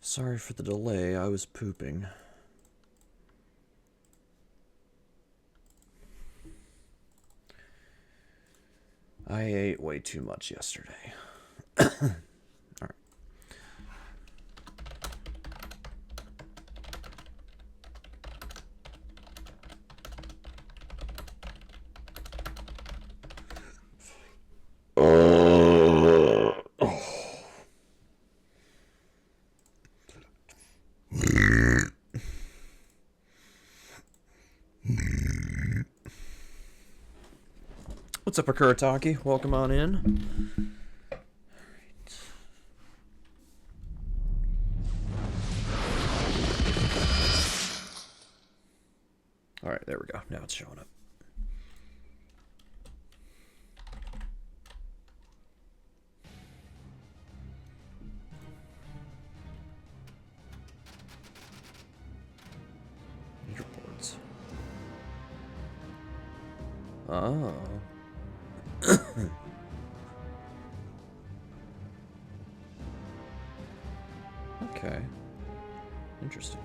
Sorry for the delay, I was pooping. I ate way too much yesterday. Alright. What's up, Akurataki? Welcome on in. Alright, there we go. Now it's showing up. Leaderboards. Oh. Okay. Interesting.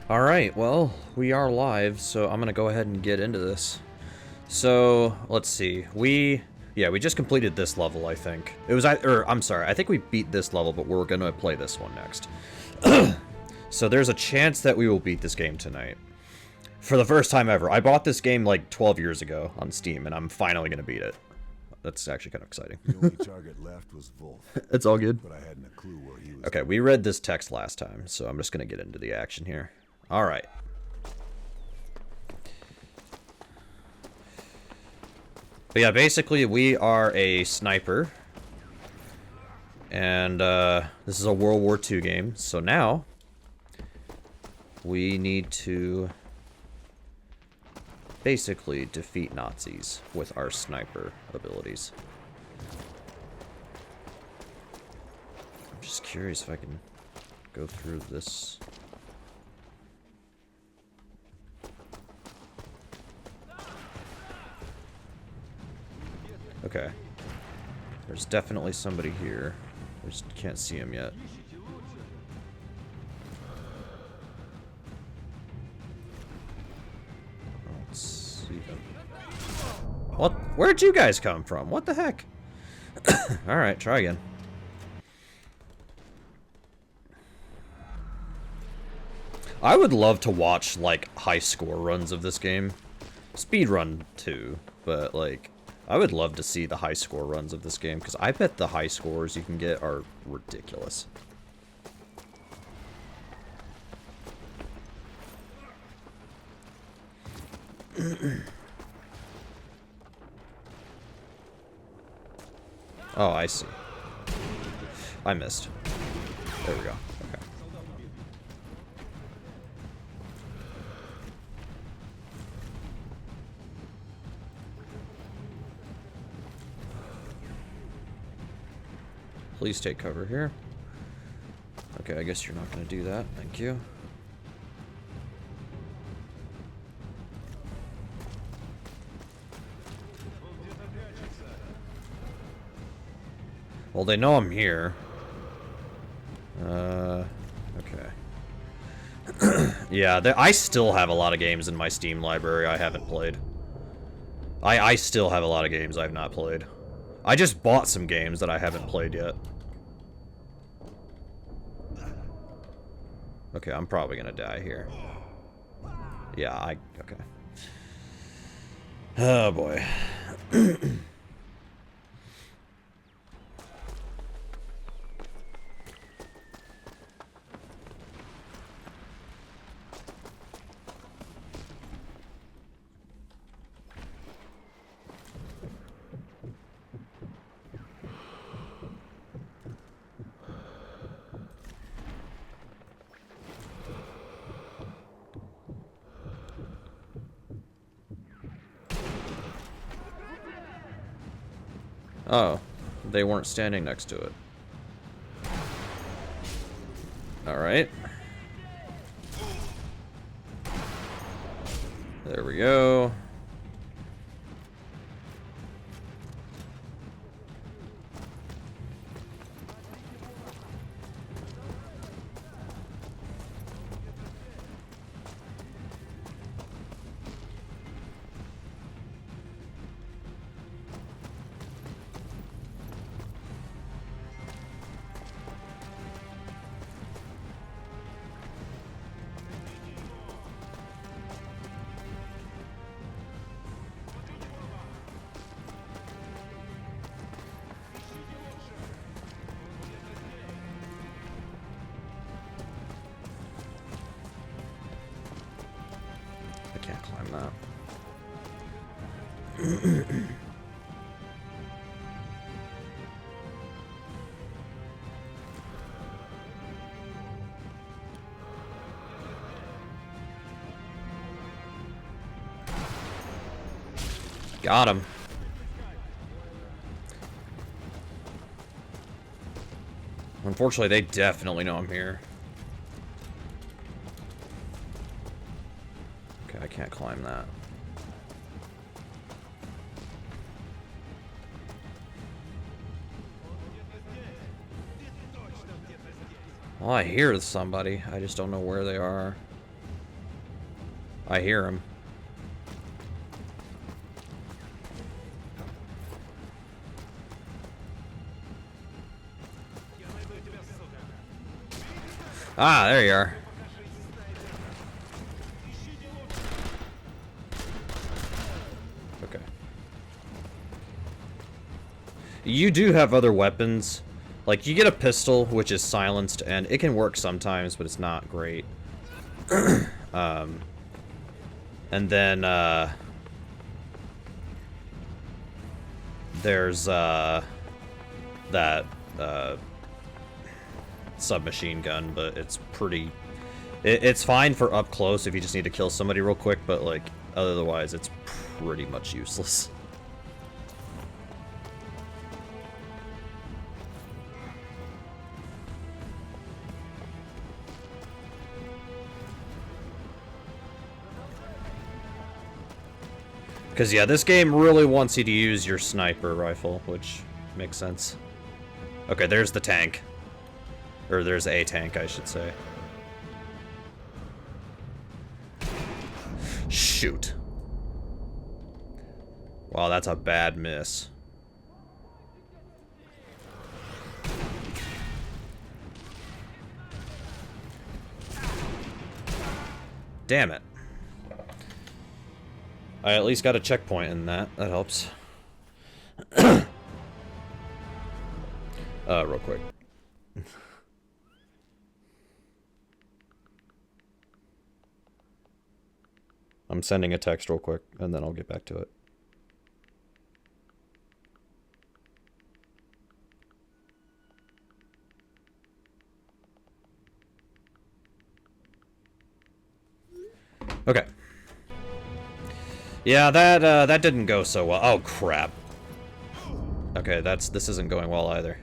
Alright, well, we are live, so I'm gonna go ahead and get into this. So, let's see. We just completed this level, I think. It was, I'm sorry, I think we beat this level, but we're gonna play this one next. So there's a chance that we will beat this game tonight. For the first time ever. I bought this game like 12 years ago on Steam, and I'm finally gonna beat it. That's actually kind of exciting. The only target left was Wolf. It's all good. But I hadn't a clue where he was. Okay, we read this text last time, so I'm just gonna get into the action here. Alright. But yeah, basically we are a sniper. And this is a World War II game, so now we need to basically defeat Nazis with our sniper abilities. I'm just curious if I can go through this. Okay. There's definitely somebody here. I just can't see him yet. Let's see them. What? Where'd you guys come from? What the heck? Alright, try again. I would love to watch, like, high score runs of this game. Speed run, too. But, like, I would love to see the high score runs of this game, because I bet the high scores you can get are ridiculous. Oh, I see. I missed. There we go. Okay. Please take cover here. Okay, I guess you're not going to do that. Thank you. Well, they know I'm here. Okay. Yeah, I still have a lot of games in my Steam library I haven't played. I still have a lot of games I've not played. I just bought some games that I haven't played yet. Okay, I'm probably gonna die here. Yeah, okay. Oh boy. Oh, they weren't standing next to it. Alright. There we go. can't climb that. Got him. Unfortunately, they definitely know I'm here. Okay, I can't climb that. Well, I hear somebody. I just don't know where they are. I hear them. Ah, there you are. Okay. You do have other weapons. Like, you get a pistol, which is silenced, and it can work sometimes, but it's not great. And then, there's, that, submachine gun, but it's pretty... It's fine for up close if you just need to kill somebody real quick, but, like, otherwise it's pretty much useless. Because, yeah, this game really wants you to use your sniper rifle, which makes sense. Okay, there's the tank. Or there's a tank, I should say. Shoot. Wow, that's a bad miss. Damn it. I at least got a checkpoint in that. That helps. Real quick. I'm sending a text real quick, and then I'll get back to it. Okay. Yeah, that didn't go so well. Oh crap. Okay, this isn't going well either.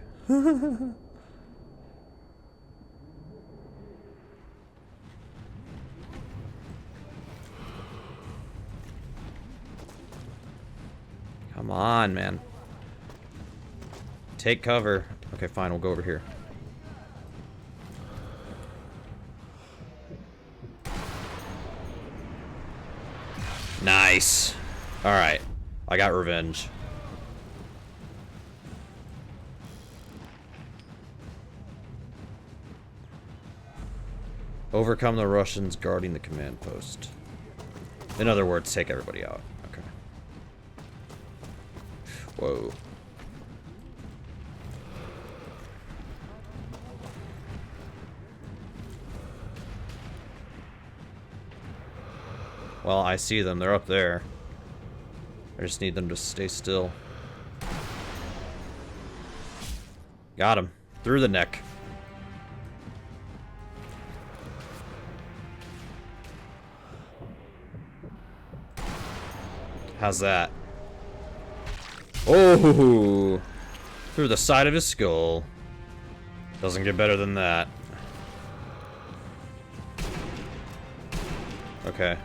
Come on, man. Take cover. Okay, fine, we'll go over here. Nice. Alright. I got revenge. Overcome the Russians guarding the command post. In other words, take everybody out. Okay. Whoa. Well, I see them. They're up there. I just need them to stay still. Got him. Through the neck. How's that? Oh! Through the side of his skull. Doesn't get better than that. Okay.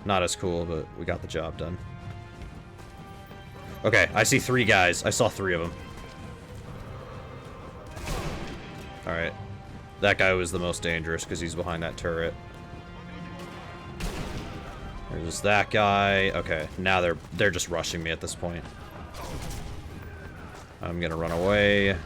Not as cool, but we got the job done. Okay, I see 3 guys. I saw 3 of them. Alright. That guy was the most dangerous because he's behind that turret. There's that guy. Okay, now they're just rushing me at this point. I'm gonna run away.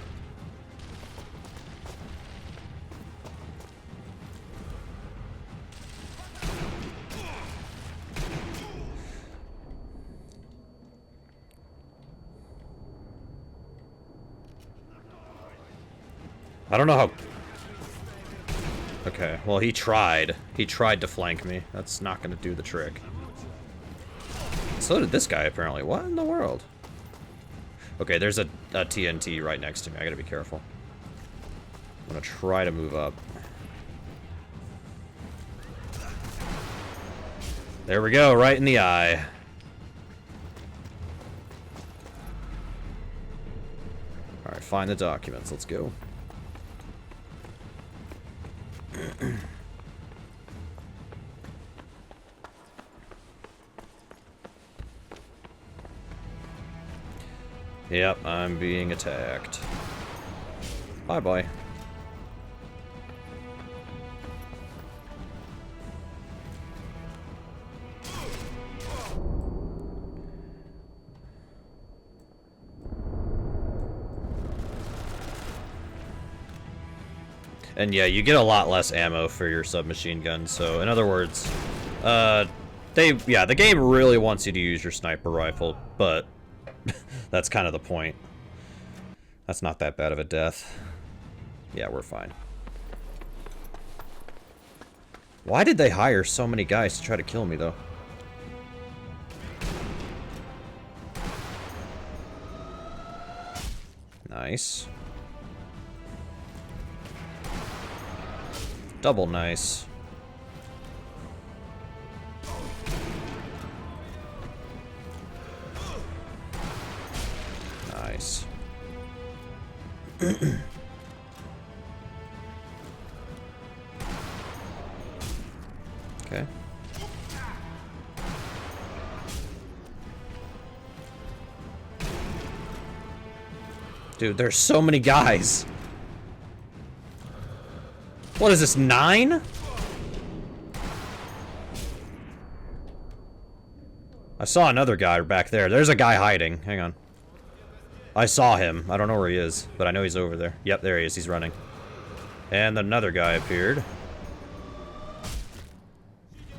I don't know how... Okay, well, he tried. He tried to flank me. That's not going to do the trick. So did this guy, apparently. What in the world? Okay, there's a TNT right next to me. I gotta be careful. I'm gonna try to move up. There we go, right in the eye. Alright, find the documents. Let's go. Yep, I'm being attacked. Bye-bye. And yeah, you get a lot less ammo for your submachine gun, so in other words, the game really wants you to use your sniper rifle, but that's kind of the point. That's not that bad of a death. Yeah, we're fine. Why did they hire so many guys to try to kill me, though? Nice. Double nice. Nice. Okay. Dude, there's so many guys. What is this, 9? I saw another guy back there. There's a guy hiding. Hang on. I saw him. I don't know where he is, but I know he's over there. Yep, there he is. He's running. And another guy appeared.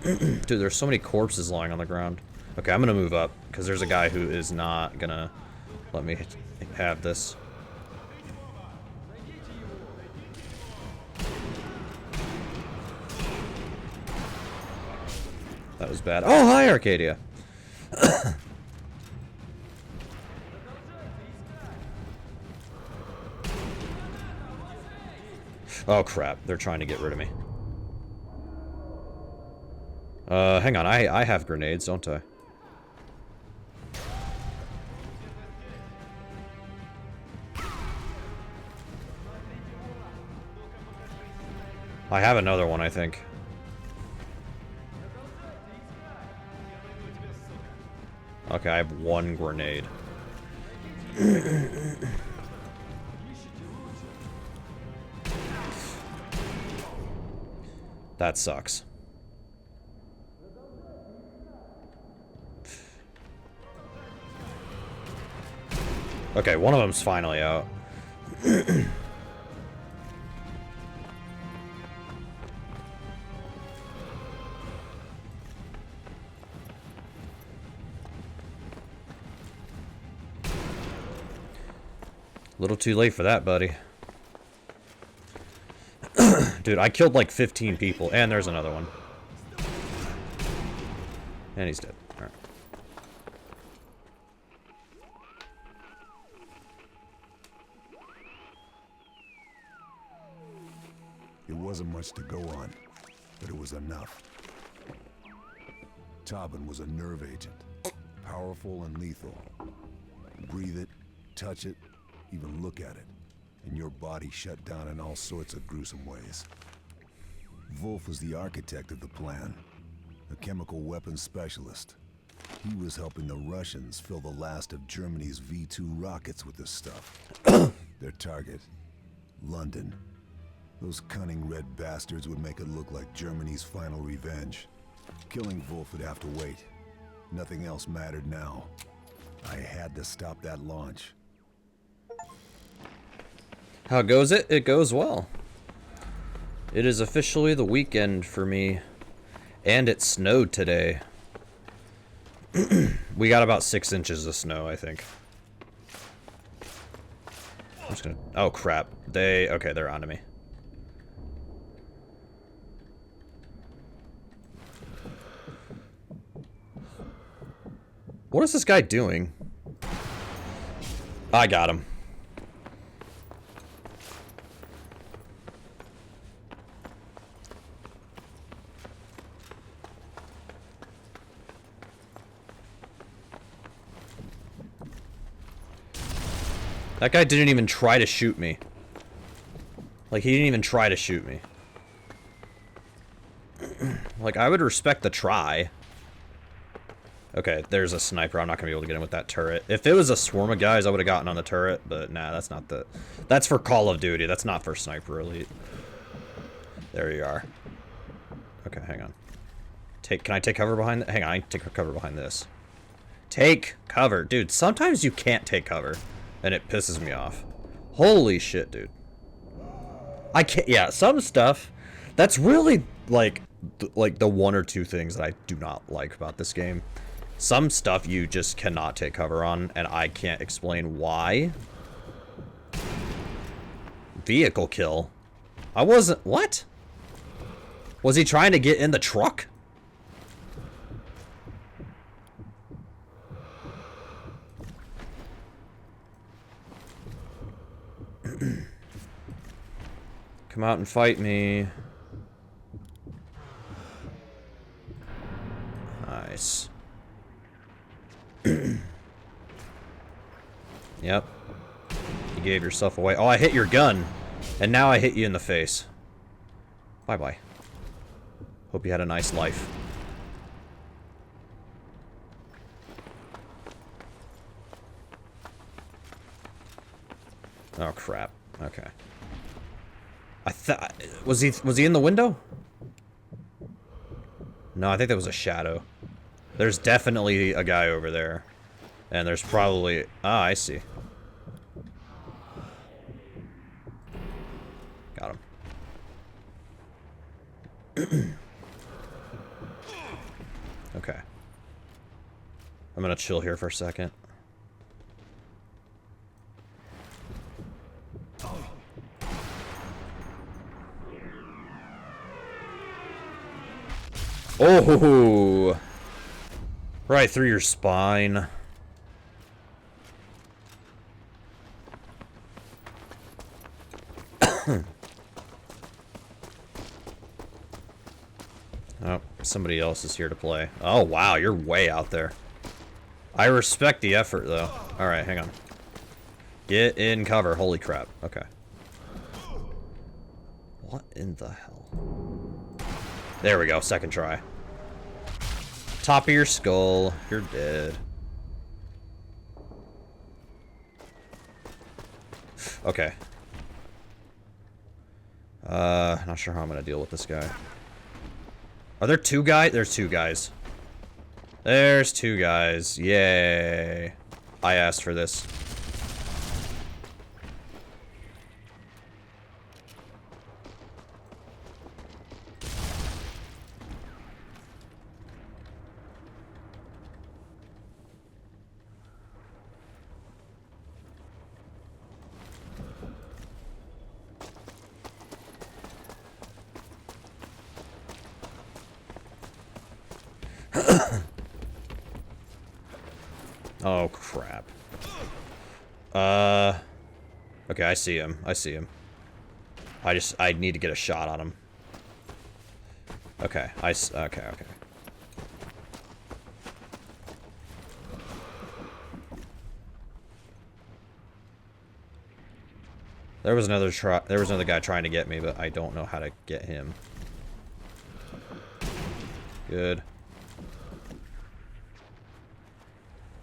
Dude, there's so many corpses lying on the ground. Okay, I'm gonna move up, because there's a guy who is not gonna let me have this. That was bad. Oh, hi, Arcadia. Oh, crap. They're trying to get rid of me. Hang on. I have grenades, don't I? I have another one, I think. Okay, I have one grenade. That sucks. Okay, one of them's finally out. Little too late for that, buddy. Dude, I killed like 15 people, and there's another one. And he's dead. Alright. It wasn't much to go on, but it was enough. Tobin was a nerve agent, powerful and lethal. Breathe it, touch it, even look at it, and your body shut down in all sorts of gruesome ways. Wolf was the architect of the plan, a chemical weapons specialist. He was helping the Russians fill the last of Germany's V-2 rockets with this stuff. Their target, London. Those cunning red bastards would make it look like Germany's final revenge. Killing Wolf would have to wait. Nothing else mattered now. I had to stop that launch. How goes it? It goes well. It is officially the weekend for me. And it snowed today. We got about 6 inches of snow, I think. I'm just gonna... Oh, crap. Okay, they're onto me. What is this guy doing? I got him. That guy didn't even try to shoot me. Like, he didn't even try to shoot me. Like, I would respect the try. Okay, there's a sniper. I'm not gonna be able to get in with that turret. If it was a swarm of guys, I would have gotten on the turret, but nah, that's not the... That's for Call of Duty. That's not for Sniper Elite. There you are. Okay, hang on. Can I take cover behind... Hang on, I can take cover behind this. Take cover. Dude, sometimes you can't take cover, and it pisses me off. Holy shit, dude. I can't... Yeah, some stuff... That's really, like the one or two things that I do not like about this game. Some stuff you just cannot take cover on, and I can't explain why. Vehicle kill? I wasn't... What? Was he trying to get in the truck? Come out and fight me. Nice. Yep. You gave yourself away. Oh, I hit your gun. And now I hit you in the face. Bye-bye. Hope you had a nice life. Oh, crap. Okay. I thought... Was he in the window? No, I think that was a shadow. There's definitely a guy over there. And there's probably... Ah, I see. Got him. Okay. I'm gonna chill here for a second. Oh! Right through your spine. Oh, somebody else is here to play. Oh, wow, you're way out there. I respect the effort, though. Alright, hang on. Get in cover. Holy crap. Okay. What in the hell? There we go. Second try. Top of your skull. You're dead. Okay. Not sure how I'm gonna deal with this guy. Are there two guys? There's two guys. There's two guys. Yay. I asked for this. Oh, crap. Okay, I see him. I see him. I need to get a shot on him. Okay, okay. There was another guy trying to get me, but I don't know how to get him. Good.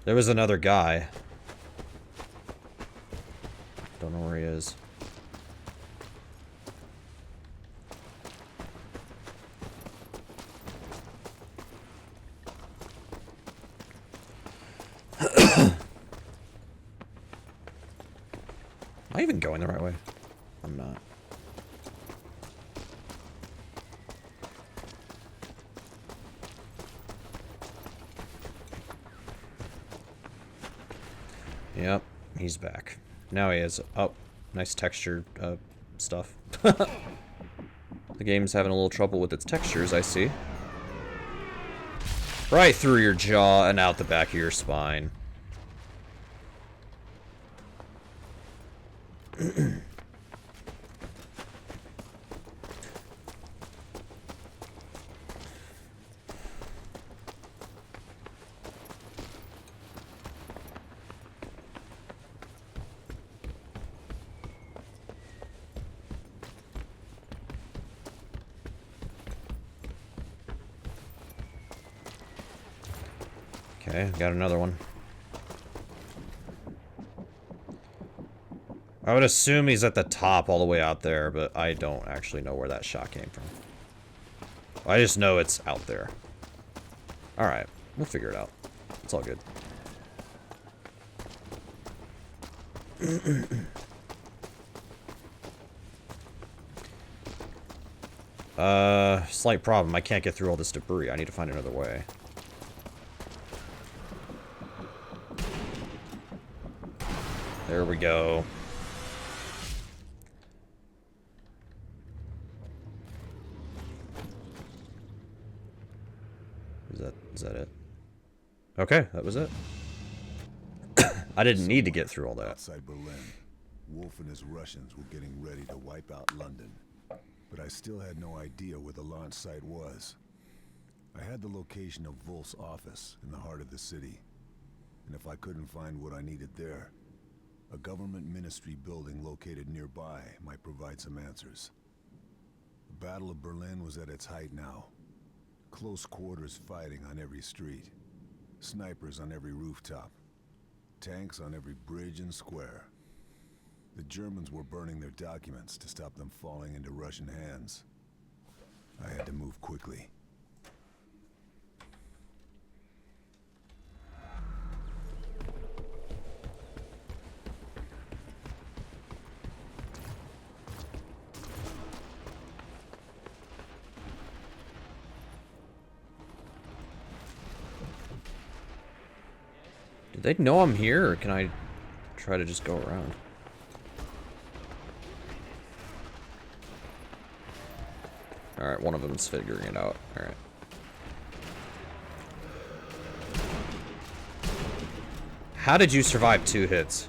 There was another guy. Don't know where he is. Am I even going the right way? I'm not. Yep, he's back. Now he is. Oh, nice textured stuff. The game's having a little trouble with its textures, I see. Right through your jaw and out the back of your spine. Okay, got another one. I would assume he's at the top all the way out there, but I don't actually know where that shot came from. I just know it's out there. Alright, we'll figure it out. It's all good. Slight problem. I can't get through all this debris. I need to find another way. There we go. Is that it? Okay, that was it. I didn't need to get through all that. Outside Berlin, Wolf and his Russians were getting ready to wipe out London. But I still had no idea where the launch site was. I had the location of Wolf's office in the heart of the city. And if I couldn't find what I needed there, a government ministry building located nearby might provide some answers. The Battle of Berlin was at its height now. Close quarters fighting on every street. Snipers on every rooftop. Tanks on every bridge and square. The Germans were burning their documents to stop them falling into Russian hands. I had to move quickly. Do they know I'm here, or can I try to just go around? Alright, one of them's figuring it out. Alright. How did you survive 2 hits?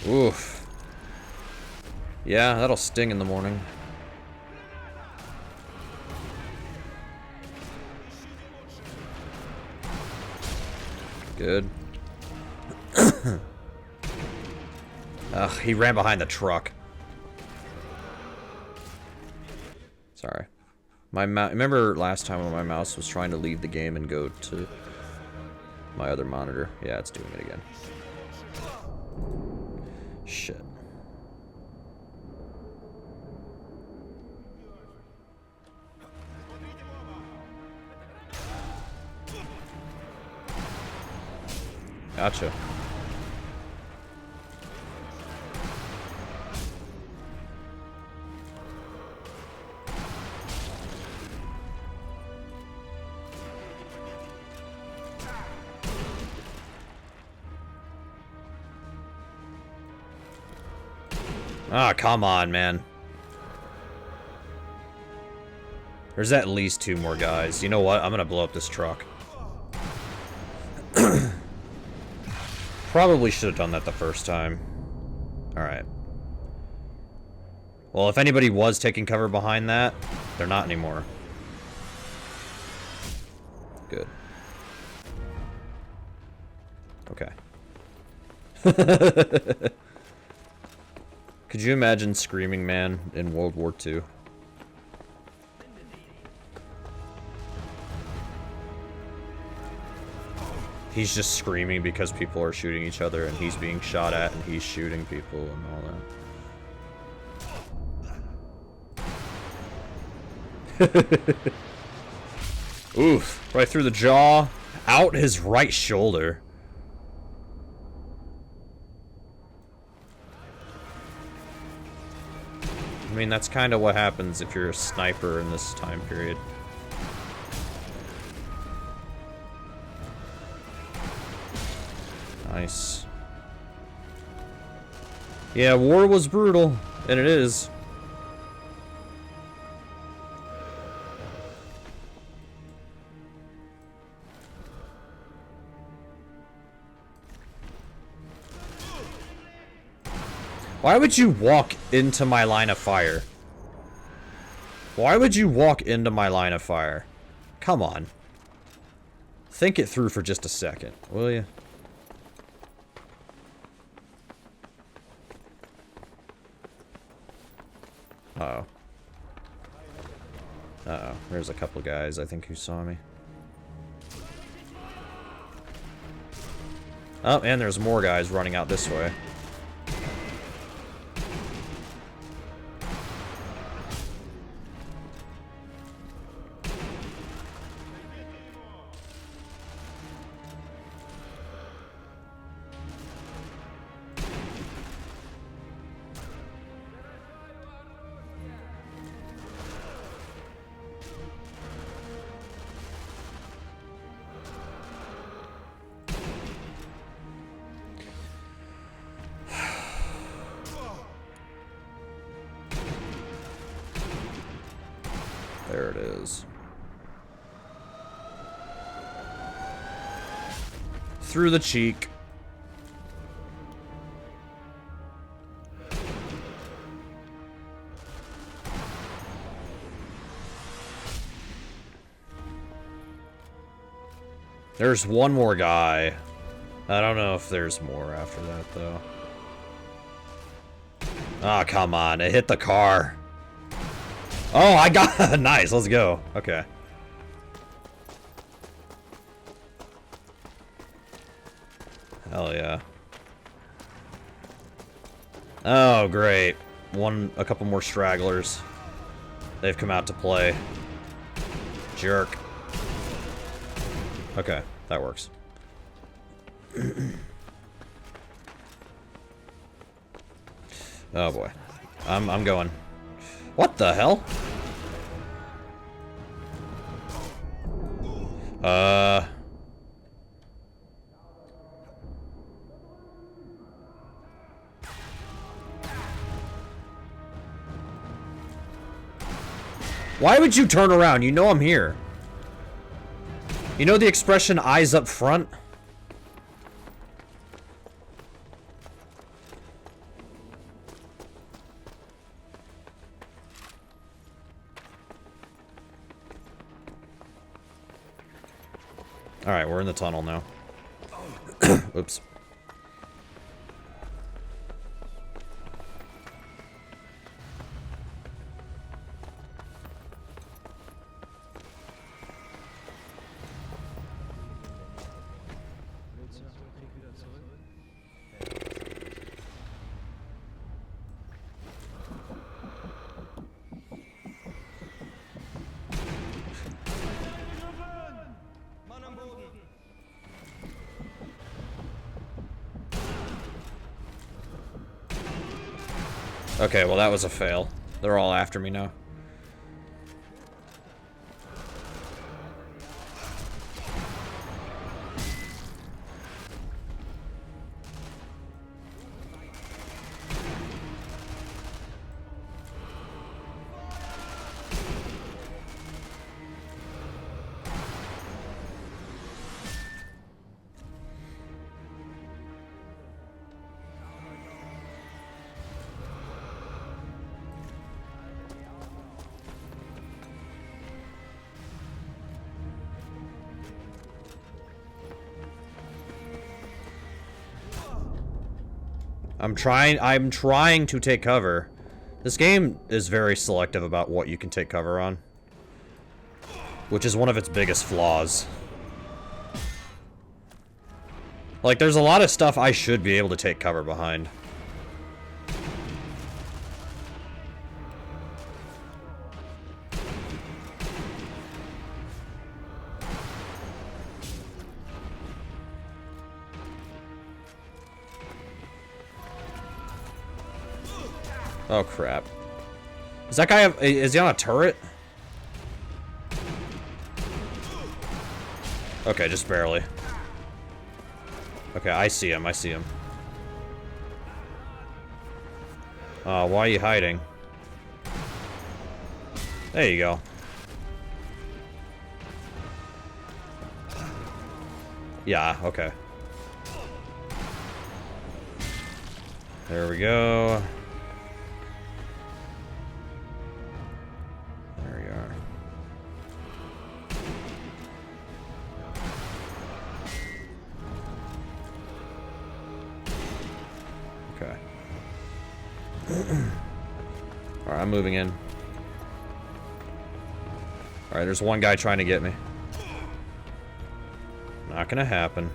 Oof. Yeah, that'll sting in the morning. Good. Ugh, he ran behind the truck. Sorry. Remember last time when my mouse was trying to leave the game and go to my other monitor? Yeah, it's doing it again. Shit. Gotcha. Ah, come on, man. There's at least 2 more guys. You know what? I'm gonna blow up this truck. Probably should have done that the first time. Alright. Well, if anybody was taking cover behind that, they're not anymore. Good. Okay. Could you imagine Screaming Man in World War II? He's just screaming because people are shooting each other and he's being shot at and he's shooting people and all that. Oof, right through the jaw, out his right shoulder. I mean, that's kind of what happens if you're a sniper in this time period. Nice. Yeah, war was brutal, and it is. Why would you walk into my line of fire? Why would you walk into my line of fire? Come on. Think it through for just a second, will you? Uh-oh. Uh-oh. There's a couple guys, I think, who saw me. Oh, and there's more guys running out this way. There it is. Through the cheek. There's one more guy. I don't know if there's more after that, though. Oh, come on. It hit the car. Oh, I got... Nice, let's go. Okay. Hell yeah. Oh, great. A couple more stragglers. They've come out to play. Jerk. Okay, that works. Oh boy. I'm going. What the hell? Why would you turn around? You know I'm here. You know the expression eyes up front? Alright, we're in the tunnel now. Oops. Okay, well that was a fail. They're all after me now. I'm trying to take cover. This game is very selective about what you can take cover on, which is one of its biggest flaws. Like, there's a lot of stuff I should be able to take cover behind. Oh, crap. Is that guy... is he on a turret? Okay, just barely. Okay, I see him. I see him. Why are you hiding? There you go. Yeah, okay. There we go. There we are. Okay. Alright, I'm moving in. Alright, there's one guy trying to get me. Not gonna happen.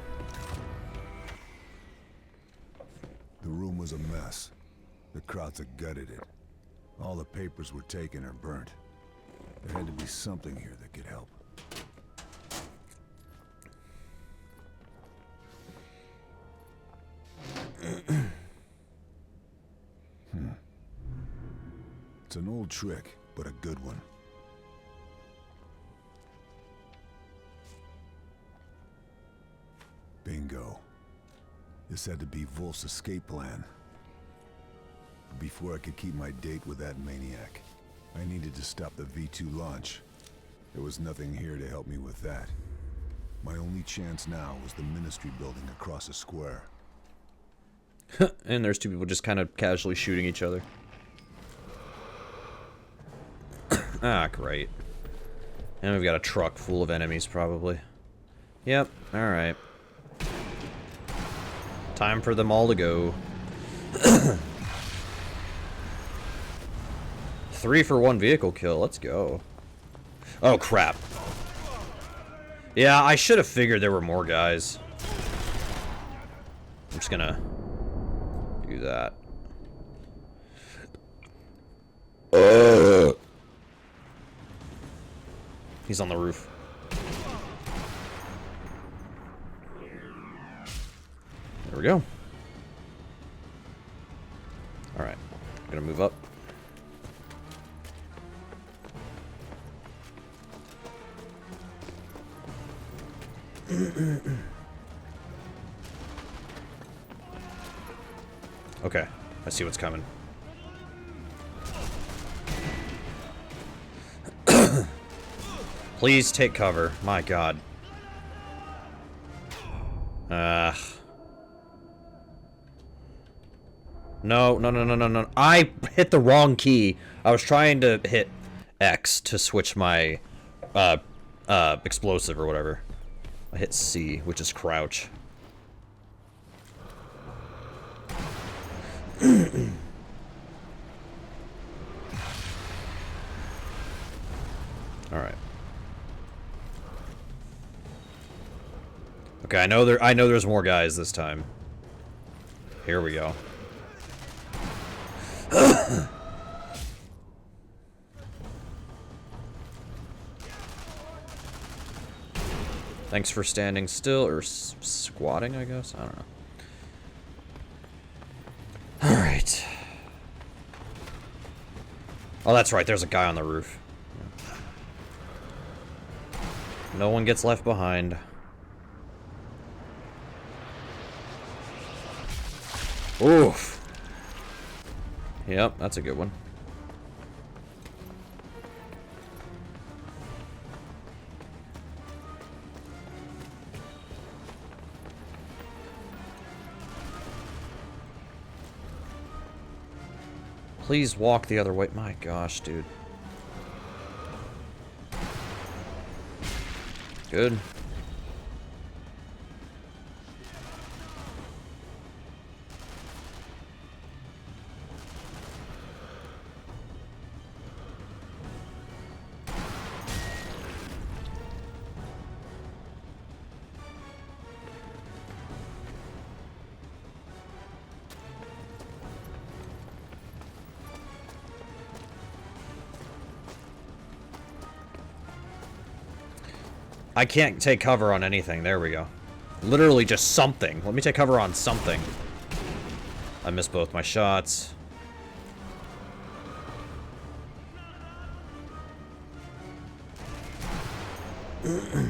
The room was a mess. The Krauts had gutted it. All the papers were taken or burnt. There had to be something here that could help. It's an old trick, but a good one. Bingo. This had to be Wolf's escape plan. But before I could keep my date with that maniac, I needed to stop the V2 launch. There was nothing here to help me with that. My only chance now was the Ministry building across a square. And there's two people just kind of casually shooting each other. Ah, great. And we've got a truck full of enemies, probably. Yep, alright. Time for them all to go. 3 for 1 vehicle kill, let's go. Oh, crap. Yeah, I should have figured there were more guys. I'm just gonna do that. He's on the roof. There we go. Alright. Gonna move up. Okay. I see what's coming. Please take cover. My god. No, no, no, no, no, no. I hit the wrong key. I was trying to hit X to switch my explosive or whatever. I hit C, which is crouch. All right. Okay, I know there's more guys this time. Here we go. Thanks for standing still, or squatting, I guess? I don't know. Alright. Oh, that's right, there's a guy on the roof. No one gets left behind. Oof. Yep, that's a good one. Please walk the other way. My gosh, dude. Good. I can't take cover on anything. There we go. Literally just something. Let me take cover on something. I missed both my shots. Okay.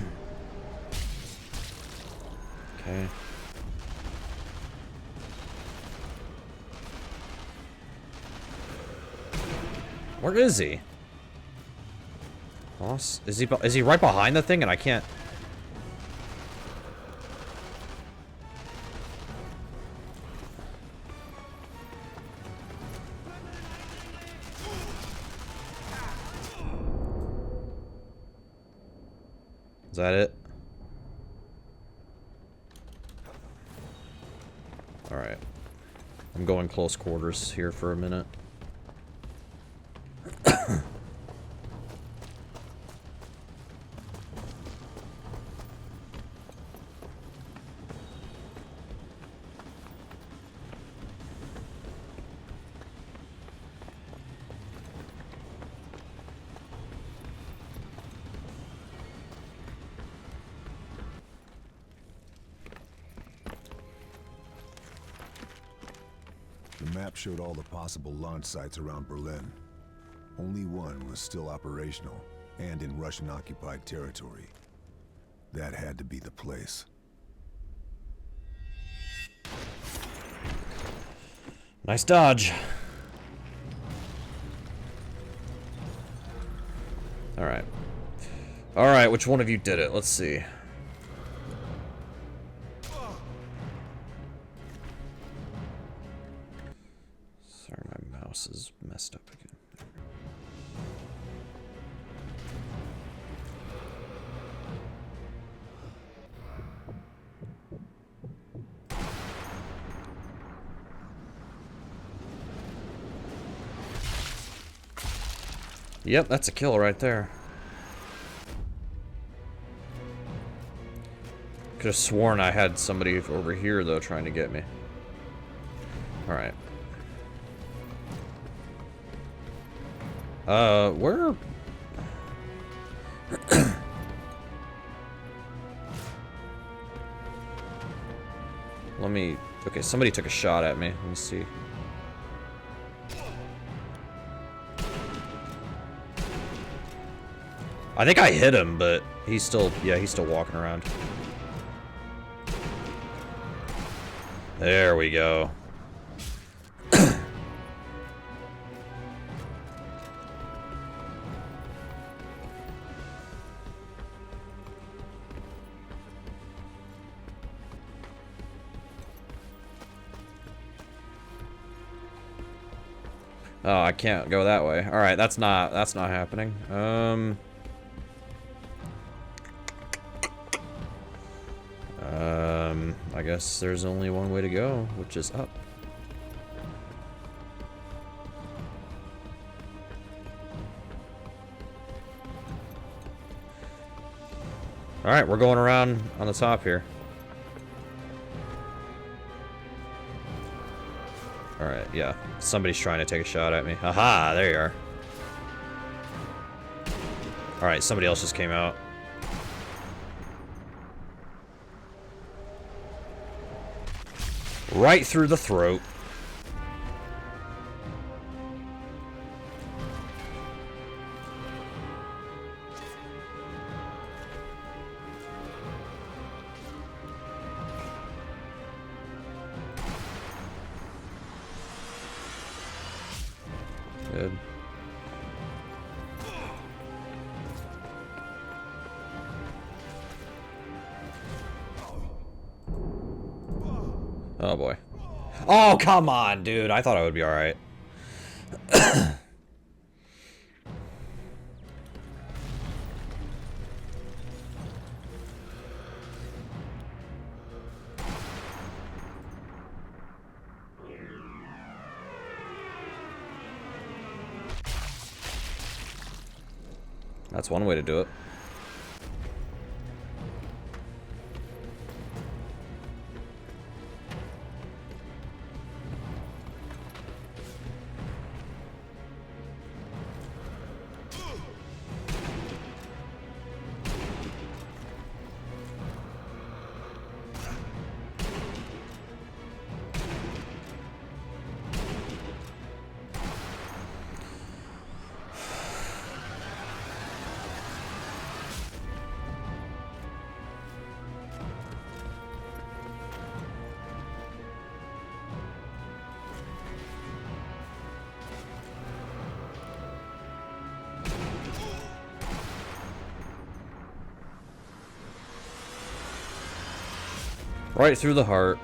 Where is he? Boss? Is he right behind the thing and I can't... Is that it? Alright. I'm going close quarters here for a minute. The map showed all the possible launch sites around Berlin. Only one was still operational and in Russian-occupied territory. That had to be the place. Nice dodge. Alright. Alright, which one of you did it? Let's see. Sorry, my mouse is messed up again. Yep, that's a kill right there. Could have sworn I had somebody over here, though, trying to get me. Alright. Where... Let me... Okay, somebody took a shot at me. Let me see. I think I hit him, but he's still... Yeah, he's still walking around. There we go. Oh, I can't go that way. All right, that's not happening. I guess there's only one way to go, which is up. All right, we're going around on the top here. All right, yeah. Somebody's trying to take a shot at me. Aha, there you are. All right, somebody else just came out. Right through the throat. Good. Oh boy. Oh, come on, dude. I thought I would be alright. That's one way to do it. Right through the heart.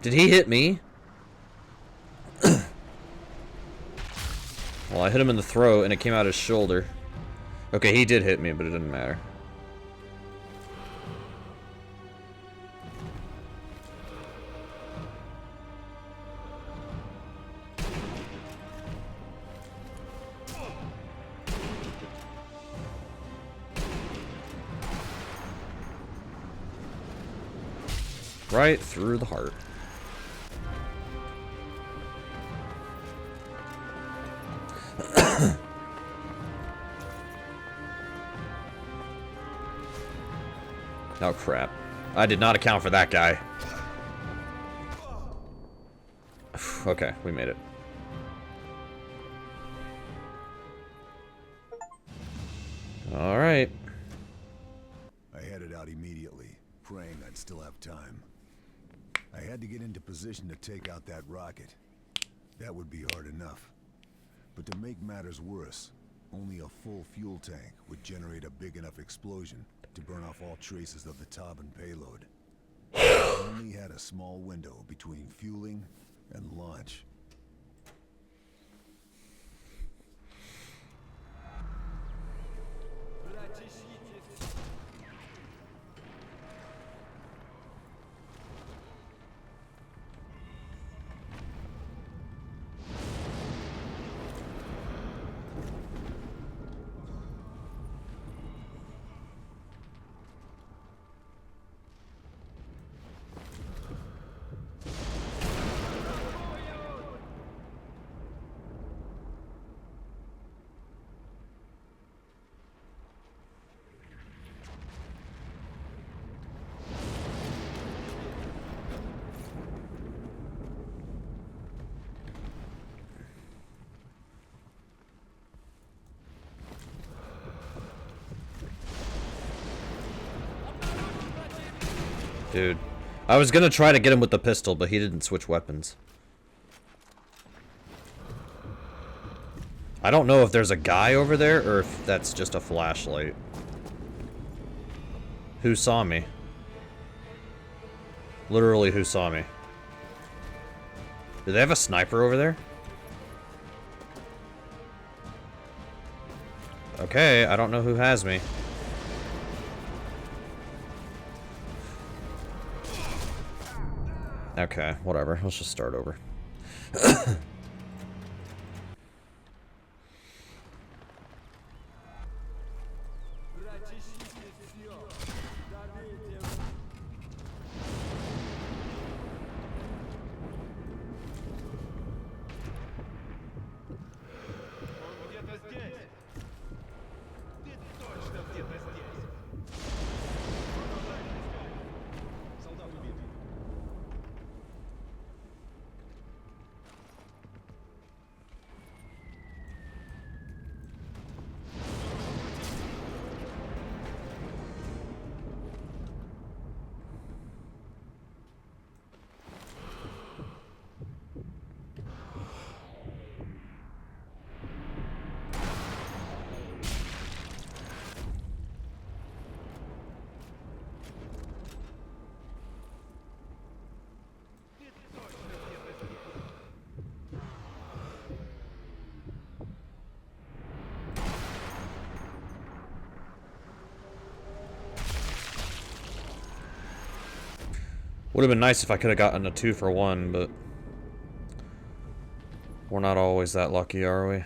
Did he hit me? Well, I hit him in the throat and it came out his shoulder. Okay, he did hit me, but it didn't matter. Right through the heart. Oh crap. I did not account for that guy. Okay, we made it. Alright. I headed out immediately, praying I'd still have time. I had to get into position to take out that rocket. That would be hard enough. But to make matters worse, only a full fuel tank would generate a big enough explosion to burn off all traces of the Tauben payload. I only had a small window between fueling and launch. Dude. I was gonna try to get him with the pistol, but he didn't switch weapons. I don't know if there's a guy over there, or if that's just a flashlight. Who saw me? Literally, who saw me? Do they have a sniper over there? Okay, I don't know who has me. Okay, whatever. Let's just start over. Would have been nice if I could have gotten a 2-for-1, but we're not always that lucky, are we?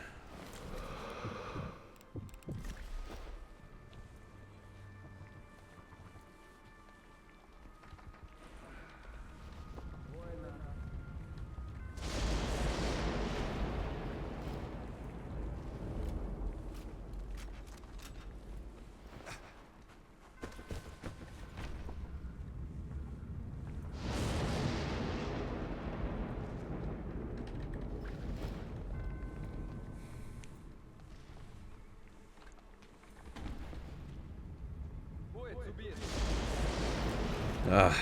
Uh-oh.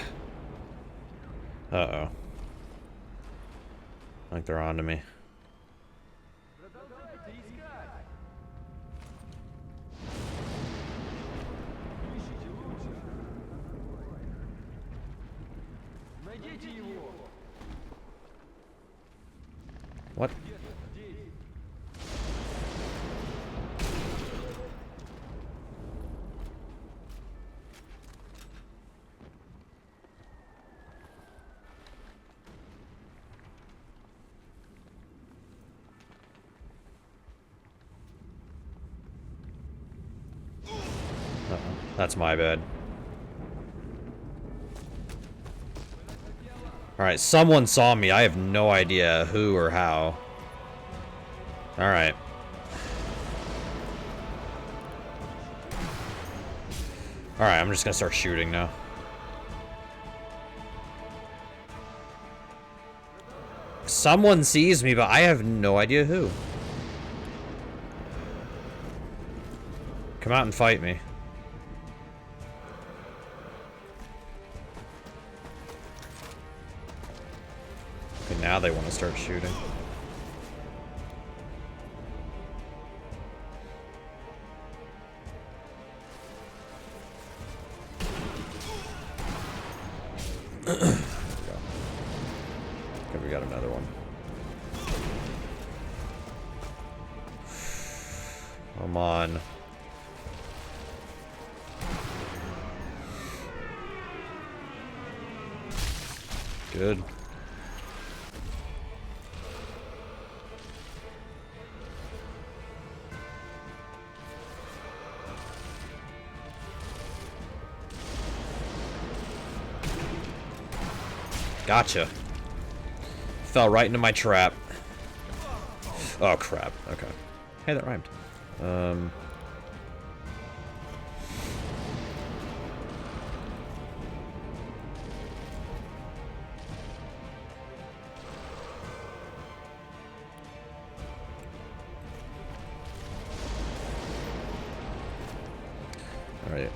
I think they're on to me. What? Uh-oh. That's my bad. Alright, someone saw me. I have no idea who or how. Alright. Alright, I'm just gonna start shooting now. Someone sees me, but I have no idea who. Come out and fight me. Okay, now they want to start shooting. There we go. Okay, we got another one. Come on. Good. Gotcha. Fell right into my trap. Oh, crap. Okay. Hey, that rhymed. Alright.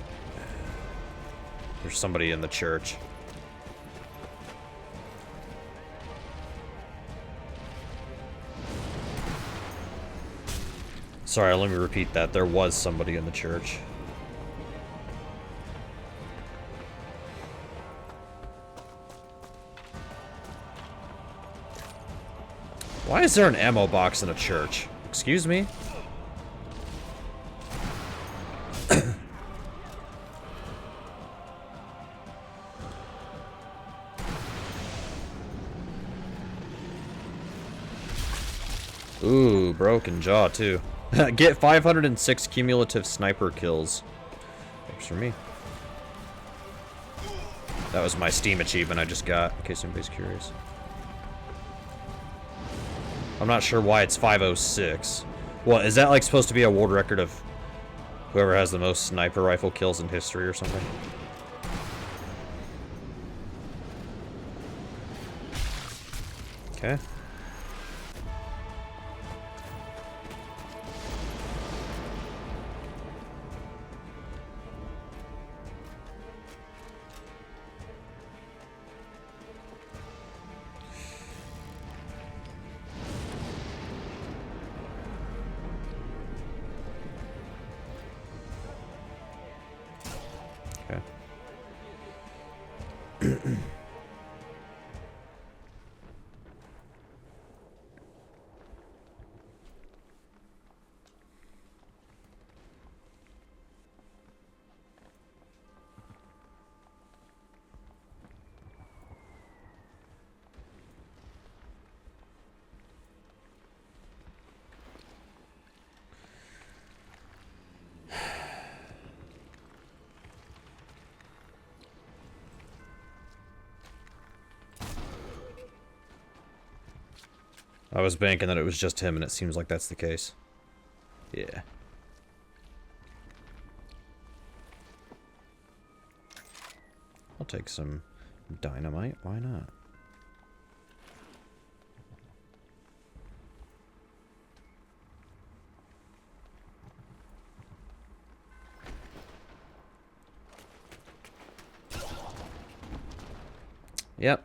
There's somebody in the church. Sorry, let me repeat that. There was somebody in the church. Why is there an ammo box in a church? Excuse me? Ooh, broken jaw too. Get 506 cumulative sniper kills. Works for me. That was my Steam achievement I just got, in case anybody's curious. I'm not sure why it's 506. What, is that like supposed to be a world record of whoever has the most sniper rifle kills in history or something? Okay. I was banking that it was just him, and it seems like that's the case. Yeah. I'll take some dynamite. Why not? Yep.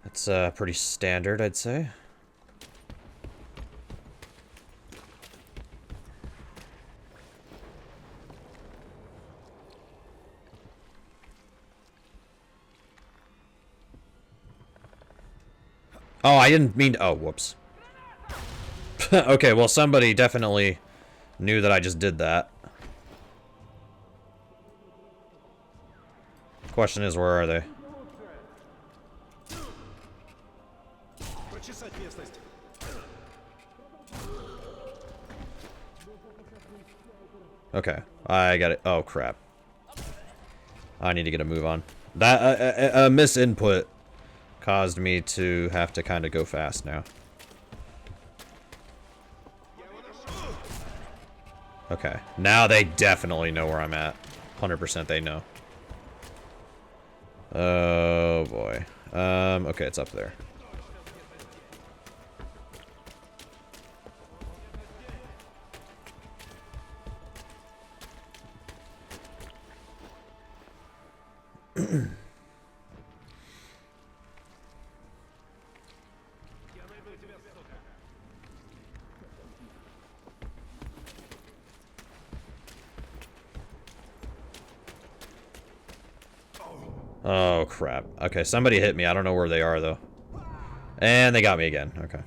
That's pretty standard, I'd say. Oh, I didn't mean to, oh, whoops. Okay, well, somebody definitely knew that I just did that. Question is, where are they? Okay, I got it. Oh, crap. I need to get a move on. That, a misinput caused me to have to kind of go fast now. Okay, now they definitely know where I'm at. 100% they know. Oh, boy. Okay, it's up there. Oh, crap. Okay, somebody hit me. I don't know where they are, though. And they got me again. Okay.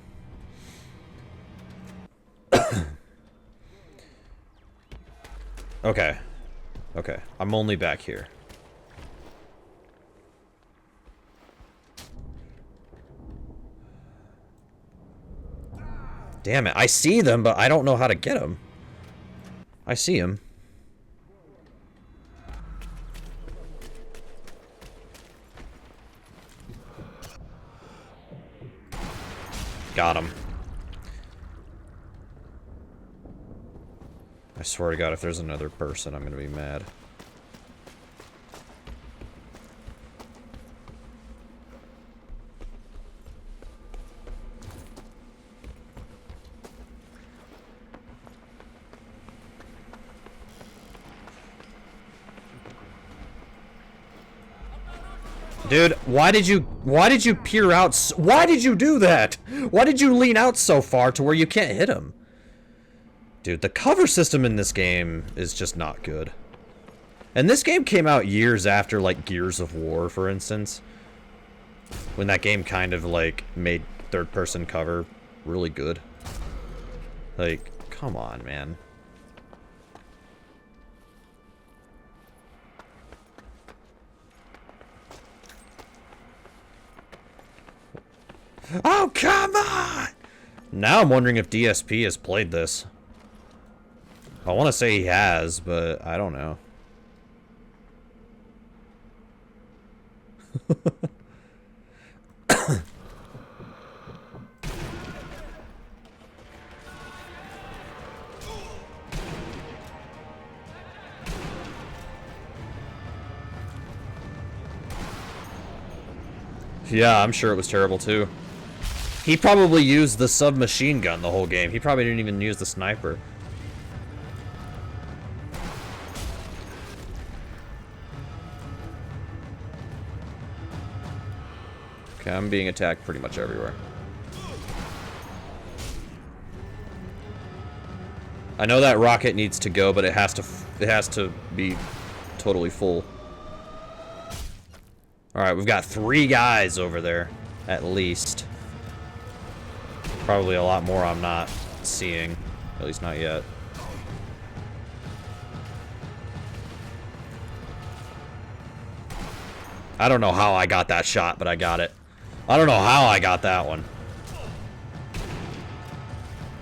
Okay. Okay. I'm only back here. Damn it. I see them, but I don't know how to get them. I see them. Got him. I swear to God, if there's another person, I'm gonna be mad. Dude, why did you peer out? Why did you do that? Why did you lean out so far to where you can't hit him? Dude, the cover system in this game is just not good. And this game came out years after, like, Gears of War, for instance. When that game kind of, like, made third-person cover really good. Like, come on, man. Oh, come on! Now I'm wondering if DSP has played this. I want to say he has, but I don't know. Yeah, I'm sure it was terrible too. He probably used the submachine gun the whole game. He probably didn't even use the sniper. Okay, I'm being attacked pretty much everywhere. I know that rocket needs to go, but it has to be totally full. All right, we've got 3 guys over there, at least. Probably a lot more I'm not seeing, at least not yet. I don't know how I got that shot, but I got it. I don't know how I got that one.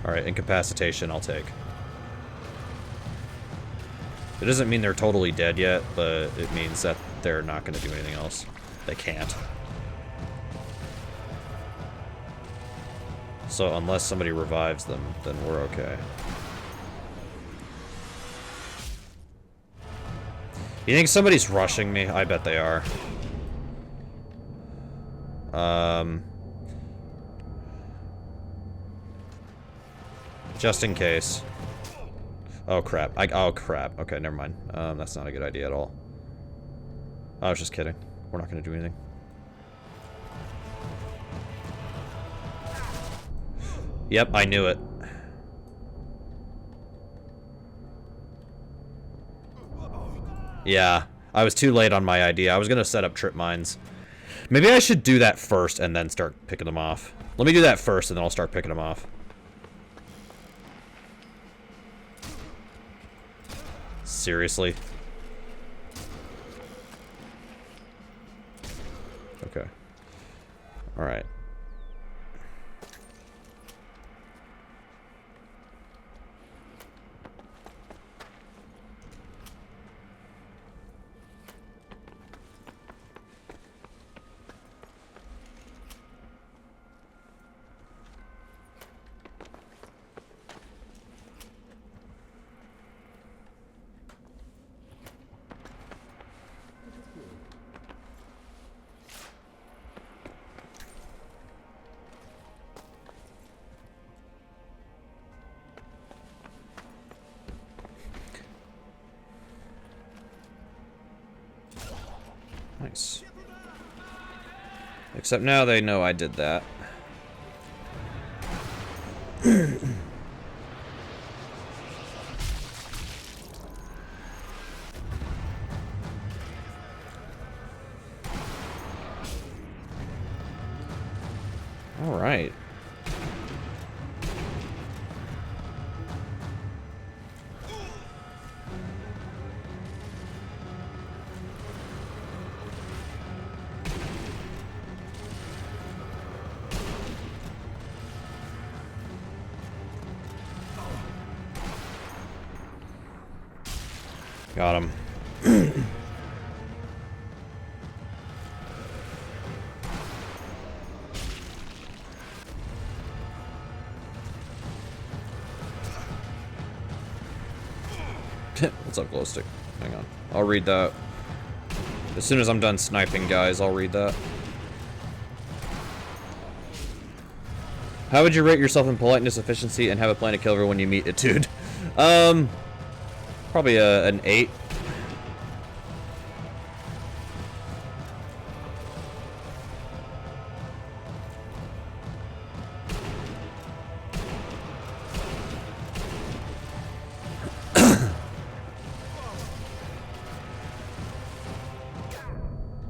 Alright, incapacitation I'll take. It doesn't mean they're totally dead yet, but it means that they're not going to do anything else. They can't. So unless somebody revives them, then we're okay. You think somebody's rushing me? I bet they are. Just in case. Oh crap. Oh crap. Okay, never mind. That's not a good idea at all. I was just kidding. we're not gonna do anything. Yep, I knew it. Yeah, I was too late on my idea. I was gonna set up trip mines. Maybe I should do that first and then start picking them off. Let me do that first and then I'll start picking them off. Seriously? Okay. Alright. Nice. Except now they know I did that. All right. Got him. What's up, glow stick? Hang on. I'll read that. As soon as I'm done sniping, guys, I'll read that. How would you rate yourself in politeness, efficiency, and have a plan to kill everyone you meet, Etude? Probably an 8.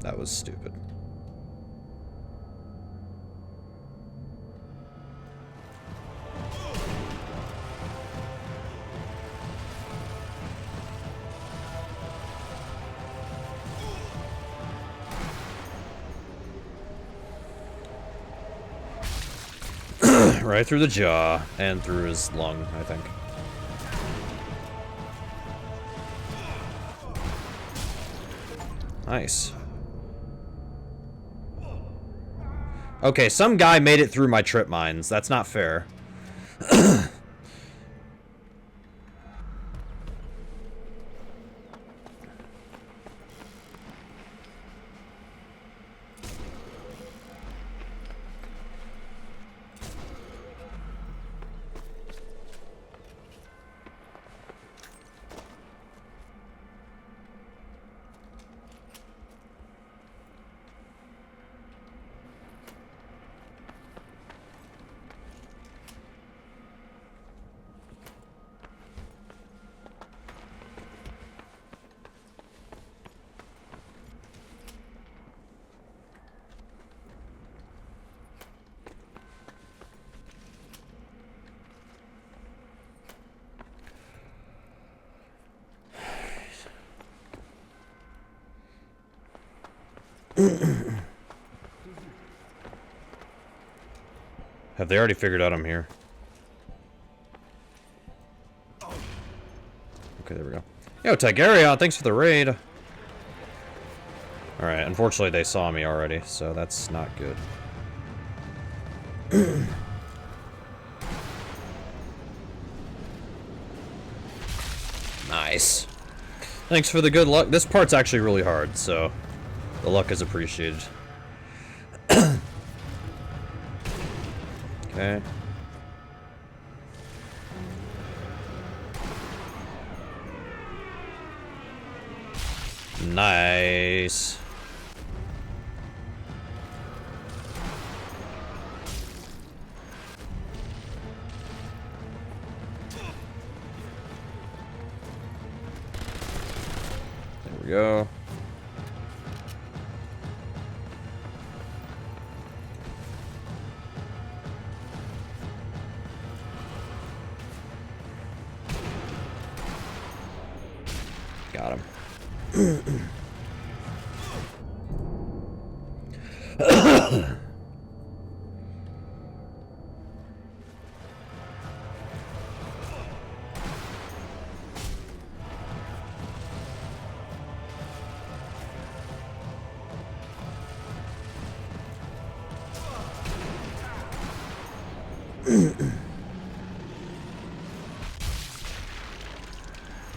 That was stupid. Right through the jaw and through his lung, I think. Nice. Okay, some guy made it through my trip mines. That's not fair. Have they already figured out I'm here? Okay, there we go. Yo, Tigerion, thanks for the raid. Alright, unfortunately they saw me already, so that's not good. Nice. Thanks for the good luck. This part's actually really hard, so the luck is appreciated. Okay. Nice. we go. Got him.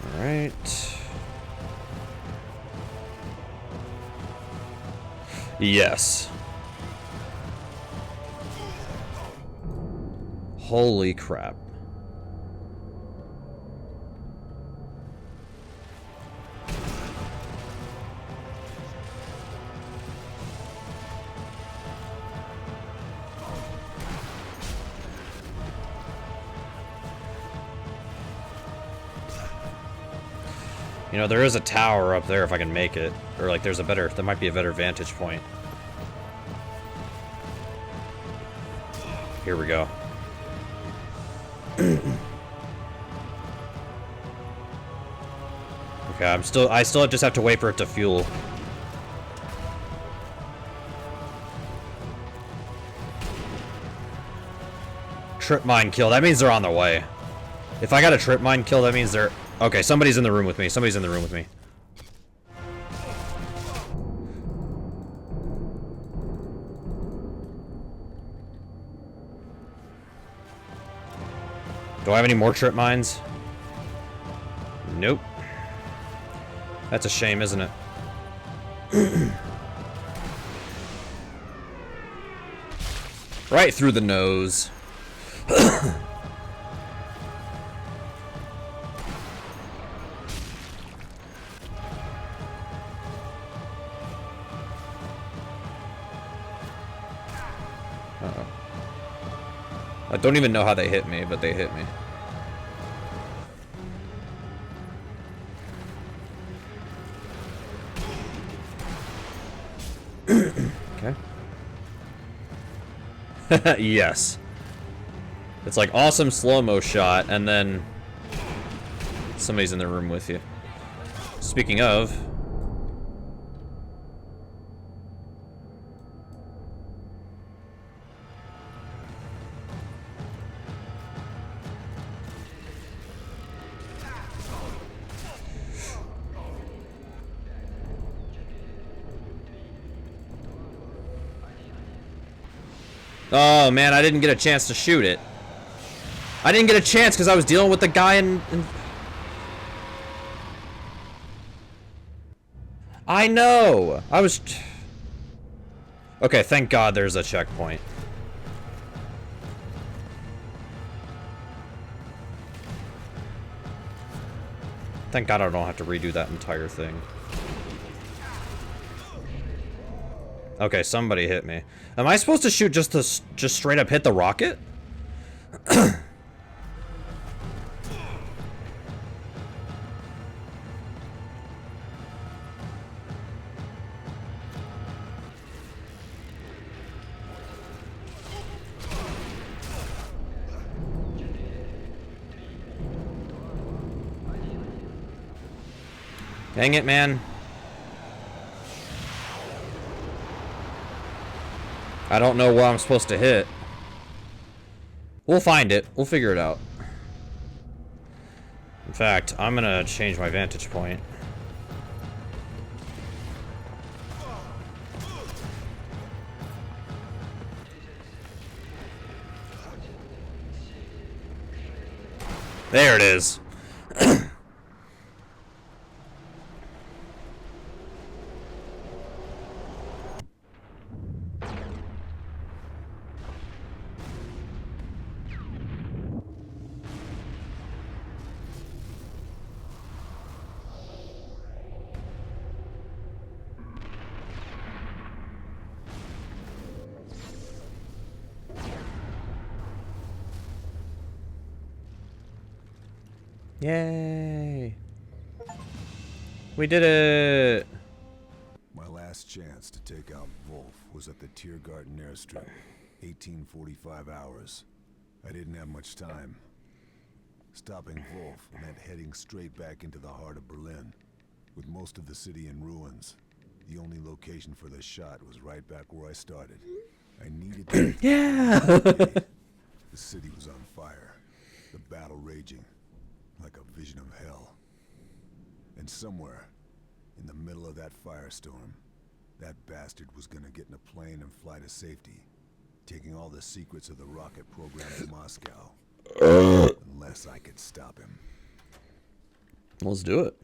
All right. Yes. Holy crap. You know, there is a tower up there if I can make it. Or, like, there might be a better vantage point. Here we go. Okay, I still just have to wait for it to fuel. Trip mine kill. That means they're on their way. If I got a trip mine kill, that means they're... Okay, somebody's in the room with me. Somebody's in the room with me. Do I have any more trip mines? Nope. That's a shame, isn't it? Right through the nose. I don't even know how they hit me, but they hit me. Okay. Yes. It's like awesome slow-mo shot, and then somebody's in the room with you. Speaking of... Oh man, I didn't get a chance to shoot it. I didn't get a chance because I was dealing with the guy in... I know! I was... Okay, thank God there's a checkpoint. Thank God I don't have to redo that entire thing. Okay, somebody hit me. Am I supposed to shoot just straight up hit the rocket? Dang it, man. I don't know where I'm supposed to hit. We'll find it. We'll figure it out. In fact, I'm gonna change my vantage point. There it is. Yay. We did it! My last chance to take out Wolf was at the Tiergarten airstrip. 1845 hours. I didn't have much time. Stopping Wolf meant heading straight back into the heart of Berlin. With most of the city in ruins, the only location for the shot was right back where I started. I needed to Yeah! The city was on fire. The battle raging. Like a vision of hell. And somewhere, in the middle of that firestorm, that bastard was gonna get in a plane and fly to safety, taking all the secrets of the rocket program to Moscow. Unless I could stop him. Let's do it.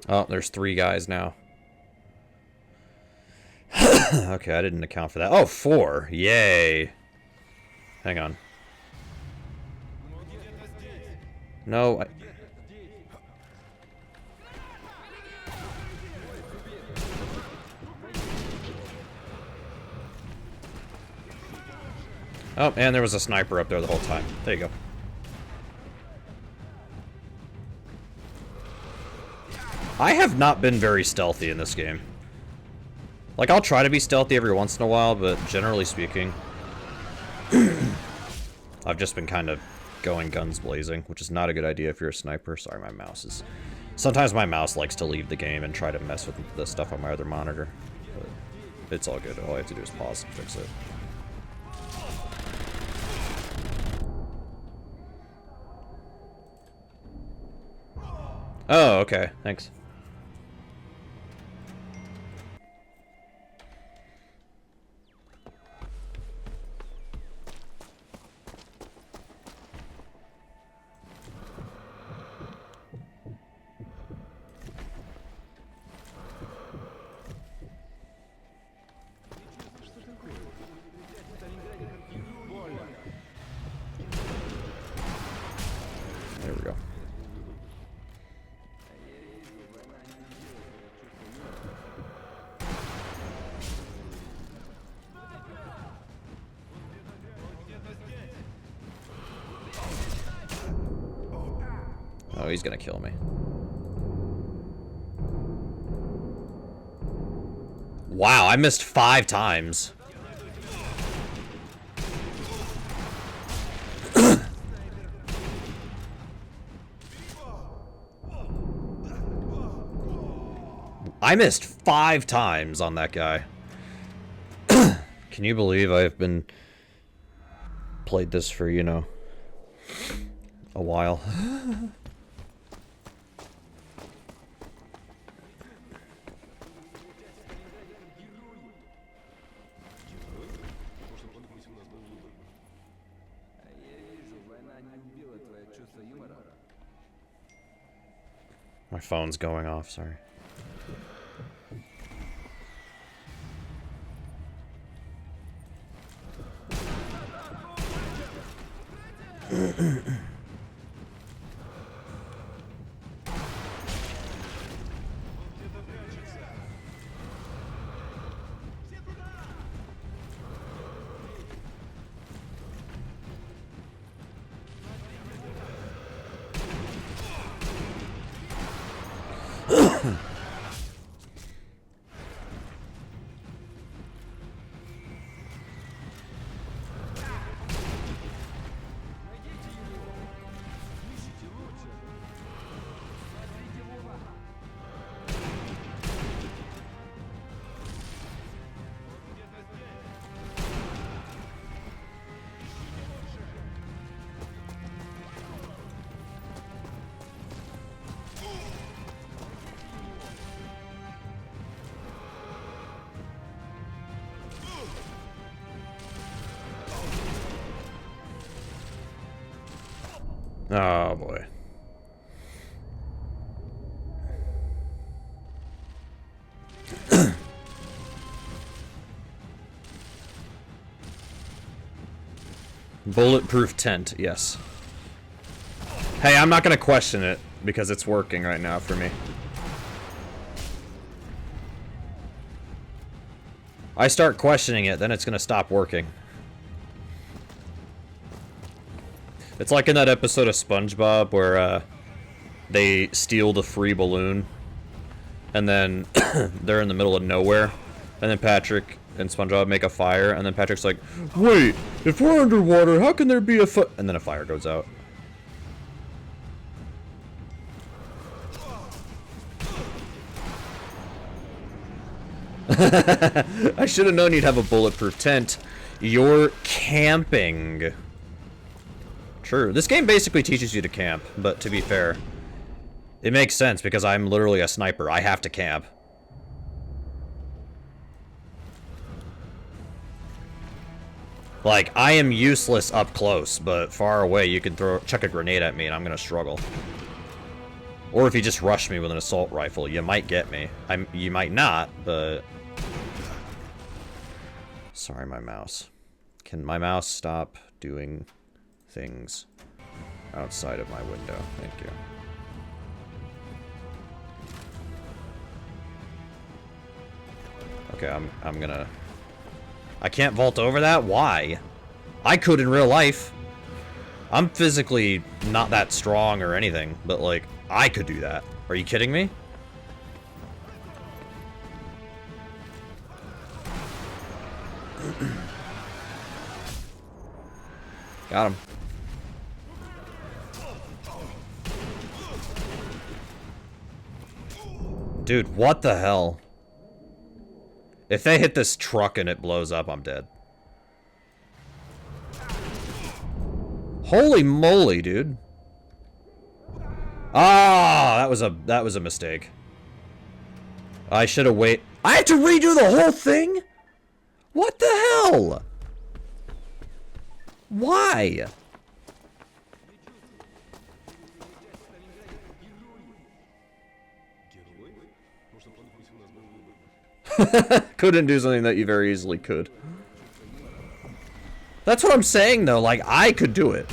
Oh, there's 3 guys now. Okay, I didn't account for that. Oh, 4. Yay. Hang on. No. Oh, and there was a sniper up there the whole time. There you go. I have not been very stealthy in this game. Like, I'll try to be stealthy every once in a while, but generally speaking, I've just been kind of going guns blazing, which is not a good idea if you're a sniper. Sorry, my mouse is... Sometimes my mouse likes to leave the game and try to mess with the stuff on my other monitor. But it's all good. All I have to do is pause and fix it. Oh, okay. Thanks. There we go. Oh, he's gonna kill me. Wow, I missed 5 times. I missed 5 times on that guy. Can you believe I've been played this for, you know, a while? My phone's going off, sorry. Oh boy. Bulletproof tent, yes. Hey, I'm not gonna question it, because it's working right now for me. I start questioning it, then it's gonna stop working. It's like in that episode of SpongeBob where they steal the free balloon, and then they're in the middle of nowhere, and then Patrick and SpongeBob make a fire, and then Patrick's like, wait, if we're underwater, how can there be a and then a fire goes out. I should have known you'd have a bulletproof tent. You're camping. True. This game basically teaches you to camp, but to be fair, it makes sense because I'm literally a sniper. I have to camp. Like, I am useless up close, but far away you can chuck a grenade at me and I'm gonna struggle. Or if you just rush me with an assault rifle, you might get me. You might not, but... Sorry, my mouse. Can my mouse stop doing things outside of my window? Thank you. Okay, I'm gonna... I can't vault over that? Why? I could in real life. I'm physically not that strong or anything, but like, I could do that. Are you kidding me? Got him. Dude, what the hell? If they hit this truck and it blows up, I'm dead. Holy moly, dude. Ah, that was a mistake. I should have waited. I have to redo the whole thing? What the hell? Why? Couldn't do something that you very easily could. That's what I'm saying, though. Like, I could do it.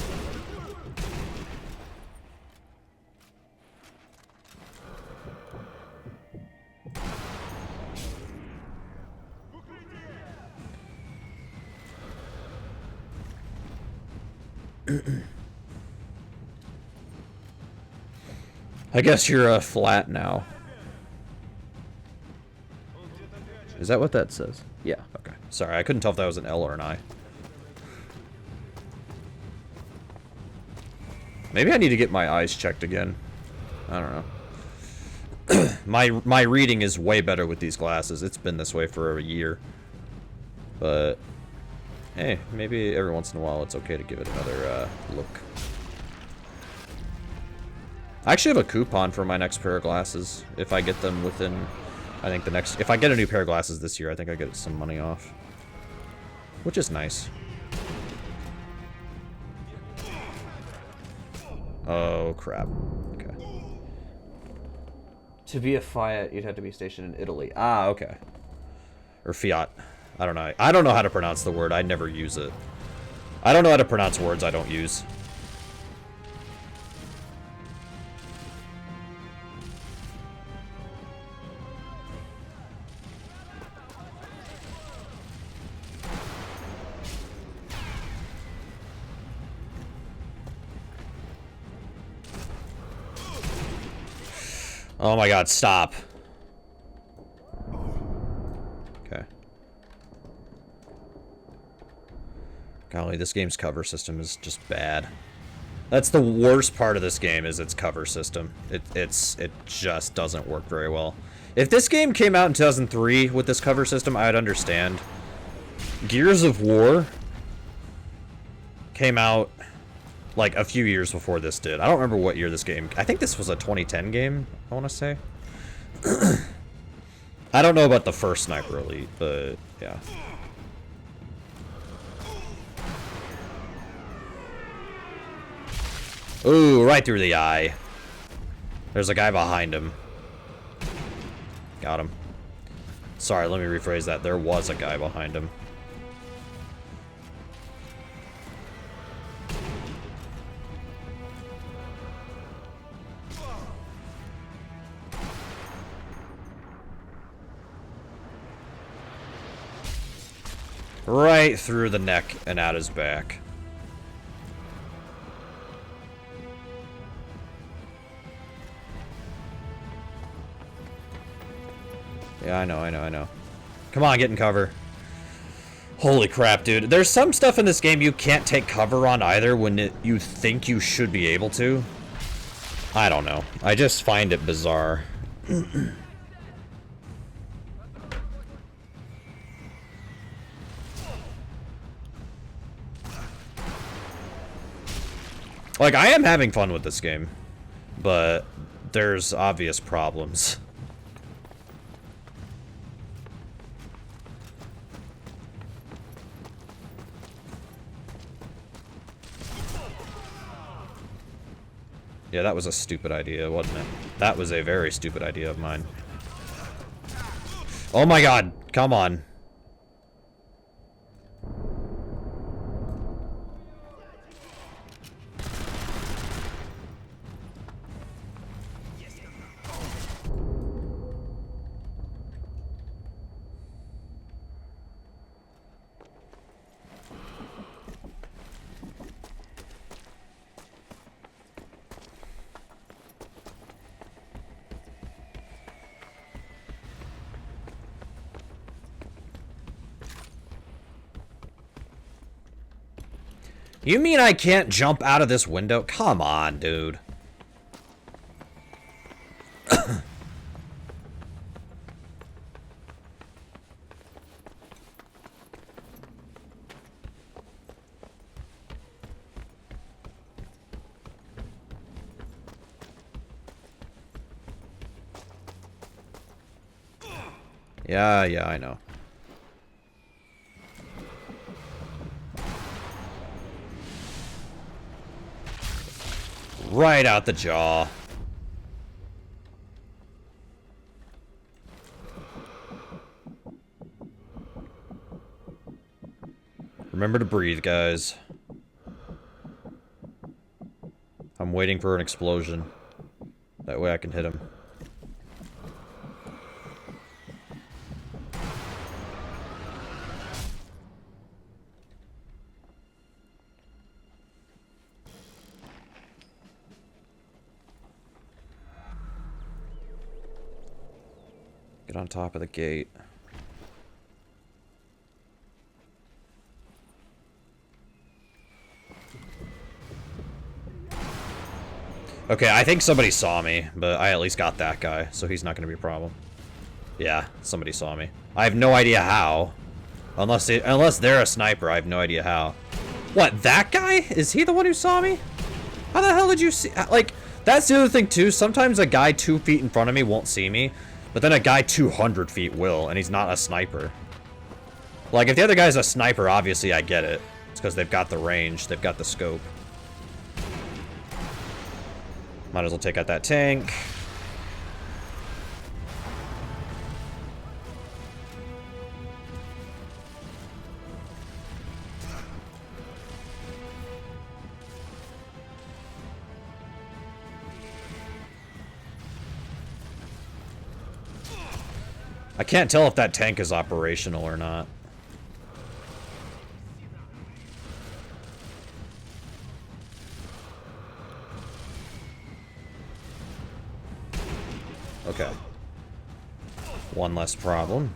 I guess you're flat now. Is that what that says? Yeah, okay. Sorry, I couldn't tell if that was an L or an I. Maybe I need to get my eyes checked again. I don't know. My reading is way better with these glasses. It's been this way for a year. But, hey, maybe every once in a while it's okay to give it another look. I actually have a coupon for my next pair of glasses. If I get them within, I think if I get a new pair of glasses this year, I think I get some money off. Which is nice. Oh, crap. Okay. To be a Fiat, you'd have to be stationed in Italy. Ah, okay. Or Fiat. I don't know. I don't know how to pronounce the word. I never use it. I don't know how to pronounce words I don't use. Oh my god, stop. Okay. Golly, this game's cover system is just bad. That's the worst part of this game, is its cover system. It just doesn't work very well. If this game came out in 2003 with this cover system, I'd understand. Gears of War came out like a few years before this did. I don't remember what year this game... I think this was a 2010 game, I want to say. I don't know about the first Sniper Elite, but yeah. Ooh, right through the eye. There's a guy behind him. Got him. Sorry, let me rephrase that. There was a guy behind him. Right through the neck and at his back. Yeah, I know. Come on, get in cover. Holy crap, dude. There's some stuff in this game you can't take cover on either when you think you should be able to. I don't know. I just find it bizarre. Like, I am having fun with this game, but there's obvious problems. Yeah, that was a stupid idea, wasn't it? That was a very stupid idea of mine. Oh my god, come on. You mean I can't jump out of this window? Come on, dude. Yeah, I know. Right out the jaw. Remember to breathe, guys. I'm waiting for an explosion. That way I can hit him. Get on top of the gate. Okay, I think somebody saw me, but I at least got that guy, so he's not going to be a problem. Yeah, somebody saw me. I have no idea how. Unless they're a sniper, I have no idea how. What, that guy? Is he the one who saw me? How the hell did you see? Like, that's the other thing, too. Sometimes a guy 2 feet in front of me won't see me, but then a guy 200 feet will, and he's not a sniper. Like, if the other guy's a sniper, obviously I get it. It's because they've got the range, they've got the scope. Might as well take out that tank. I can't tell if that tank is operational or not. Okay. One less problem.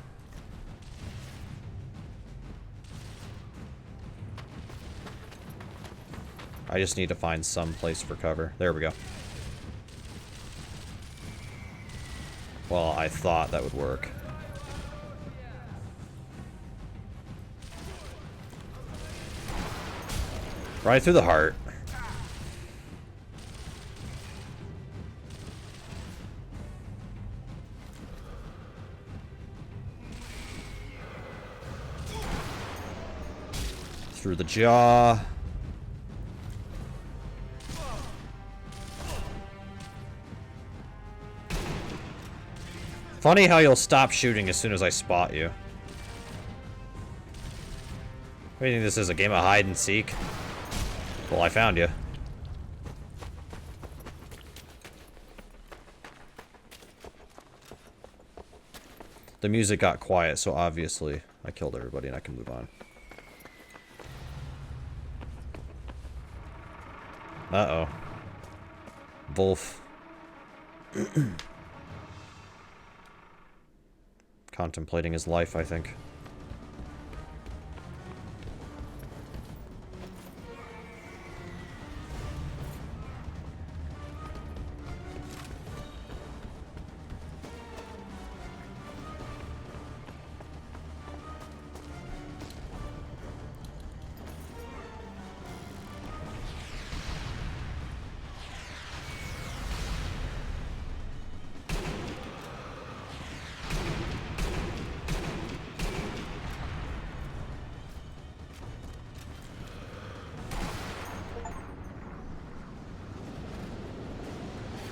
I just need to find some place for cover. There we go. Well, I thought that would work. Right through the heart. Through the jaw. Funny how you'll stop shooting as soon as I spot you. What do you think this is, a game of hide and seek? Well, I found you. The music got quiet, so obviously I killed everybody and I can move on. Uh-oh. Wolf. Contemplating his life, I think.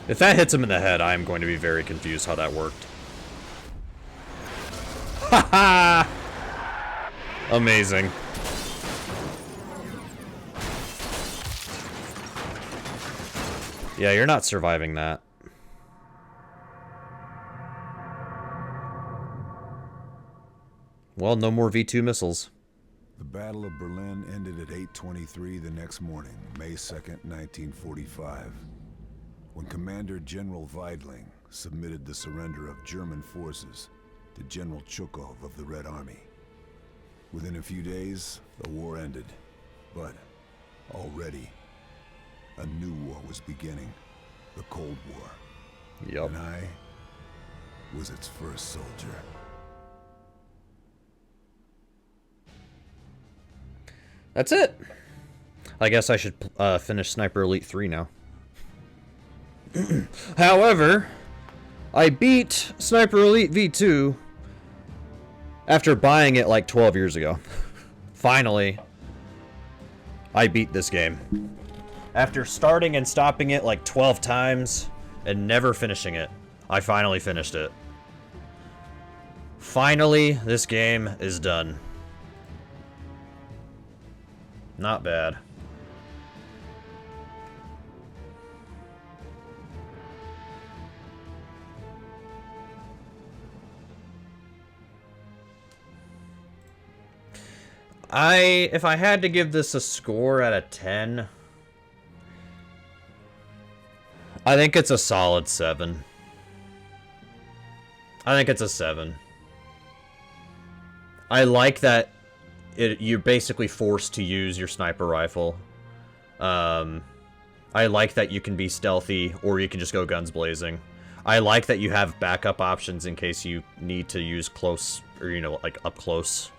If that hits him in the head, I'm going to be very confused how that worked. Haha! Amazing. Yeah, you're not surviving that. Well, no more V2 missiles. The Battle of Berlin ended at 8:23 the next morning, May 2nd, 1945. When Commander General Weidling submitted the surrender of German forces to General Chukov of the Red Army. Within a few days, the war ended, but already a new war was beginning, the Cold War. Yup. And I was its first soldier. That's it. I guess I should finish Sniper Elite 3 now. However, I beat Sniper Elite V2 after buying it like 12 years ago. Finally, I beat this game. After starting and stopping it like 12 times and never finishing it, I finally finished it. Finally, this game is done. Not bad. If I had to give this a score out of 10, I think it's a solid 7. I think it's a 7. I like that you're basically forced to use your sniper rifle. I like that you can be stealthy or you can just go guns blazing. I like that you have backup options in case you need to use close, or like up close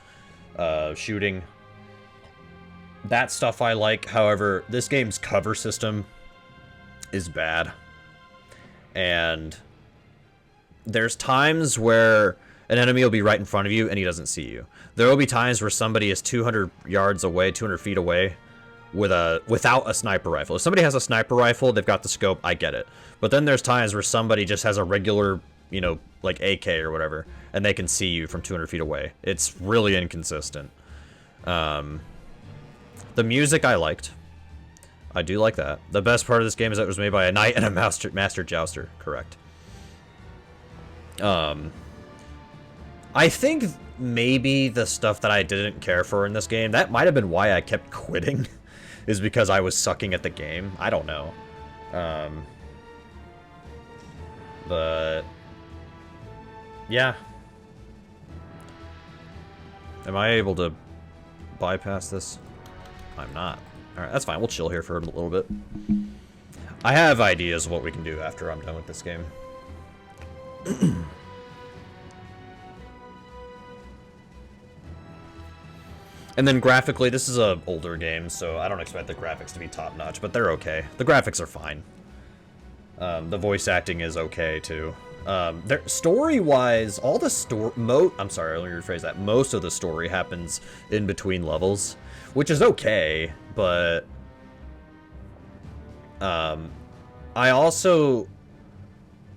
shooting. That stuff I like. However, this game's cover system is bad. And there's times where an enemy will be right in front of you and he doesn't see you. There will be times where somebody is 200 yards away, 200 feet away without a sniper rifle. If somebody has a sniper rifle, they've got the scope, I get it. But then there's times where somebody just has a regular, like AK or whatever, and they can see you from 200 feet away. It's really inconsistent. The music I liked. I do like that. The best part of this game is that it was made by a knight and a master jouster. Correct. I think maybe the stuff that I didn't care for in this game, that might have been why I kept quitting, is because I was sucking at the game. I don't know. But yeah. Am I able to bypass this? I'm not. Alright, that's fine. We'll chill here for a little bit. I have ideas of what we can do after I'm done with this game. And then graphically, this is an older game, so I don't expect the graphics to be top-notch, but they're okay. The graphics are fine. The voice acting is okay, too. Story-wise, all the I'm sorry, let me rephrase that. Most of the story happens in between levels, which is okay, but I also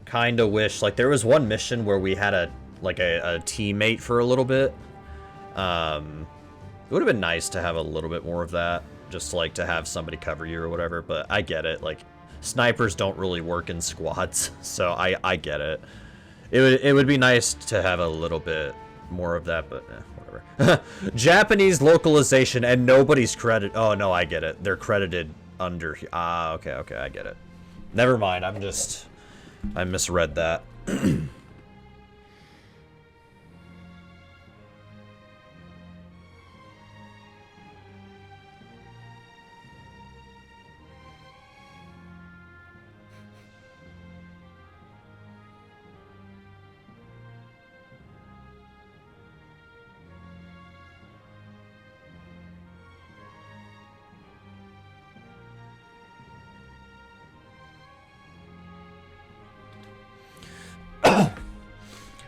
kind of wish, like, there was one mission where we had a teammate for a little bit. It would have been nice to have a little bit more of that, just like to have somebody cover you or whatever, but I get it. Like, snipers don't really work in squads, so I get it. It would be nice to have a little bit more of that, but whatever. Japanese localization and nobody's credit. Oh no, I get it. They're credited under here. Ah, okay, okay, I get it. Never mind, I misread that.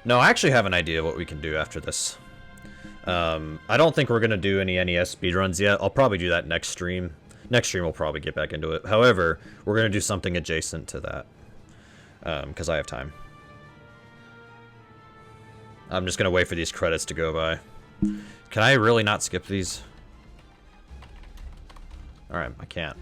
No, I actually have an idea of what we can do after this. I don't think we're going to do any NES speedruns yet. I'll probably do that next stream. Next stream we'll probably get back into it. However, we're going to do something adjacent to that. Because I have time. I'm just going to wait for these credits to go by. Can I really not skip these? Alright, I can't.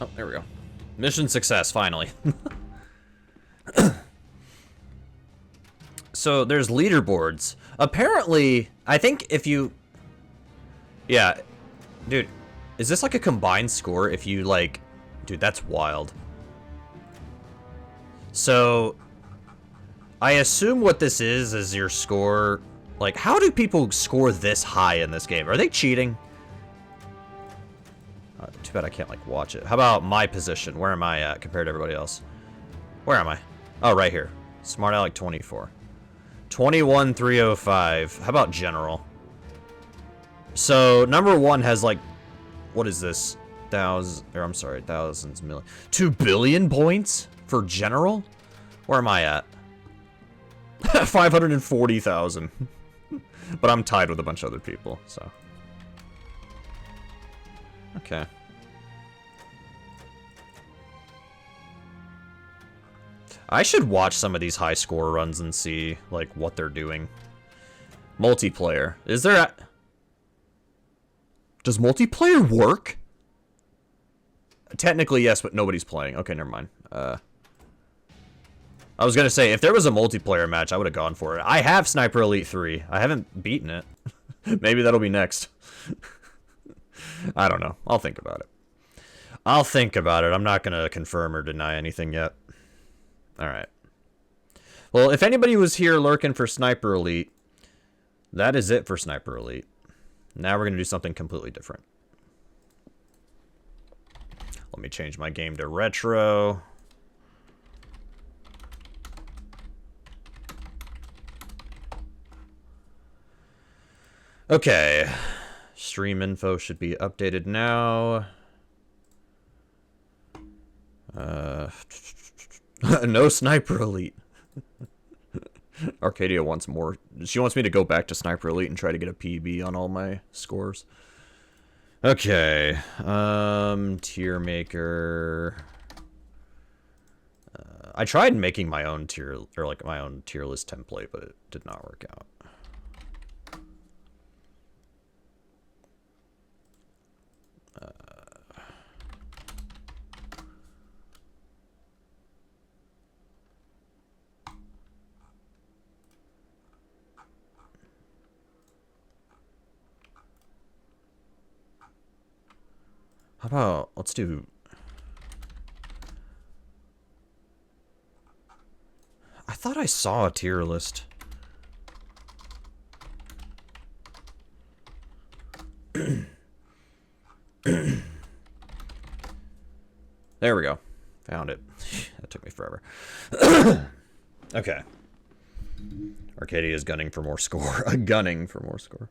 Oh, there we go. Mission success, finally. So, there's leaderboards. Apparently, I think if you... Yeah. Dude, is this like a combined score if you, like... Dude, that's wild. So, I assume what this is your score... Like, how do people score this high in this game? Are they cheating? Too bad I can't, like, watch it. How about my position? Where am I at compared to everybody else? Where am I? Oh, right here. smartalec24. 21,305. How about general? So, number one has, like, what is this? Thousands, million. 2 billion points for general? Where am I at? 540,000. But I'm tied with a bunch of other people, so. Okay. I should watch some of these high score runs and see, like, what they're doing. Multiplayer. Is there a... Does multiplayer work? Technically, yes, but nobody's playing. Okay, never mind. I was gonna say, if there was a multiplayer match, I would have gone for it. I have Sniper Elite 3. I haven't beaten it. Maybe that'll be next. I don't know. I'll think about it. I'll think about it. I'm not gonna confirm or deny anything yet. Alright. Well, if anybody was here lurking for Sniper Elite, that is it for Sniper Elite. Now we're going to do something completely different. Let me change my game to retro. Okay. Stream info should be updated now. No Sniper Elite. Arcadia wants more. She wants me to go back to Sniper Elite and try to get a PB on all my scores. Okay. Tier maker. I tried making my own tier, or like my own tier list template, but it did not work out. How about, let's do... I thought I saw a tier list. There we go. Found it. That took me forever. Okay. Arcadia is gunning for more score. Gunning for more score.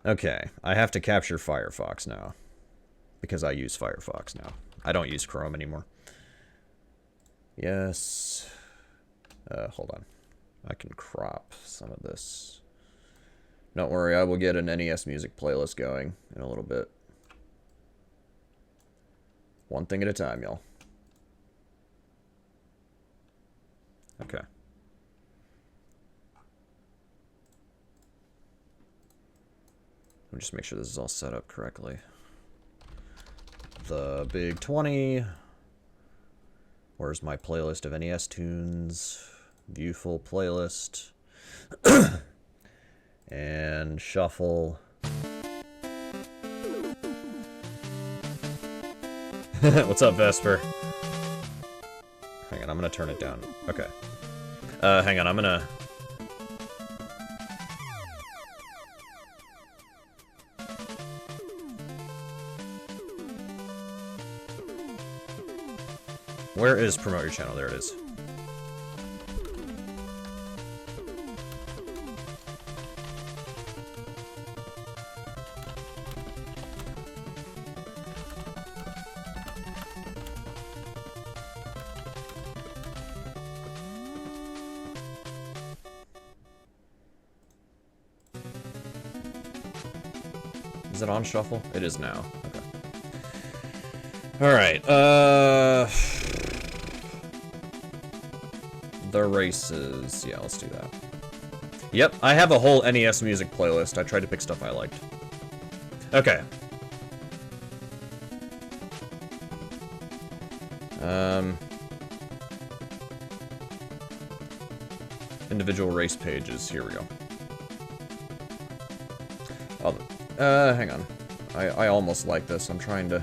Okay. I have to capture Firefox now. Because I use Firefox now. I don't use Chrome anymore. Yes. Hold on. I can crop some of this. Don't worry, I will get an NES music playlist going in a little bit. One thing at a time, y'all. Okay. Let me just make sure this is all set up correctly. The Big 20. Where's my playlist of NES tunes? View full playlist. And shuffle. What's up, Vesper? Hang on, I'm gonna turn it down. Okay. Hang on, I'm gonna... Where is promote your channel? There it is. Is it on shuffle? It is now. Okay. Alright, the races. Yeah, let's do that. Yep, I have a whole NES music playlist. I tried to pick stuff I liked. Okay. Individual race pages. Here we go. Hang on. I almost like this. I'm trying to...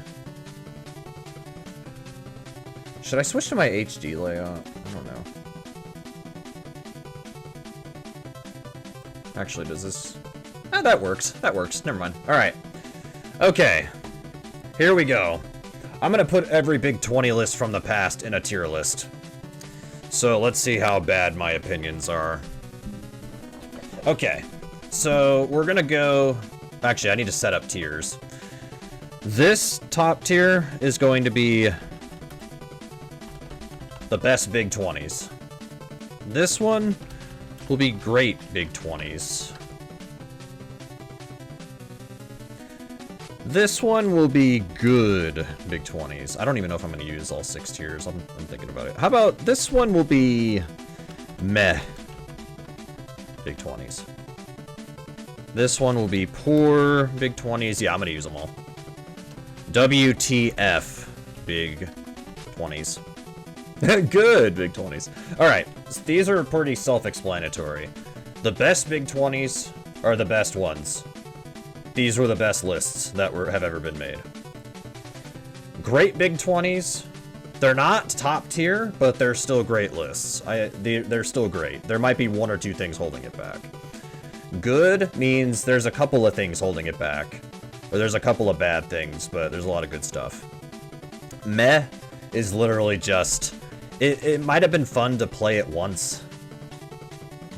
Should I switch to my HD layout? I don't know. Actually, does this... Ah, that works. That works. Never mind. Alright. Okay. Here we go. I'm gonna put every Big 20 list from the past in a tier list. So, let's see how bad my opinions are. Okay. So, we're gonna go... Actually, I need to set up tiers. This top tier is going to be the best Big 20s. This one will be great Big 20s. This one will be good Big 20s. I don't even know if I'm going to use all 6 tiers. I'm thinking about it. How about this one will be meh Big 20s. This one will be poor Big 20s. Yeah, I'm going to use them all. WTF Big 20s. Good Big 20s. Alright, so these are pretty self-explanatory. The best Big 20s are the best ones. These were the best lists that have ever been made. Great Big 20s. They're not top tier, but they're still great lists. They're still great. There might be 1 or 2 things holding it back. Good means there's a couple of things holding it back. Or there's a couple of bad things, but there's a lot of good stuff. Meh is literally just... It might have been fun to play it once,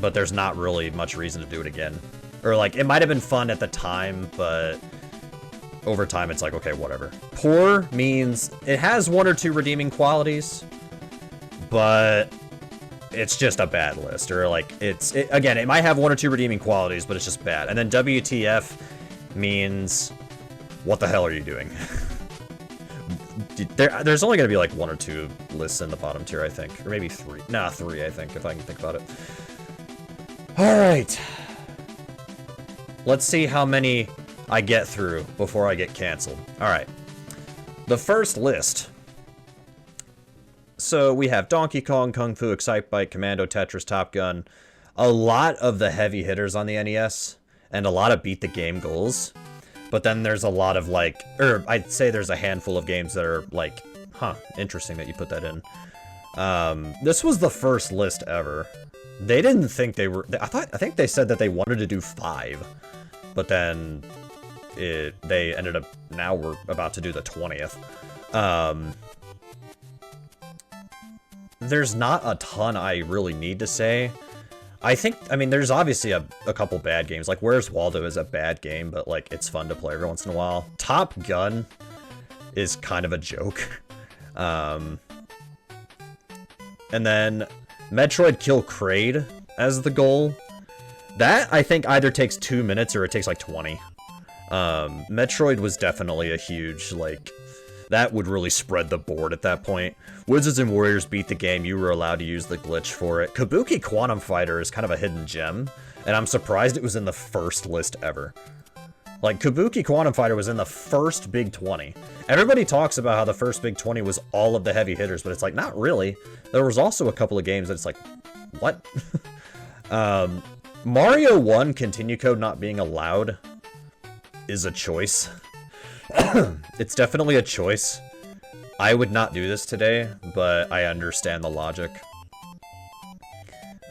but there's not really much reason to do it again. Or, like, it might have been fun at the time, but over time it's like, okay, whatever. Poor means it has 1 or 2 redeeming qualities, but it's just a bad list. Or, like, again, it might have 1 or 2 redeeming qualities, but it's just bad. And then WTF means, what the hell are you doing? There's only going to be, like, 1 or 2 lists in the bottom tier, I think. Or maybe 3. Nah, 3, I think, if I can think about it. Alright. Let's see how many I get through before I get canceled. Alright. The first list. So we have Donkey Kong, Kung Fu, Excitebike, Commando, Tetris, Top Gun. A lot of the heavy hitters on the NES. And a lot of beat the game goals. But then there's a lot of like, or I'd say there's a handful of games that are like, huh, interesting that you put that in. This was the first list ever. They didn't think they were, I think they said that they wanted to do 5, but then they ended up, now we're about to do the 20th. There's not a ton I really need to say. I mean, there's obviously a couple bad games. Like, Where's Waldo is a bad game, but, like, it's fun to play every once in a while. Top Gun is kind of a joke. And then Metroid Kill Kraid as the goal. That, I think, either takes 2 minutes or it takes, like, 20. Metroid was definitely a huge, like... That would really spread the board at that point. Wizards and Warriors beat the game. You were allowed to use the glitch for it. Kabuki Quantum Fighter is kind of a hidden gem, and I'm surprised it was in the first list ever. Like, Kabuki Quantum Fighter was in the first Big 20. Everybody talks about how the first Big 20 was all of the heavy hitters, but it's like, not really. There was also a couple of games that it's like, what? Mario 1 continue code not being allowed is a choice. It's definitely a choice. I would not do this today, but I understand the logic.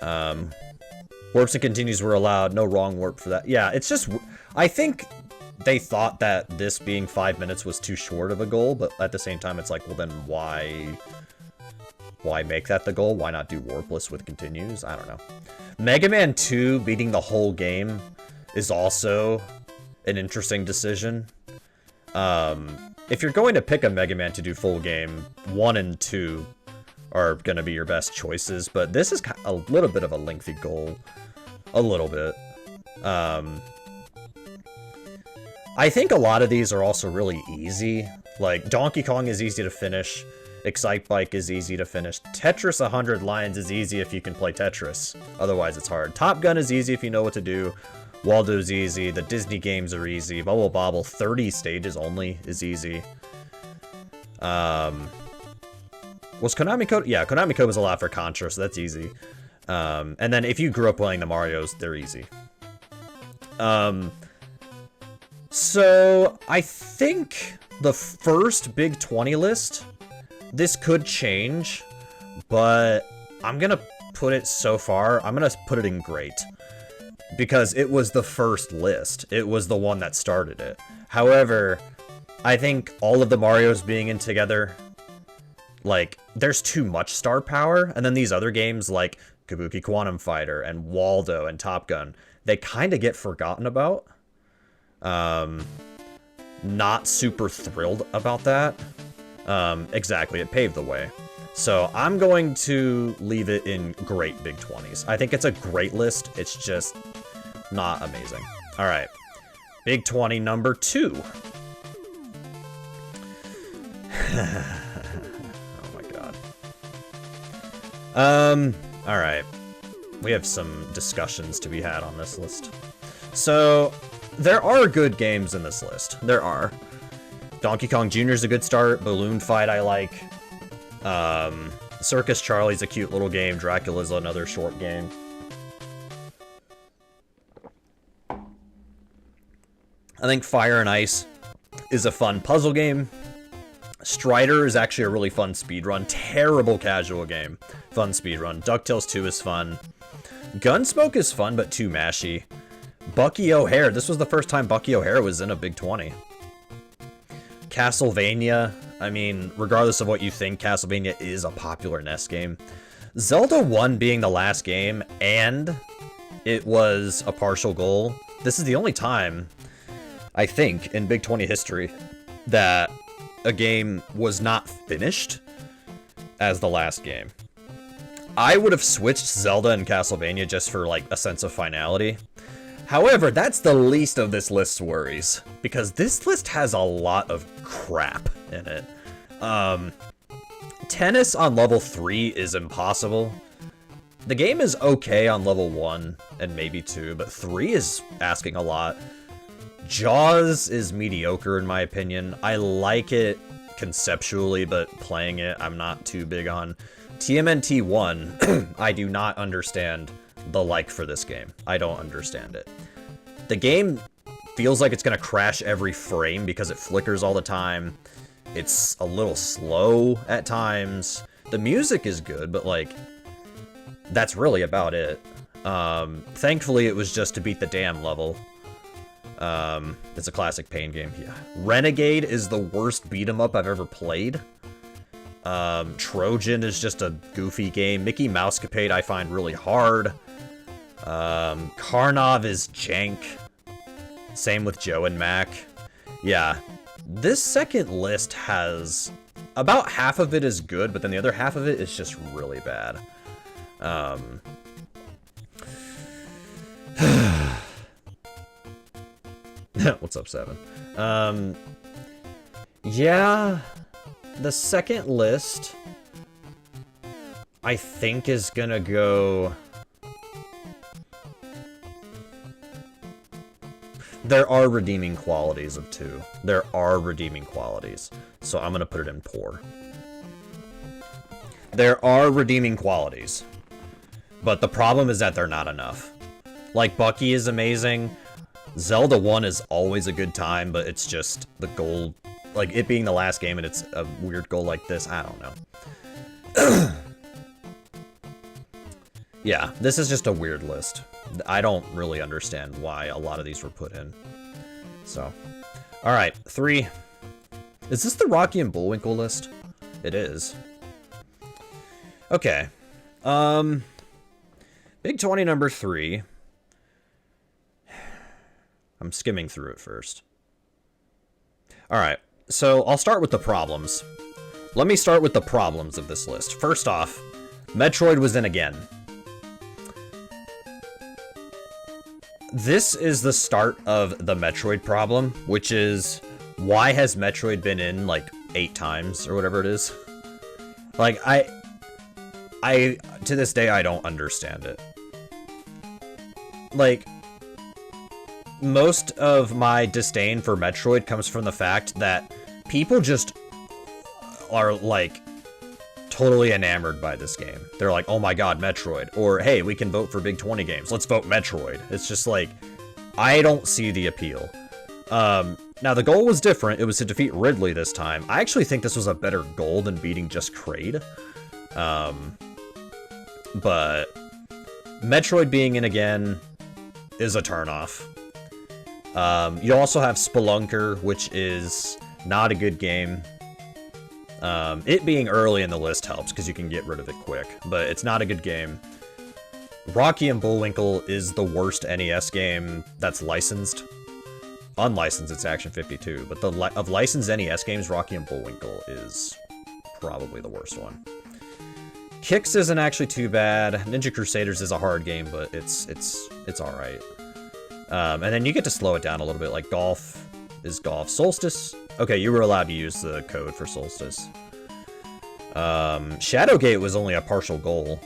Warps and continues were allowed. No wrong warp for that. Yeah, it's just... I think they thought that this being 5 minutes was too short of a goal, but at the same time, it's like, well, then why make that the goal? Why not do warpless with continues? I don't know. Mega Man 2 beating the whole game is also an interesting decision. If you're going to pick a Mega Man to do full game, 1 and 2 are going to be your best choices, but this is a little bit of a lengthy goal. A little bit. I think a lot of these are also really easy. Like, Donkey Kong is easy to finish. Excite Bike is easy to finish. Tetris 100 Lines is easy if you can play Tetris. Otherwise, it's hard. Top Gun is easy if you know what to do. Waldo's easy. The Disney games are easy. Bubble Bobble, 30 stages only is easy. Was Konami Code? Yeah, Konami Code was allowed for Contra, so that's easy. And then if you grew up playing the Marios, they're easy. So I think the first Big 20 list, this could change, but I'm gonna put it so far, I'm gonna put it in great. Because it was the first list. It was the one that started it. However, I think all of the Marios being in together, like, there's too much star power, and then these other games like Kabuki Quantum Fighter and Waldo and Top Gun, they kind of get forgotten about. Not super thrilled about that. Exactly, it paved the way. So I'm going to leave it in great Big 20s. I think it's a great list, it's just not amazing. Alright, Big 20 number 2. Oh my god. Alright. We have some discussions to be had on this list. So, there are good games in this list. There are. Donkey Kong Jr. is a good start. Balloon Fight I like. Circus Charlie's a cute little game. Dracula's another short game. I think Fire and Ice is a fun puzzle game. Strider is actually a really fun speedrun. Terrible casual game. Fun speedrun. DuckTales 2 is fun. Gunsmoke is fun, but too mashy. Bucky O'Hare. This was the first time Bucky O'Hare was in a Big 20. Castlevania. I mean, regardless of what you think, Castlevania is a popular NES game. Zelda 1 being the last game, and it was a partial goal. This is the only time, I think, in Big 20 history that a game was not finished as the last game. I would have switched Zelda and Castlevania just for, like, a sense of finality. However, that's the least of this list's worries, because this list has a lot of crap in it. Tennis on level 3 is impossible. The game is okay on level 1 and maybe 2, but 3 is asking a lot. Jaws is mediocre in my opinion. I like it conceptually, but playing it I'm not too big on. TMNT 1, I do not understand the like for this game. I don't understand it. The game feels like it's gonna crash every frame because it flickers all the time. It's a little slow at times. The music is good, but like, that's really about it. Thankfully, it was just to beat the damn level. It's a classic pain game. Yeah. Renegade is the worst beat 'em up I've ever played. Trojan is just a goofy game. Mickey Mousecapade I find really hard. Karnov is jank. Same with Joe and Mac. Yeah. This second list has... about half of it is good, but then the other half of it is just really bad. What's up, Seven? Yeah, the second list, I think, is gonna go... There are redeeming qualities of 2. There are redeeming qualities, so I'm gonna put it in poor. There are redeeming qualities, but the problem is that they're not enough. Like, Bucky is amazing. Zelda 1 is always a good time, but it's just the goal, like it being the last game and it's a weird goal like this, I don't know. Yeah, this is just a weird list. I don't really understand why a lot of these were put in. So, alright, 3. Is this the Rocky and Bullwinkle list? It is. Okay. Big 20 number 3. I'm skimming through it first. Alright, so I'll start with the problems. Let me start with the problems of this list. First off, Metroid was in again. This is the start of the Metroid problem, which is, why has Metroid been in, like, 8 times, or whatever it is? Like, to this day, I don't understand it. Like... most of my disdain for Metroid comes from the fact that people just are, like, totally enamored by this game. They're like, oh my god, Metroid. Or, hey, we can vote for Big 20 games. Let's vote Metroid. It's just like, I don't see the appeal. Now, the goal was different. It was to defeat Ridley this time. I actually think this was a better goal than beating just Kraid. But Metroid being in again is a turnoff. You also have Spelunker, which is not a good game. It being early in the list helps, because you can get rid of it quick, but it's not a good game. Rocky and Bullwinkle is the worst NES game that's licensed. Unlicensed, it's Action 52, but of licensed NES games, Rocky and Bullwinkle is probably the worst one. Kicks isn't actually too bad. Ninja Crusaders is a hard game, but it's alright. And then you get to slow it down a little bit, like Golf is Golf. Solstice, okay, you were allowed to use the code for Solstice. Shadowgate was only a partial goal.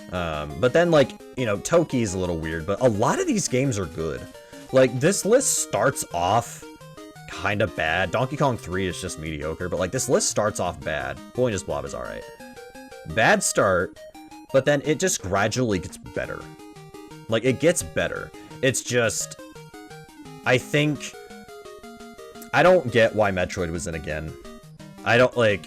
But then, like, you know, Toki is a little weird, but a lot of these games are good. Like, this list starts off kind of bad. Donkey Kong 3 is just mediocre, but, like, this list starts off bad. Boy Just Blob is alright. Bad start, but then it just gradually gets better. Like, it gets better. It's just... I think... I don't get why Metroid was in again. I don't, like...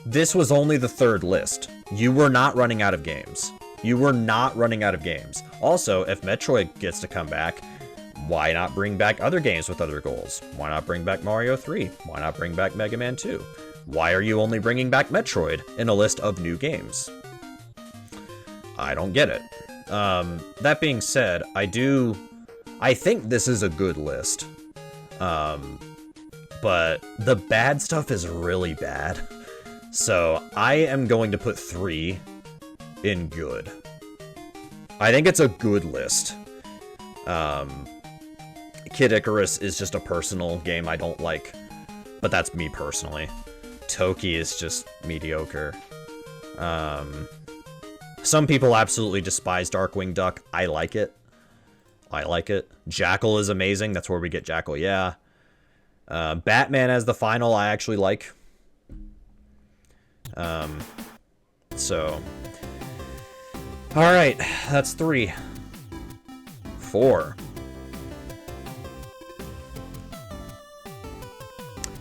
This was only the third list. You were not running out of games. You were not running out of games. Also, if Metroid gets to come back, why not bring back other games with other goals? Why not bring back Mario 3? Why not bring back Mega Man 2? Why are you only bringing back Metroid in a list of new games? I don't get it. That being said, I think this is a good list. But the bad stuff is really bad. So I am going to put 3 in good. I think it's a good list. Kid Icarus is just a personal game I don't like, but that's me personally. Toki is just mediocre. Some people absolutely despise Darkwing Duck. I like it. I like it. Jackal is amazing. That's where we get Jackal, yeah. Batman as the final, I actually like. So. Alright, that's 3. 4.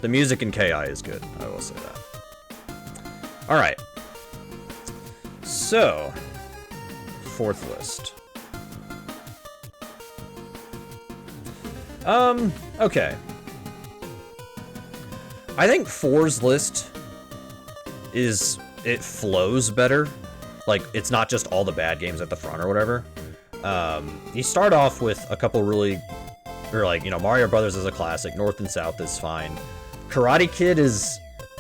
The music in KI is good, I will say that. Alright. So, 4th list. Okay. I think 4's list it flows better. Like, it's not just all the bad games at the front or whatever. You start off with a couple really, or like, you know, Mario Brothers is a classic, North and South is fine. Karate Kid is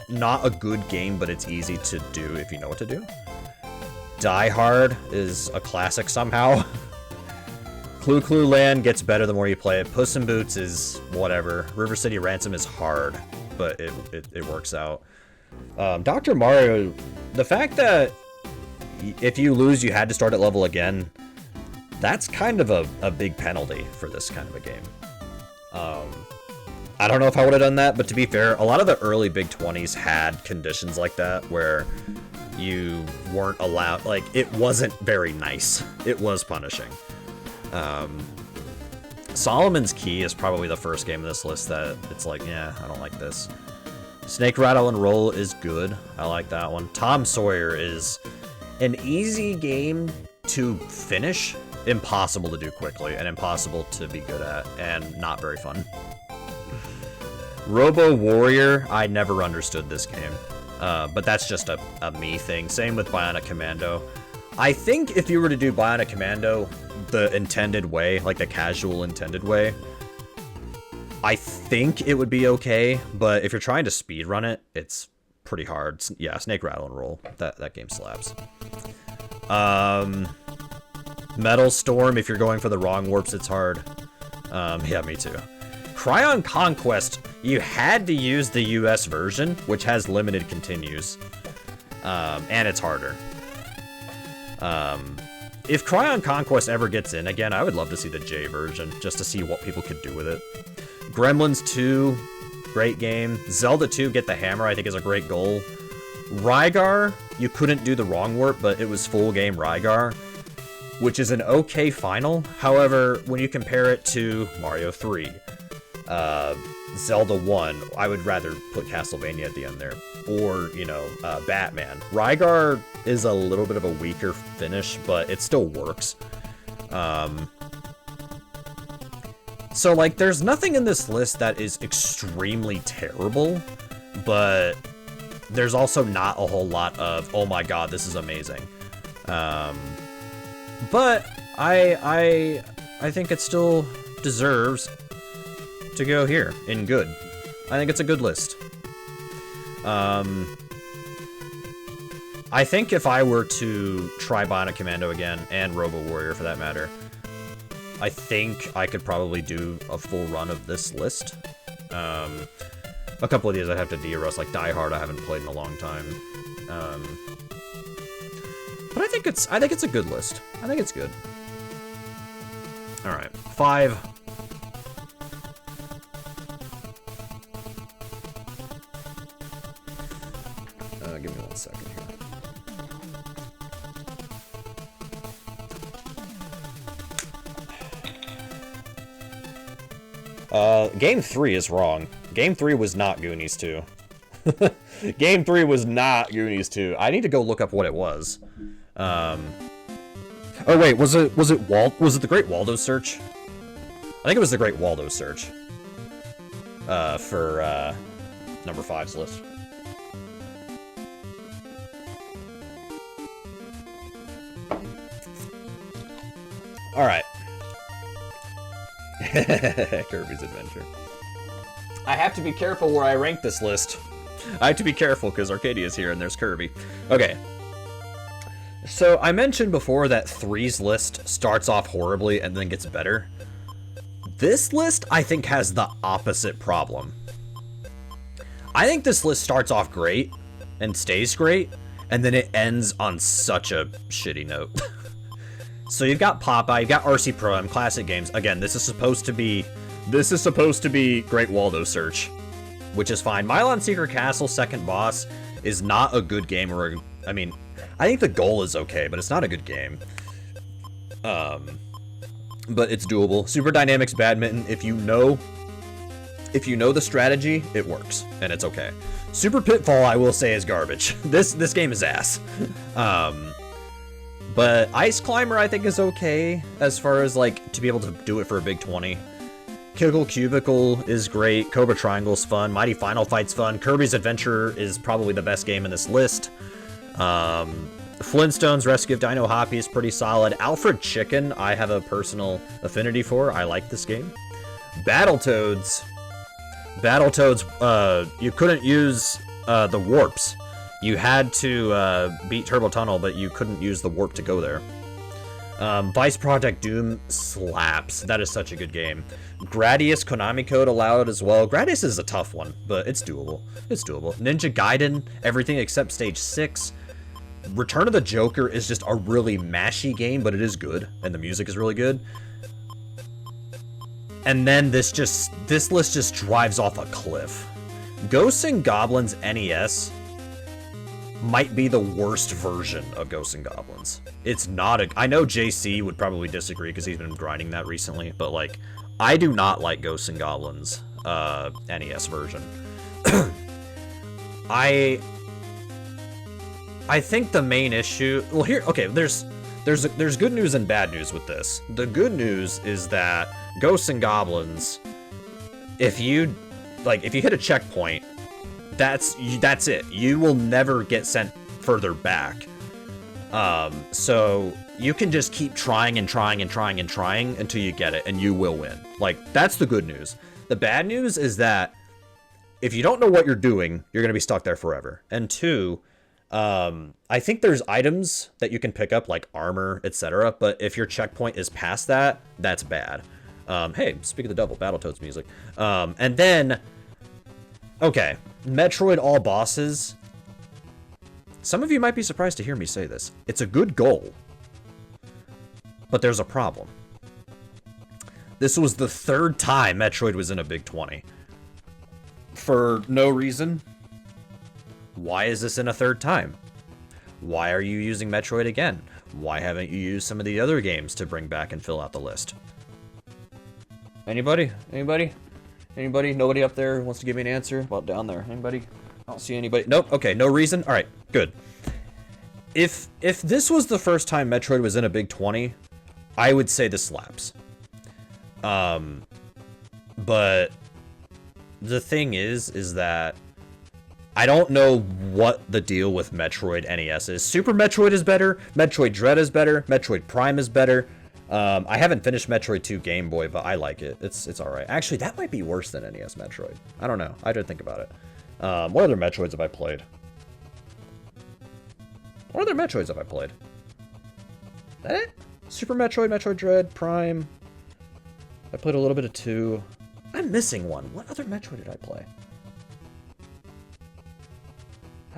not a good game, but it's easy to do if you know what to do. Die Hard is a classic somehow. Clue Clue Land gets better the more you play it. Puss in Boots is whatever. River City Ransom is hard, but it works out. Dr. Mario, the fact that if you lose, you had to start at level again, that's kind of a big penalty for this kind of a game. I don't know if I would have done that, but to be fair, a lot of the early Big 20s had conditions like that where you weren't allowed, like, it wasn't very nice. It was punishing. Solomon's Key is probably the first game in this list that it's like, yeah, I don't like this. Snake Rattle and Roll is good. I like that one. Tom Sawyer is an easy game to finish, impossible to do quickly, and impossible to be good at, and not very fun. Robo Warrior, I never understood this game, but that's just a me thing. Same with Bionic Commando. I think if you were to do Bionic Commando the intended way, like the casual intended way, I think it would be okay, but if you're trying to speedrun it, it's pretty hard. Yeah, Snake Rattle and Roll. That game slaps. Metal Storm, if you're going for the wrong warps, it's hard. Yeah, me too. Cryon Conquest, you had to use the US version, which has limited continues. And it's harder. If Cryon Conquest ever gets in again, I would love to see the J version, just to see what people could do with it. Gremlins 2, great game. Zelda 2, Get the Hammer, I think is a great goal. Rygar, you couldn't do the wrong warp, but it was full game Rygar, which is an okay final. However, when you compare it to Mario 3, Zelda 1, I would rather put Castlevania at the end there. Or, you know, Batman. Rygar is a little bit of a weaker finish, but it still works. So, like, there's nothing in this list that is extremely terrible, but there's also not a whole lot of, oh my god, this is amazing. But I think it still deserves to go here in good. I think it's a good list. I think if I were to try Bionic Commando again, and Robo Warrior for that matter, I think I could probably do a full run of this list. A couple of these I'd have to de-rust, like Die Hard I haven't played in a long time. But I think it's a good list. I think it's good. Alright, 5. Give me 1 second here. Game 3 is wrong. Game 3 was not Goonies 2. Game 3 was not Goonies 2. I need to go look up what it was. Oh wait, was it the Great Waldo Search? I think it was the Great Waldo Search. For number 5's list. Alright. Kirby's Adventure. I have to be careful where I rank this list. I have to be careful because Arcadia's here and there's Kirby. Okay. So I mentioned before that 3's list starts off horribly and then gets better. This list, I think, has the opposite problem. I think this list starts off great and stays great, and then it ends on such a shitty note. So you've got Popeye, you've got RC Pro-Am, classic games. Again, this is supposed to be Great Waldo Search, which is fine. Mylon Secret Castle Second Boss is not a good game, or I mean, I think the goal is okay, but it's not a good game. But it's doable. Super Dynamics Badminton, if you know If you know the strategy, it works, and it's okay. Super Pitfall, I will say, is garbage. This game is ass. But Ice Climber, I think, is okay, as far as, like, to be able to do it for a big 20. Kiggle Cubicle is great, Cobra Triangle's fun, Mighty Final Fight's fun, Kirby's Adventure is probably the best game in this list. Flintstones Rescue of Dino Hoppy is pretty solid. Alfred Chicken, I have a personal affinity for. I like this game. Battletoads, you couldn't use the warps. You had to beat Turbo Tunnel, but you couldn't use the warp to go there. Vice Project Doom slaps. That is such a good game. Gradius Konami Code allowed as well. Gradius is a tough one, but it's doable. It's doable. Ninja Gaiden, everything except Stage 6. Return of the Joker is just a really mashy game, but it is good, and the music is really good. And then this list just drives off a cliff. Ghosts and Goblins NES might be the worst version of Ghosts and Goblins. It's not I know JC would probably disagree because he's been grinding that recently, but like, I do not like Ghosts and Goblins NES version. I think the main issue, well, here, okay, there's good news and bad news with this. The good news is that Ghosts and Goblins, if you hit a checkpoint, that's it. You will never get sent further back. So you can just keep trying and trying and trying and trying until you get it, and you will win. Like, that's the good news. The bad news is that if you don't know what you're doing, you're gonna be stuck there forever. And two, I think there's items that you can pick up, like armor, etc. But if your checkpoint is past that, that's bad. Hey, speak of the devil, Battletoads music. And then, okay, Metroid all bosses. Some of you might be surprised to hear me say this. It's a good goal, but there's a problem. This was the third time Metroid was in a Big 20. For no reason. Why is this in a third time? Why are you using Metroid again? Why haven't you used some of the other games to bring back and fill out the list? Anybody? Anybody? Anybody? Nobody up there wants to give me an answer? Well, down there. Anybody? I don't see anybody. Nope. Okay, no reason. All right, good. If this was the first time Metroid was in a Big 20, I would say this slaps. But the thing is that I don't know what the deal with Metroid NES is. Super Metroid is better. Metroid Dread is better. Metroid Prime is better. I haven't finished Metroid 2 Game Boy, but I like it. It's all right. Actually, that might be worse than NES Metroid. I don't know. I didn't think about it. What other Metroids have I played? What other Metroids have I played? That it? Super Metroid, Metroid Dread, Prime. I played a little bit of 2. I'm missing one. What other Metroid did I play?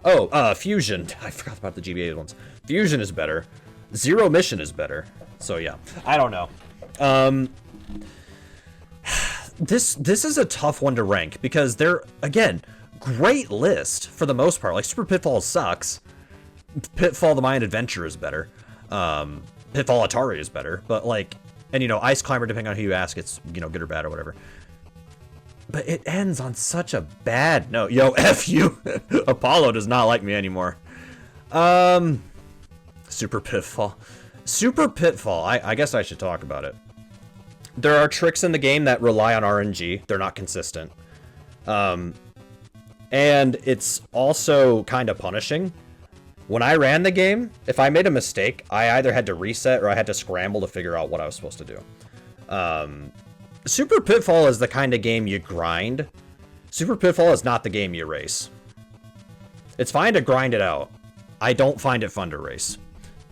Oh, Fusion. I forgot about the GBA ones. Fusion is better. Zero Mission is better. So yeah, I don't know. This is a tough one to rank because they're, again, great list for the most part. Like, Super Pitfall sucks. Pitfall the Mayan Adventure is better. Pitfall Atari is better. But like, and you know, Ice Climber, depending on who you ask, it's, you know, good or bad or whatever. But it ends on such a bad note. Yo, F you. Apollo does not like me anymore. Super Pitfall. Super Pitfall. I guess I should talk about it. There are tricks in the game that rely on RNG. They're not consistent. And it's also kind of punishing. When I ran the game, if I made a mistake, I either had to reset or I had to scramble to figure out what I was supposed to do. Super Pitfall is the kind of game you grind. Super Pitfall is not the game you race. It's fine to grind it out. I don't find it fun to race.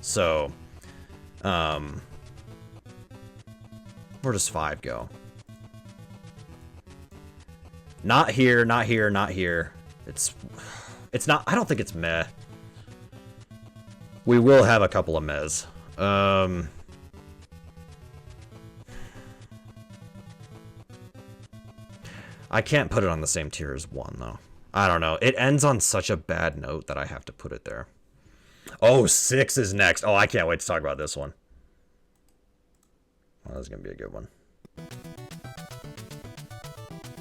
So, where does 5 go? Not here, not here, not here. It's not, I don't think it's meh. We will have a couple of mehs. I can't put it on the same tier as 1, though. I don't know. It ends on such a bad note that I have to put it there. Oh, 6 is next. Oh, I can't wait to talk about this one. Oh, this is going to be a good one.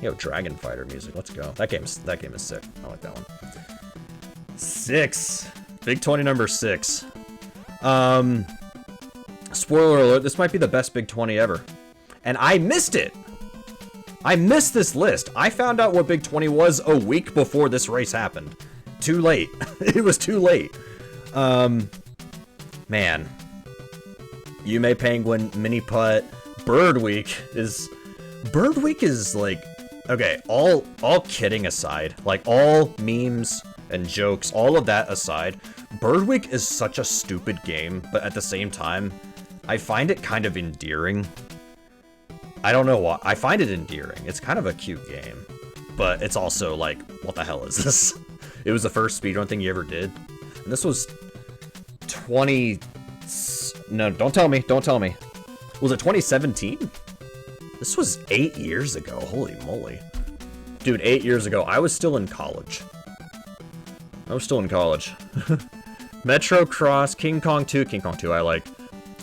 Yo, Dragon Fighter music. Let's go. That game is sick. I like that one. 6. Big 20 number 6. Spoiler alert, this might be the best Big 20 ever. And I missed it. I missed this list. I found out what Big 20 was a week before this race happened. Too late. It was too late. Man. Yume Penguin, Mini Putt, Bird Week is like, okay, all kidding aside, like all memes and jokes, all of that aside, Bird Week is such a stupid game, but at the same time, I find it kind of endearing. I don't know why. I find it endearing. It's kind of a cute game, but it's also like, what the hell is this? It was the first speedrun thing you ever did, and this was 20... No, don't tell me. Don't tell me. Was it 2017? This was 8 years ago. Holy moly. Dude, 8 years ago. I was still in college. Metro Cross, King Kong 2. King Kong 2 I like.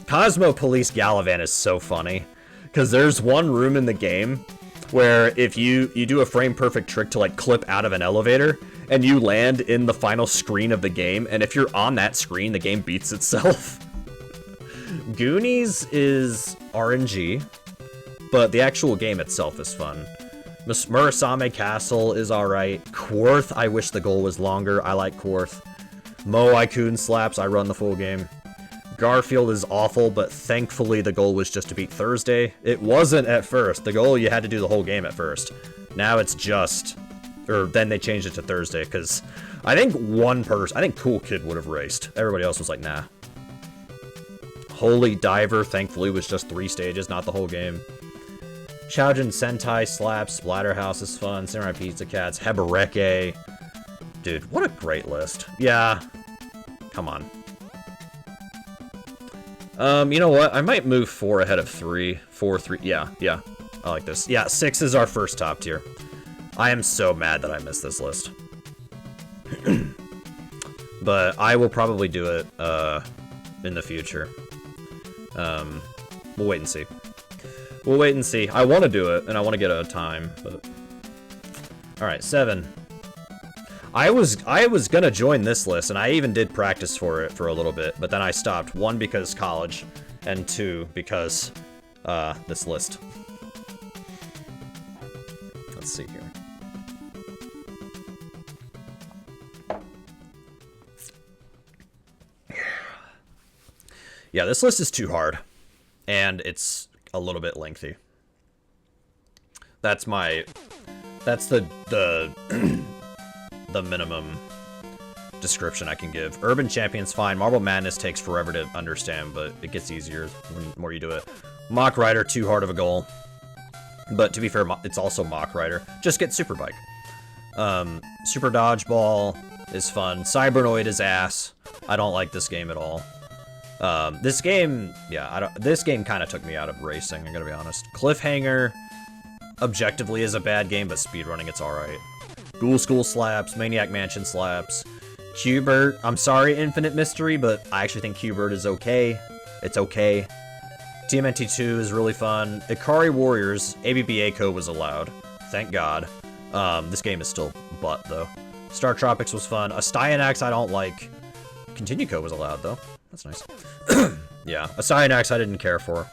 Cosmo Police Galavan is so funny. Because there's one room in the game where if you do a frame perfect trick to like clip out of an elevator and you land in the final screen of the game, and if you're on that screen, the game beats itself. Goonies is RNG, but the actual game itself is fun. Murasame Castle is alright. Quarth, I wish the goal was longer. I like Quarth. Moai-kun slaps, I run the full game. Garfield is awful, but thankfully the goal was just to beat Thursday. It wasn't at first. The goal, you had to do the whole game at first. Now it's just... Or then they changed it to Thursday, because I think I think Cool Kid would have raced. Everybody else was like, nah. Holy Diver, thankfully, was just 3 stages, not the whole game. Shaojin Sentai slaps, Splatterhouse is fun, Samurai Pizza Cats, Hebereke. Dude, what a great list. Yeah. Come on. You know what? I might move 4 ahead of 3. 4, 3. Yeah. I like this. Yeah, 6 is our first top tier. I am so mad that I missed this list. But I will probably do it, in the future. We'll wait and see. I want to do it, and I want to get a time, but... Alright, 7. I was gonna join this list, and I even did practice for it for a little bit, but then I stopped. 1, because college, and 2, because, this list. Let's see here. Yeah, this list is too hard, and it's a little bit lengthy. That's the the minimum description I can give. Urban Champion's fine. Marble Madness takes forever to understand, but it gets easier the more you do it. Mach Rider, too hard of a goal. But to be fair, it's also Mach Rider. Just get Superbike. Super Dodgeball is fun. Cybernoid is ass. I don't like this game at all. This game, yeah, this game kind of took me out of racing, I'm gonna be honest. Cliffhanger, objectively, is a bad game, but speedrunning, it's alright. Ghoul School slaps, Maniac Mansion slaps. Q-Bert, I'm sorry, Infinite Mystery, but I actually think Q-Bert is okay. It's okay. TMNT 2 is really fun. Ikari Warriors, ABBA code was allowed. Thank God. This game is still butt, though. Star Tropics was fun. Astyanax I don't like. Continue code was allowed, though. That's nice. Yeah, Astyanax I didn't care for.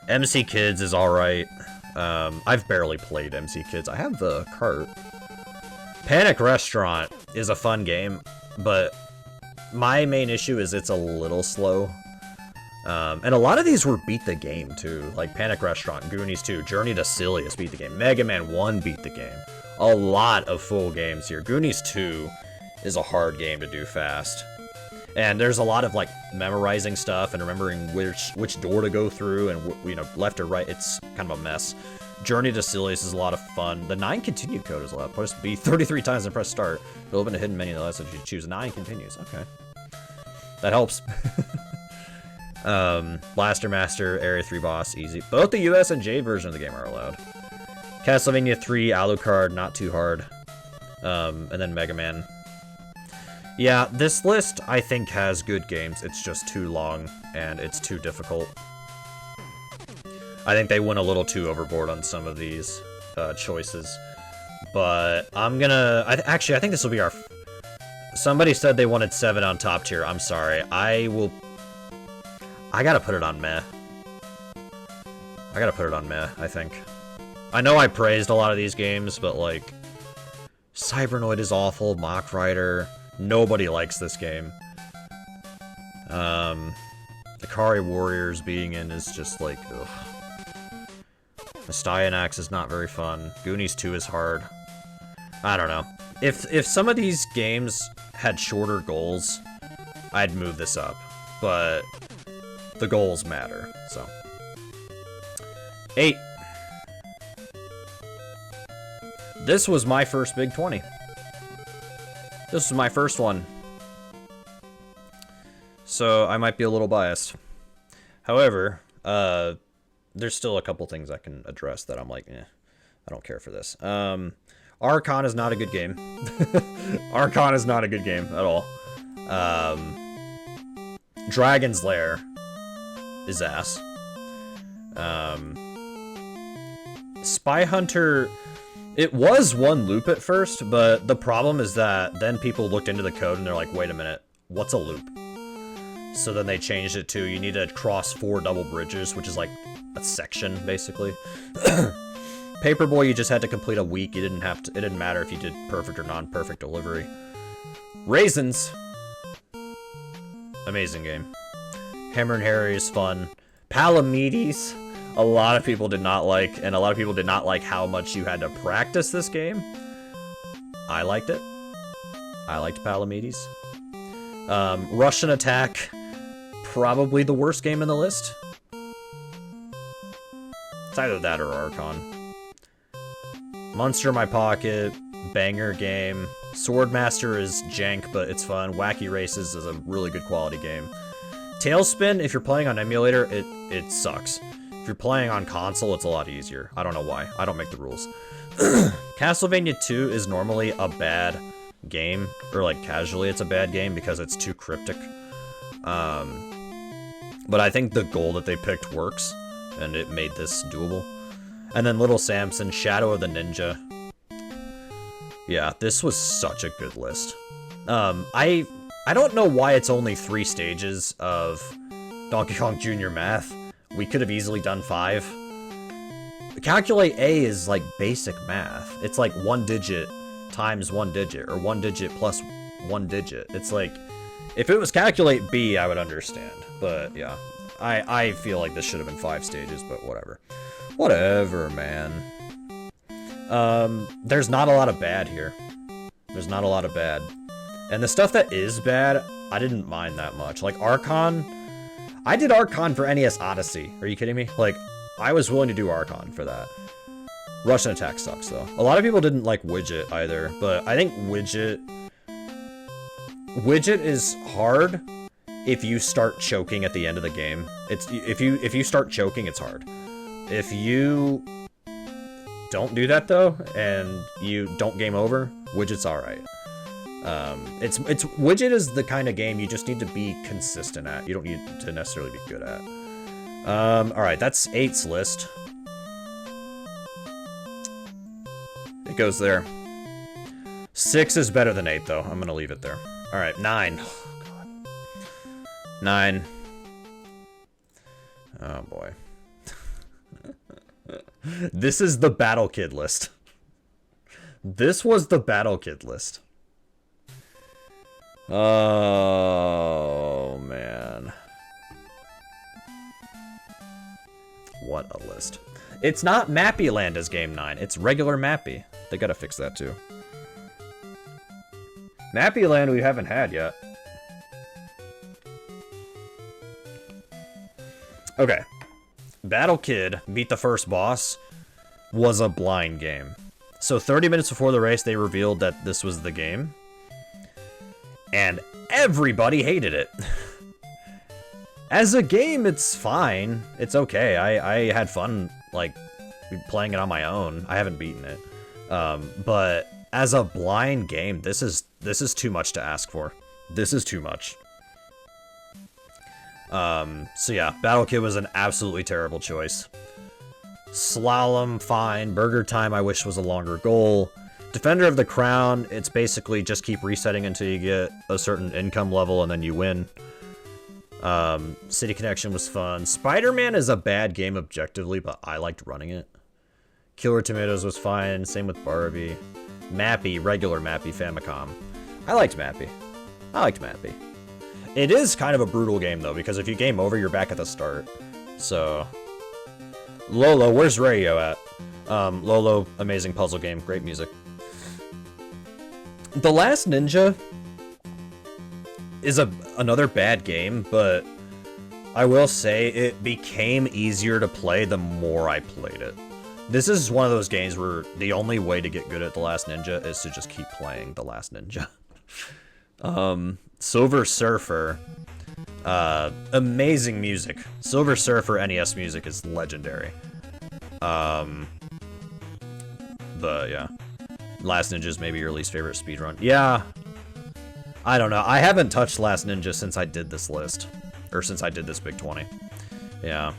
MC Kids is alright. I've barely played MC Kids. I have the cart. Panic Restaurant is a fun game, but my main issue is it's a little slow. And a lot of these were beat the game, too. Like Panic Restaurant, Goonies 2, Journey to Silius beat the game, Mega Man 1 beat the game. A lot of full games here. Goonies 2 is a hard game to do fast. And there's a lot of, like, memorizing stuff and remembering which door to go through and, you know, left or right. It's kind of a mess. Journey to Silius is a lot of fun. The 9 continue code is allowed. Press B 33 times and press start. It'll open a hidden menu that lets you choose 9 continues. Okay. That helps. Blaster Master, Area 3 boss, easy. Both the US and J version of the game are allowed. Castlevania 3, Alucard, not too hard. And then Mega Man. Yeah, this list, I think, has good games. It's just too long, and it's too difficult. I think they went a little too overboard on some of these. choices. But I'm gonna... actually, I think this will be our... Somebody said they wanted 7 on top tier. I'm sorry. I gotta put it on meh. I think. I know I praised a lot of these games, but, like... Cybernoid is awful. Mock Rider. Nobody likes this game. Ikari Warriors being in is just, like, ugh. Mystionax is not very fun. Goonies 2 is hard. I don't know. If some of these games had shorter goals, I'd move this up. But the goals matter, so. 8. This was my first Big 20. This was my first one. So I might be a little biased. However, there's still a couple things I can address that I'm like, I don't care for this. Archon is not a good game. Archon is not a good game at all. Dragon's Lair is ass. Spy Hunter, it was one loop at first, but the problem is that then people looked into the code and they're like, wait a minute, what's a loop? So then they changed it to, you need to cross 4 double bridges, which is like a section, basically. Paperboy, you just had to complete a week. You didn't have to, it didn't matter if you did perfect or non-perfect delivery. Raisins. Amazing game. Hammer and Harry is fun. Palamedes, a lot of people did not like, and a lot of people did not like how much you had to practice this game. I liked it. I liked Palamedes. Russian Attack, probably the worst game in the list. It's either that or Archon. Monster in My Pocket, banger game. Swordmaster is jank, but it's fun. Wacky Races is a really good quality game. Tailspin, if you're playing on emulator, it sucks. If you're playing on console, it's a lot easier. I don't know why. I don't make the rules. Castlevania 2 is normally a bad game, or like casually it's a bad game because it's too cryptic. But I think the goal that they picked works, and it made this doable. And then Little Samson, Shadow of the Ninja. Yeah, this was such a good list. I don't know why it's only 3 stages of Donkey Kong Jr. math. We could have easily done 5. Calculate A is like basic math. It's like 1 digit times 1 digit, or 1 digit plus 1 digit. It's like, if it was Calculate B, I would understand. But yeah, I feel like this should have been 5 stages, but whatever. Whatever, man. There's not a lot of bad here. There's not a lot of bad. And the stuff that is bad, I didn't mind that much. Like Archon, I did Archon for NES Odyssey. Are you kidding me? Like, I was willing to do Archon for that. Russian Attack sucks, though. A lot of people didn't like Widget either, but I think Widget is hard if you start choking at the end of the game. It's if you start choking, it's hard. If you don't do that though, and you don't game over, Widget's alright. It's Widget is the kind of game you just need to be consistent at. You don't need to necessarily be good at. Alright, that's 8's list. It goes there. 6 is better than 8 though. I'm gonna leave it there. Alright, 9. Oh, God. 9. Oh boy. This is the Battle Kid list. This was the Battle Kid list. Oh, man. What a list. It's not Mappy Land as Game 9. It's regular Mappy. They gotta fix that, too. Mappy Land we haven't had yet. Okay. Battle Kid Beat the First Boss was a blind game. So 30 minutes before the race, they revealed that this was the game. And everybody hated it. As a game, it's fine. It's okay. I had fun, like, playing it on my own. I haven't beaten it. But as a blind game, this is too much to ask for. This is too much. So yeah, Battle Kid was an absolutely terrible choice. Slalom, fine. Burger Time, I wish was a longer goal. Defender of the Crown, it's basically just keep resetting until you get a certain income level and then you win. City Connection was fun. Spider-Man is a bad game objectively, but I liked running it. Killer Tomatoes was fine. Same with Barbie. Mappy, regular Mappy Famicom. I liked Mappy. It is kind of a brutal game, though, because if you game over, you're back at the start. So... Lolo, where's Rayo at? Lolo, amazing puzzle game, great music. The Last Ninja is another bad game, but I will say it became easier to play the more I played it. This is one of those games where the only way to get good at The Last Ninja is to just keep playing The Last Ninja. Silver Surfer, amazing music. Silver Surfer NES music is legendary. But yeah. Last Ninja is maybe your least favorite speedrun. Yeah. I don't know. I haven't touched Last Ninja since I did this list. Or since I did this Big 20. Yeah.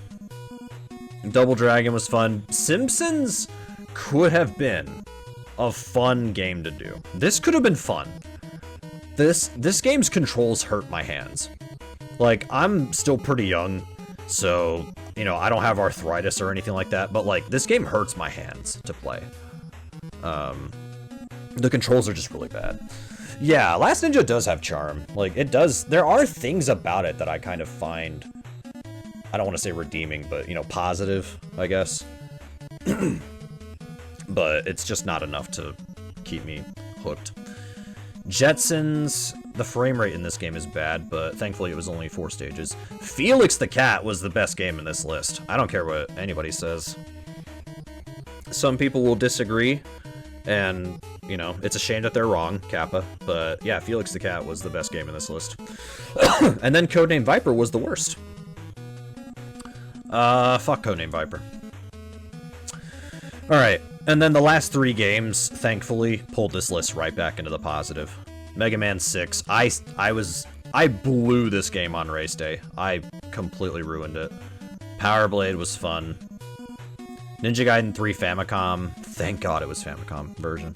Double Dragon was fun. Simpsons could have been a fun game to do. This could have been fun. This game's controls hurt my hands. Like, I'm still pretty young, so, you know, I don't have arthritis or anything like that, but, like, this game hurts my hands to play. The controls are just really bad. Yeah, Last Ninja does have charm. Like, it does. There are things about it that I kind of find, I don't want to say redeeming, but, you know, positive, I guess. But it's just not enough to keep me hooked. Jetsons, the frame rate in this game is bad, but thankfully it was only 4 stages. Felix the Cat was the best game in this list. I don't care what anybody says. Some people will disagree, and, you know, it's a shame that they're wrong, Kappa, but yeah, Felix the Cat was the best game in this list. And then Codename Viper was the worst. Fuck Codename Viper. Alright, and then the last 3 games, thankfully, pulled this list right back into the positive. Mega Man 6, I blew this game on race day. I completely ruined it. Power Blade was fun. Ninja Gaiden 3 Famicom, thank God it was Famicom version.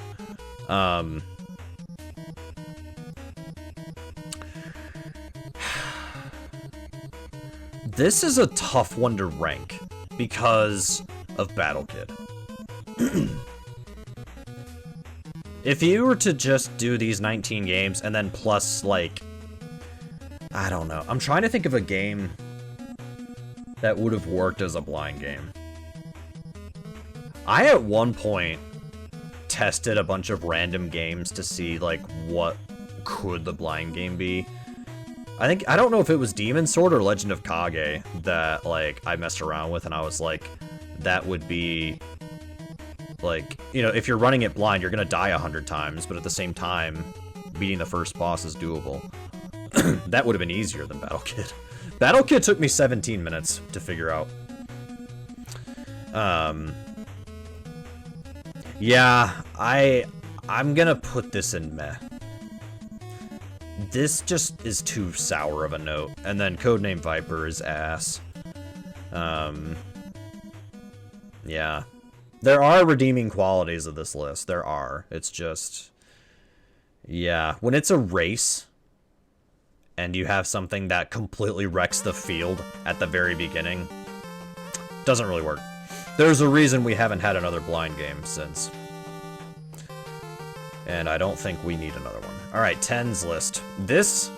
This is a tough one to rank because of Battle Kid. If you were to just do these 19 games and then plus, like, I don't know. I'm trying to think of a game that would have worked as a blind game. I, at one point, tested a bunch of random games to see, like, what could the blind game be. I don't know if it was Demon Sword or Legend of Kage that, like, I messed around with, and I was like, that would be, like, you know, if you're running it blind, you're gonna die 100 times, but at the same time, beating the first boss is doable. That would have been easier than Battle Kid. Battle Kid took me 17 minutes to figure out. Yeah, I'm gonna put this in meh. This just is too sour of a note. And then Codename Viper is ass. Yeah. There are redeeming qualities of this list. There are. It's just... yeah. When it's a race, and you have something that completely wrecks the field at the very beginning, doesn't really work. There's a reason we haven't had another blind game since. And I don't think we need another one. Alright, 10's list. This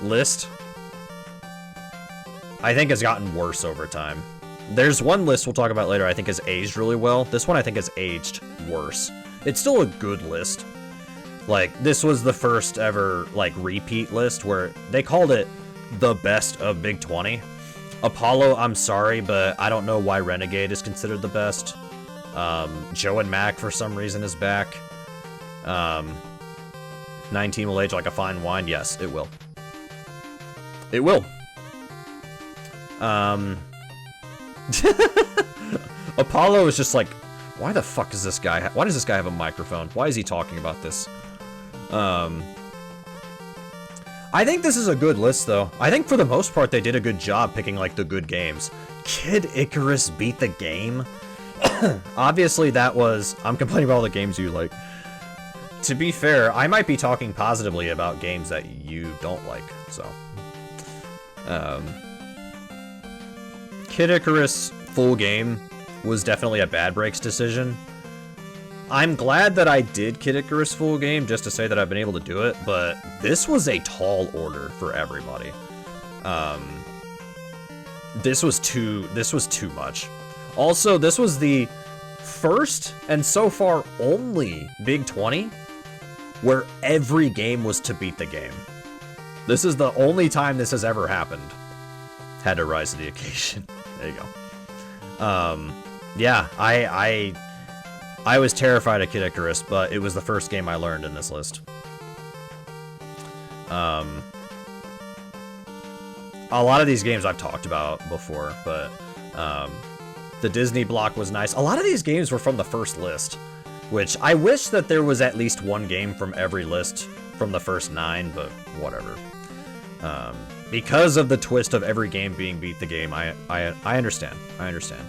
list, I think, has gotten worse over time. There's one list we'll talk about later I think has aged really well. This one I think has aged worse. It's still a good list. Like, this was the first ever, like, repeat list where they called it the best of Big 20. Apollo, I'm sorry, but I don't know why Renegade is considered the best. Joe and Mac, for some reason, is back. 19 will age like a fine wine. Yes, it will. It will. Apollo is just like, why the fuck is this guy? Why does this guy have a microphone? Why is he talking about this? I think this is a good list, though. I think for the most part they did a good job picking, like, the good games. Kid Icarus beat the game? Obviously, that was... I'm complaining about all the games you like. To be fair, I might be talking positively about games that you don't like, so... Kid Icarus full game was definitely a Bad Breaks decision. I'm glad that I did Kid Icarus full game just to say that I've been able to do it, but this was a tall order for everybody. This was too much. Also, this was the first and so far only Big 20 where every game was to beat the game. This is the only time this has ever happened. Had to rise to the occasion. There you go. Yeah, I was terrified of Kid Icarus, but it was the first game I learned in this list. A lot of these games I've talked about before, but the Disney block was nice. A lot of these games were from the first list, which I wish that there was at least one game from every list from the first 9, but whatever. Because of the twist of every game being beat the game, I understand. I understand.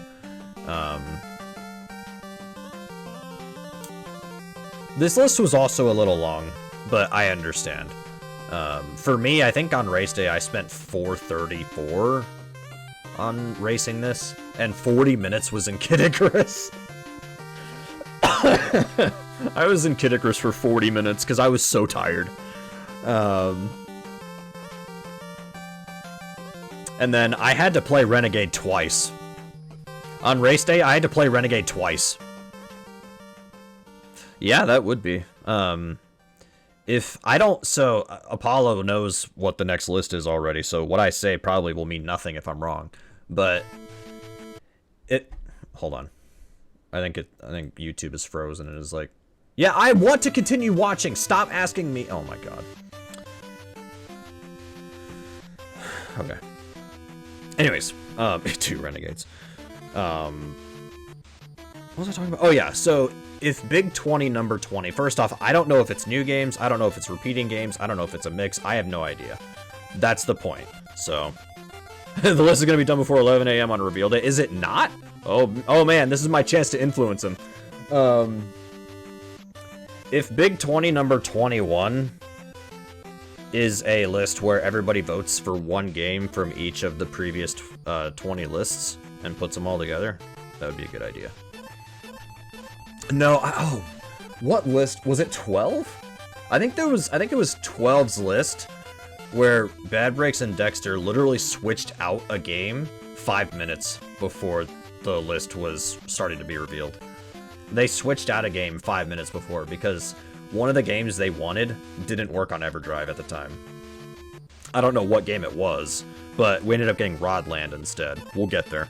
This list was also a little long, but I understand. For me, I think on race day I spent 4:34 on racing this, and 40 minutes was in Kid Icarus. I was in Kid Icarus for 40 minutes because I was so tired. And then I had to play Renegade twice. On race day, I had to play Renegade twice. Yeah, that would be. If I don't... So, Apollo knows what the next list is already, so what I say probably will mean nothing if I'm wrong. But... Hold on. I think YouTube is frozen and is like... Yeah, I want to continue watching! Stop asking me... Oh my god. Okay. Anyways, 2 Renegades. What was I talking about? Oh yeah, so if Big 20 number 20, first off, I don't know if it's new games, I don't know if it's repeating games, I don't know if it's a mix, I have no idea. That's the point. So, the list is going to be done before 11 a.m. on reveal day. Is it not? Oh man, this is my chance to influence him. If Big 20 number 21 is a list where everybody votes for one game from each of the previous 20 lists and puts them all together, that would be a good idea. No, oh, what list? Was it 12? I think it was 12's list where Bad Breaks and Dexter literally switched out a game 5 minutes before the list was starting to be revealed. They switched out a game 5 minutes before because one of the games they wanted didn't work on EverDrive at the time. I don't know what game it was, but we ended up getting Rodland instead. We'll get there.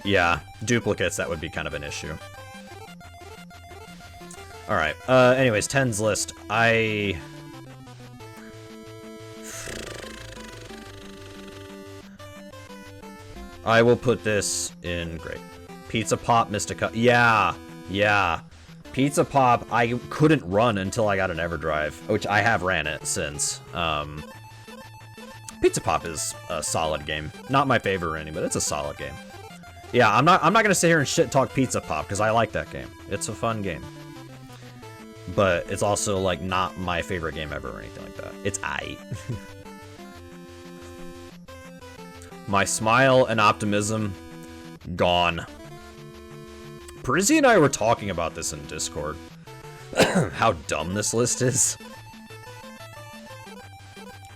Yeah, duplicates, that would be kind of an issue. Alright, anyways, 10's list. I will put this in, great. Pizza Pop, Mystica, yeah. Pizza Pop, I couldn't run until I got an EverDrive, which I have ran it since. Pizza Pop is a solid game. Not my favorite or anything, but it's a solid game. Yeah, I'm not gonna sit here and shit talk Pizza Pop because I like that game. It's a fun game. But it's also like not my favorite game ever or anything like that. It's aight. My smile and optimism gone. Prizzy and I were talking about this in Discord. How dumb this list is.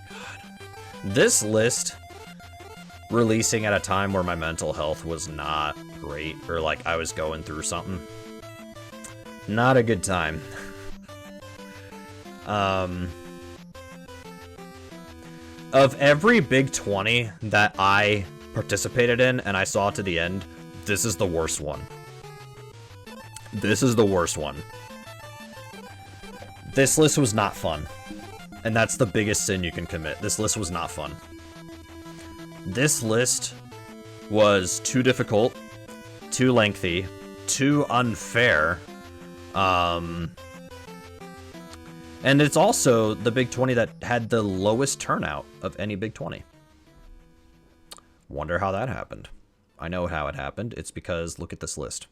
God. This list releasing at a time where my mental health was not great, or like I was going through something. Not a good time. Of every Big 20 that I participated in and I saw to the end, this is the worst one. This is the worst one. This list was not fun. And that's the biggest sin you can commit. This list was not fun. This list was too difficult, too lengthy, too unfair. And it's also the Big 20 that had the lowest turnout of any Big 20. Wonder how that happened. I know how it happened. It's because, look at this list.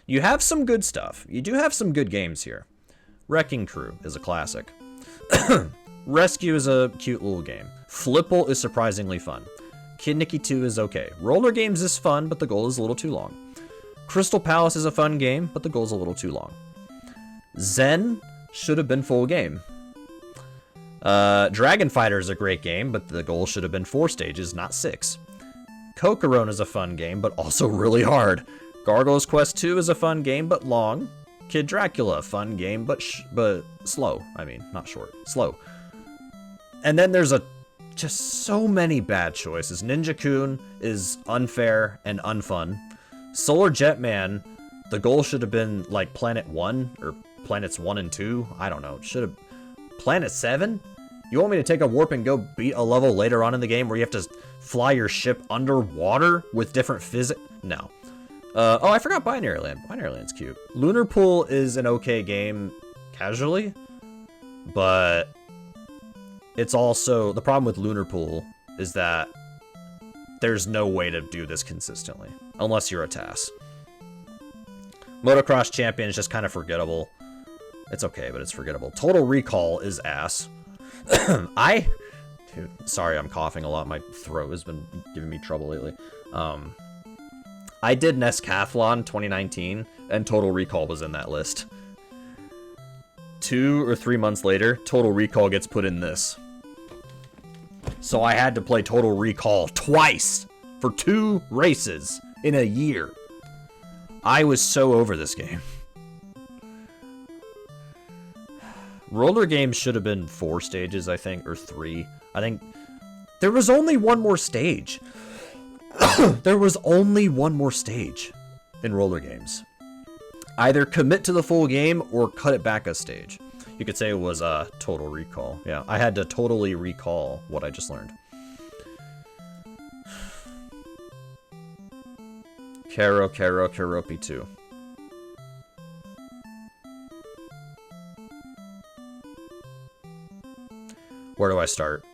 You have some good stuff. You do have some good games here. Wrecking Crew is a classic. Rescue is a cute little game. Flipple is surprisingly fun. Kid Nicky 2 is okay. Roller Games is fun, but the goal is a little too long. Crystal Palace is a fun game, but the goal is a little too long. Zen should have been full game. Dragon Fighter is a great game, but the goal should have been 4 stages, not 6. Kokoron is a fun game, but also really hard. Gargoyle's Quest 2 is a fun game, but long. Kid Dracula, fun game, but slow. I mean, not short, slow. And then there's just so many bad choices. Ninja-kun is unfair and unfun. Solar Jetman, the goal should have been like Planet 1 or Planets 1 and 2. I don't know. It should have... Planet 7? You want me to take a warp and go beat a level later on in the game where you have to fly your ship underwater with different physics? No. Oh, I forgot Binary Land. Binary Land's cute. Lunar Pool is an okay game casually, but it's also... The problem with Lunar Pool is that there's no way to do this consistently, unless you're a TAS. Motocross Champion is just kind of forgettable. It's okay, but it's forgettable. Total Recall is ass. Dude, sorry, I'm coughing a lot. My throat has been giving me trouble lately. I did Nescathlon 2019, and Total Recall was in that list. 2 or 3 months later, Total Recall gets put in this. So I had to play Total Recall twice for 2 races in a year. I was so over this game. Roller Games should have been 4 stages, I think, or 3. I think there was only one more stage. There was only one more stage in Roller Games. Either commit to the full game or cut it back a stage. You could say it was a Total Recall. Yeah, I had to totally recall what I just learned. Karopi 2. Where do I start?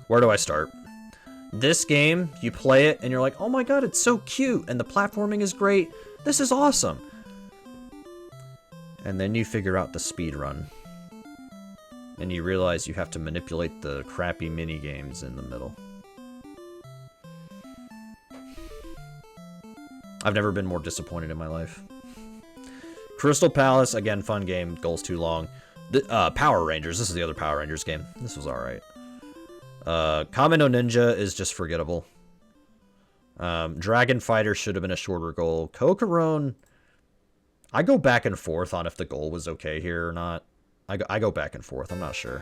Where do I start? This game, you play it and you're like, oh my god, it's so cute and the platforming is great. This is awesome. And then you figure out the speed run. And you realize you have to manipulate the crappy mini games in the middle. I've never been more disappointed in my life. Crystal Palace, again, fun game. Goal's too long. Power Rangers. This is the other Power Rangers game. This was alright. Kamen no Ninja is just forgettable. Dragon Fighter should have been a shorter goal. Kokoron, I go back and forth on if the goal was okay here or not. I go back and forth. I'm not sure.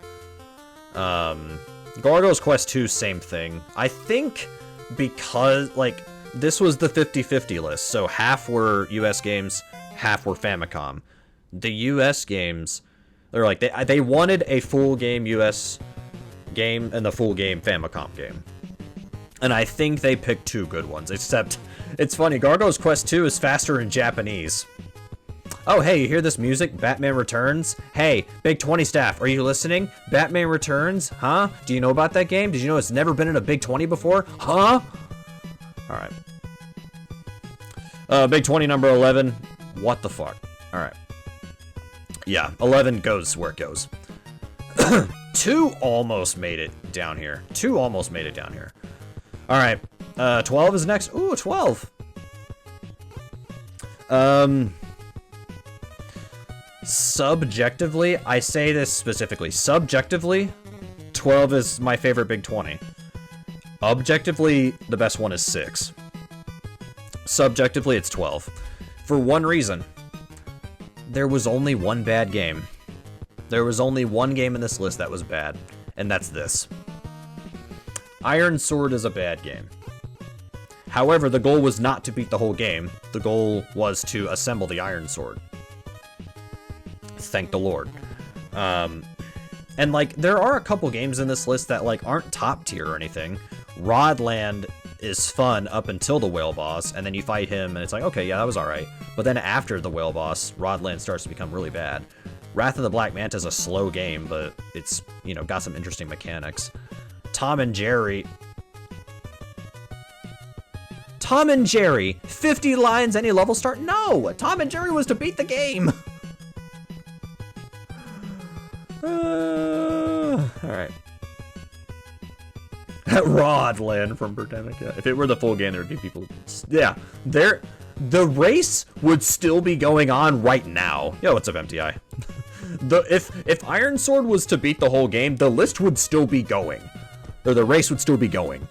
Gargoyle's Quest 2, same thing. I think because, like, this was the 50-50 list, so half were US games, half were Famicom. The US games, they're like, they wanted a full game US game and the full game Famicom game. And I think they picked 2 good ones, except, it's funny, Gargoyle's Quest 2 is faster in Japanese. Oh, hey, you hear this music? Batman Returns? Hey, Big 20 staff, are you listening? Batman Returns? Huh? Do you know about that game? Did you know it's never been in a Big 20 before? Huh? Alright. Big 20 number 11. What the fuck? Alright. Yeah, 11 goes where it goes. 2 almost made it down here. 2 almost made it down here. Alright. 12 is next. Ooh, 12. Subjectively, I say this specifically. Subjectively, 12 is my favorite Big 20. Objectively, the best one is 6. Subjectively, it's 12. For one reason. There was only one bad game. There was only one game in this list that was bad, and that's this. Iron Sword is a bad game. However, the goal was not to beat the whole game. The goal was to assemble the Iron Sword. Thank the Lord. And, like, there are a couple games in this list that, like, aren't top tier or anything. Rodland is fun up until the whale boss, and then you fight him, and it's like, okay, yeah, that was alright. But then after the whale boss, Rodland starts to become really bad. Wrath of the Black Manta is a slow game, but it's, you know, got some interesting mechanics. Tom and Jerry... Tom and Jerry, 50 lines, any level start? No! Tom and Jerry was to beat the game! Alright. Rod land from Birdemic, yeah. If it were the full game, there would be people... Yeah, the race would still be going on right now. Yo, what's up, MTI? If Iron Sword was to beat the whole game, the list would still be going. Or the race would still be going.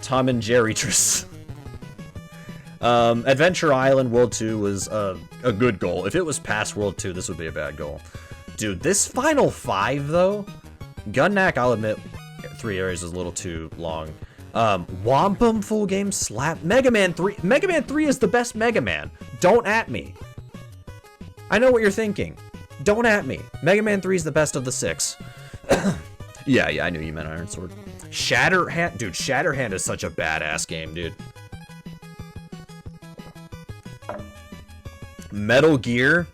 Tom and Jerry Tris. Adventure Island World 2 was a good goal. If it was past World 2, this would be a bad goal. Dude, this final 5, though... Gunnack, I'll admit, 3 areas is a little too long. Wampum full game slap. Mega Man 3. Mega Man 3 is the best Mega Man. Don't at me. I know what you're thinking. Don't at me. Mega Man 3 is the best of the 6. Yeah, I knew you meant Iron Sword. Shatterhand. Dude, Shatterhand is such a badass game, dude. Metal Gear.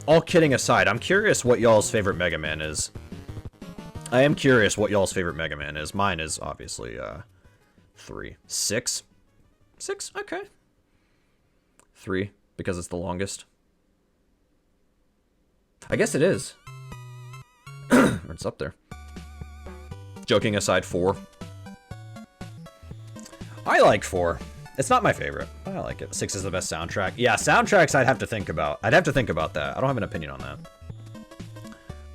All kidding aside, I'm curious what y'all's favorite Mega Man is. I am curious what y'all's favorite Mega Man is. Mine is obviously 3. 6? 6? Okay. 3, because it's the longest. I guess it is. It's up there. Joking aside, 4. I like 4. It's not my favorite, but I like it. 6 is the best soundtrack. Yeah, soundtracks I'd have to think about. I'd have to think about that. I don't have an opinion on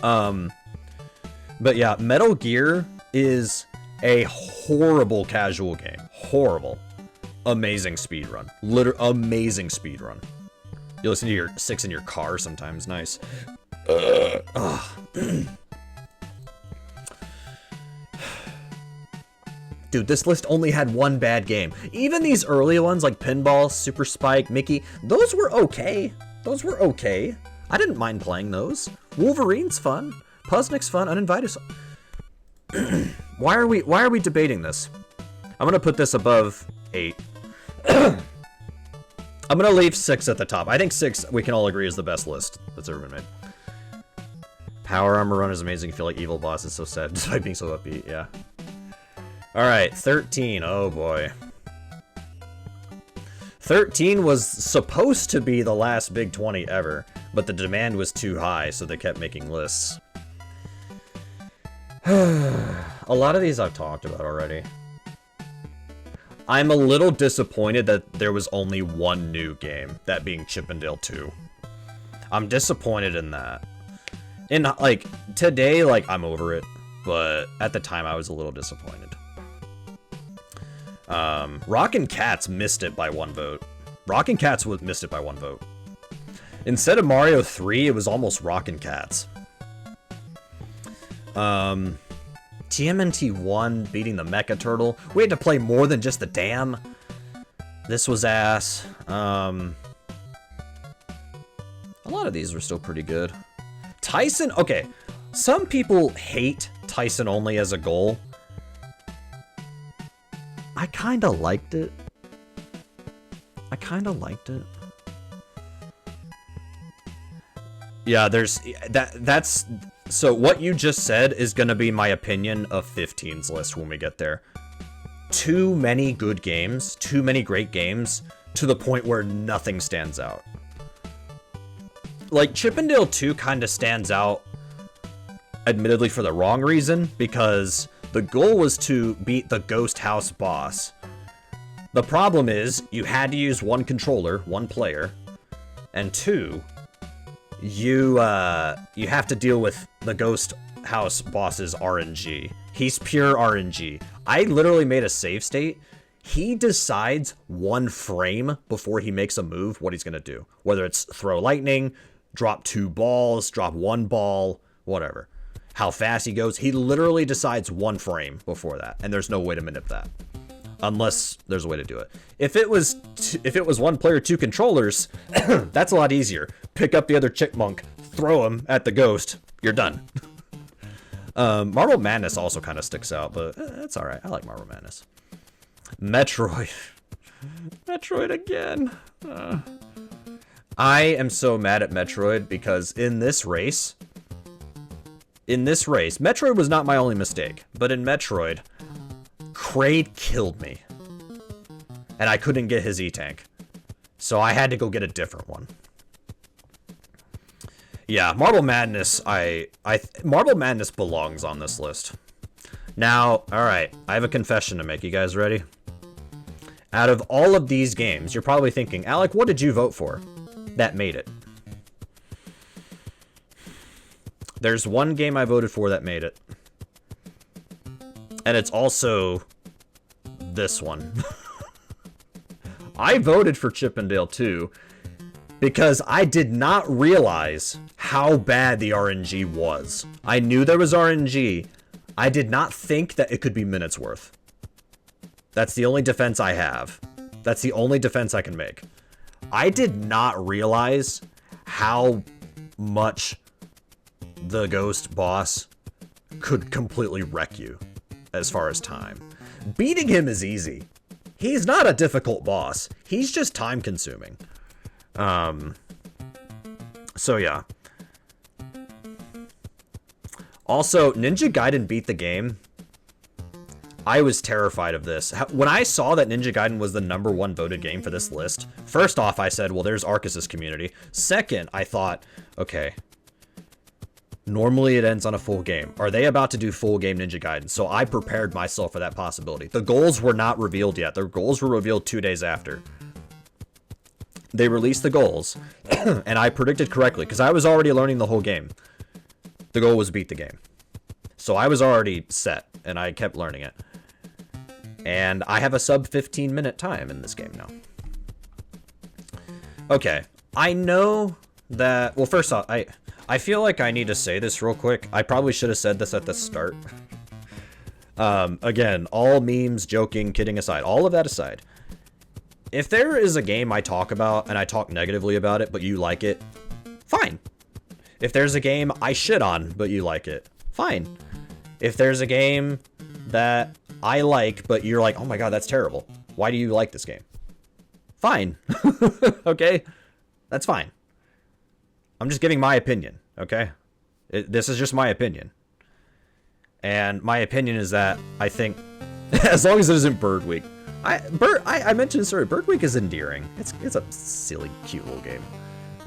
that. But yeah, Metal Gear is a horrible casual game. Horrible. Amazing speedrun. Amazing speedrun. You listen to your 6 in your car sometimes. Nice. Dude, this list only had one bad game. Even these early ones like Pinball, Super Spike, Mickey, those were okay. Those were okay. I didn't mind playing those. Wolverine's fun. Puznik's fun. Uninvited. Why are we debating this? I'm gonna put this above 8. I'm gonna leave 6 at the top. I think 6 we can all agree is the best list that's ever been made. Power Armor Run is amazing. I feel like Evil Boss is so sad despite being so upbeat. Yeah. Alright, 13. Oh boy. 13 was supposed to be the last Big 20 ever, but the demand was too high, so they kept making lists. A lot of these I've talked about already. I'm a little disappointed that there was only one new game, that being Chippendale 2. I'm disappointed in that. And, like, today, like, I'm over it, but at the time I was a little disappointed. Rockin' Cats missed it by 1 vote. Rockin' Cats missed it by 1 vote. Instead of Mario 3, it was almost Rockin' Cats. TMNT 1 beating the Mecha Turtle. We had to play more than just the dam. This was ass. A lot of these were still pretty good. Tyson, okay. Some people hate Tyson only as a goal. I kinda liked it. Yeah, that's so what you just said is gonna be my opinion of 15's list when we get there. Too many good games, too many great games, to the point where nothing stands out. Like, Chippendale 2 kinda stands out, admittedly for the wrong reason, because the goal was to beat the Ghost House boss. The problem is, you had to use 1 controller, 1 player, and 2, you have to deal with the Ghost House boss's RNG. He's pure RNG. I literally made a save state. He decides 1 frame before he makes a move what he's gonna do. Whether it's throw lightning, drop 2 balls, drop 1 ball, whatever. How fast he goes, he literally decides 1 frame before that, and there's no way to manip that. Unless there's a way to do it. If it was 1 player, 2 controllers, that's a lot easier. Pick up the other Chickmunk, throw him at the ghost, you're done. Marble Madness also kind of sticks out, but it's alright. I like Marble Madness. Metroid. Metroid again. I am so mad at Metroid because in this race, Metroid was not my only mistake, but in Metroid, Kraid killed me. And I couldn't get his E-Tank. So I had to go get a different one. Yeah, Marble Madness, Marble Madness belongs on this list. Now, alright, I have a confession to make. You guys ready? Out of all of these games, you're probably thinking, Alec, what did you vote for that made it? There's one game I voted for that made it. And it's also this one. I voted for Chippendale 2 because I did not realize how bad the RNG was. I knew there was RNG. I did not think that it could be minutes worth. That's the only defense I have. That's the only defense I can make. I did not realize how much the ghost boss could completely wreck you as far as time. Beating him is easy. He's not a difficult boss. He's just time consuming. So yeah. Also, Ninja Gaiden beat the game. I was terrified of this. When I saw that Ninja Gaiden was the #1 voted game for this list, first off, I said, well, there's Arcus's community. Second, I thought, okay, normally it ends on a full game. Are they about to do full game Ninja Gaiden? So I prepared myself for that possibility. The goals were not revealed yet. The goals were revealed 2 days after. They released the goals, and I predicted correctly, because I was already learning the whole game. The goal was beat the game. So I was already set, and I kept learning it. And I have a sub 15-minute time in this game now. Okay, I know that... Well, first off, I feel like I need to say this real quick. I probably should have said this at the start. Again, all memes, joking, kidding aside, all of that aside. If there is a game I talk about, and I talk negatively about it, but you like it, fine. If there's a game I shit on, but you like it, fine. If there's a game that I like, but you're like, oh my god, that's terrible. Why do you like this game? Fine. Okay? That's fine. I'm just giving my opinion, okay? This is just my opinion. And my opinion is that I think, as long as it isn't Bird Week. I mentioned this earlier, Bird Week is endearing. It's a silly, cute little game.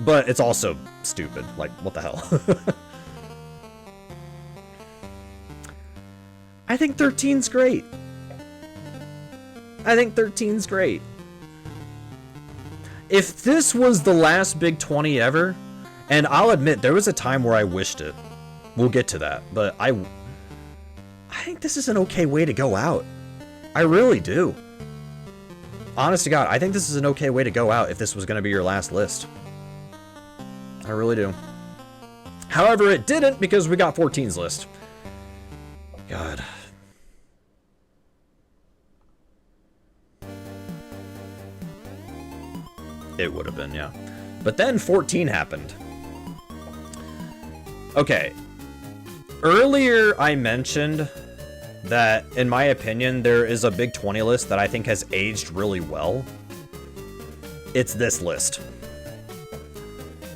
But it's also stupid. Like, what the hell? I think 13's great. I think 13's great. If this was the last Big 20 ever, and I'll admit, there was a time where I wished it. We'll get to that. But I think this is an okay way to go out. I really do. Honest to God, I think this is an okay way to go out if this was going to be your last list. I really do. However, it didn't because we got 14's list. God. It would have been, yeah. But then 14 happened. Okay. Earlier I mentioned that, in my opinion, there is a Big 20 list that I think has aged really well. It's this list.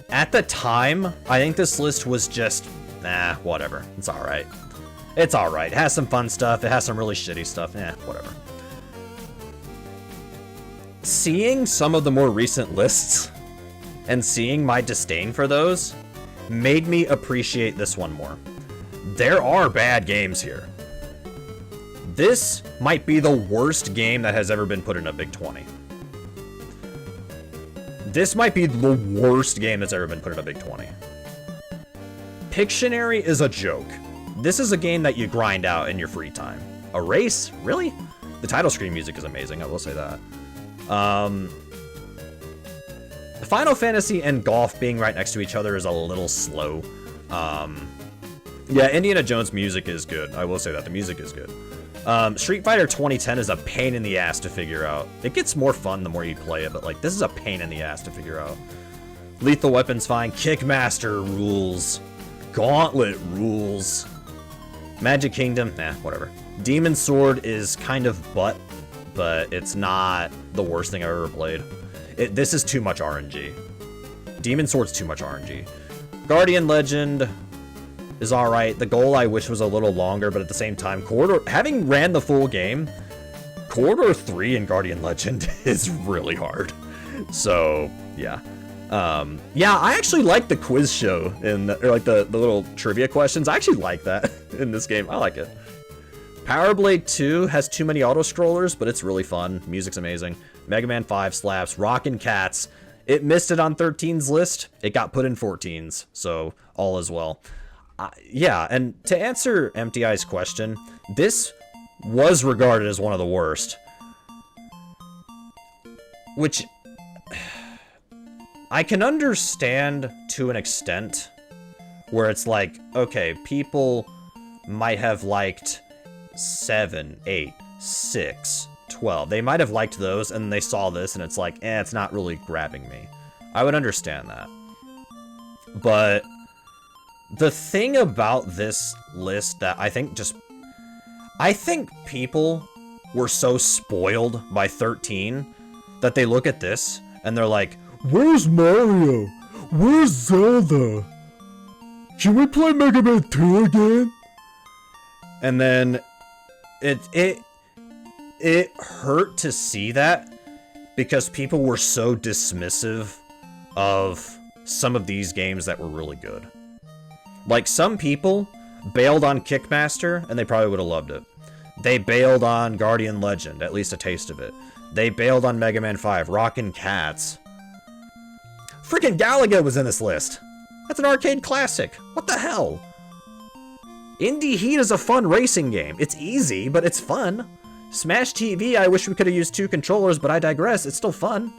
At the time, I think this list was just, nah, whatever. It's alright. It's alright. It has some fun stuff. It has some really shitty stuff. Whatever. Seeing some of the more recent lists and seeing my disdain for those made me appreciate this one more. There are bad games here. This might be the worst game that has ever been put in a Big 20. This might be the worst game that's ever been put in a Big 20. Pictionary is a joke. This is a game that you grind out in your free time. A race? Really? The title screen music is amazing, I will say that. Final Fantasy and golf being right next to each other is a little slow. Yeah, Indiana Jones music is good. I will say that. The music is good. Street Fighter 2010 is a pain in the ass to figure out. It gets more fun the more you play it, but like this is a pain in the ass to figure out. Lethal Weapon's fine. Kickmaster rules. Gauntlet rules. Magic Kingdom, whatever. Demon Sword is kind of butt, but it's not the worst thing I've ever played. This is too much RNG. Demon Sword's too much RNG. Guardian Legend. is alright. The goal I wish was a little longer, but at the same time, having ran the full game, Corridor 3 in Guardian Legend is really hard. So, yeah. Yeah, I actually like the quiz show, or like the little trivia questions. I actually like that in this game. I like it. Power Blade 2 has too many auto-scrollers, but it's really fun. Music's amazing. Mega Man 5 slaps. Rockin' Cats. It missed it on 13's list. It got put in 14's, so all is well. Yeah, and to answer MTI's question, this was regarded as one of the worst. Which I can understand to an extent, where it's like, okay, people might have liked 7, 8, 6, 12. They might have liked those, and they saw this, and it's like, it's not really grabbing me. I would understand that. But the thing about this list that I think people were so spoiled by 13 that they look at this, and they're like, where's Mario? Where's Zelda? Can we play Mega Man 2 again? And then it hurt to see that because people were so dismissive of some of these games that were really good. Like, some people bailed on Kickmaster, and they probably would have loved it. They bailed on Guardian Legend, at least a taste of it. They bailed on Mega Man 5, Rockin' Cats. Freaking Galaga was in this list. That's an arcade classic. What the hell? Indie Heat is a fun racing game. It's easy, but it's fun. Smash TV, I wish we could have used 2 controllers, but I digress. It's still fun.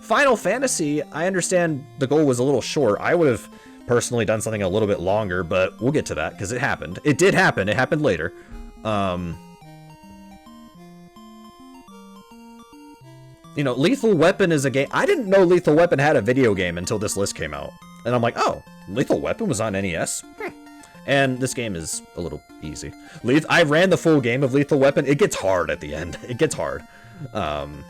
Final Fantasy, I understand the goal was a little short. I would have personally done something a little bit longer, but we'll get to that, because it happened. It did happen. It happened later. You know, Lethal Weapon is a game. I didn't know Lethal Weapon had a video game until this list came out. And I'm like, oh, Lethal Weapon was on NES? And this game is a little easy. I ran the full game of Lethal Weapon. It gets hard at the end. It gets hard. And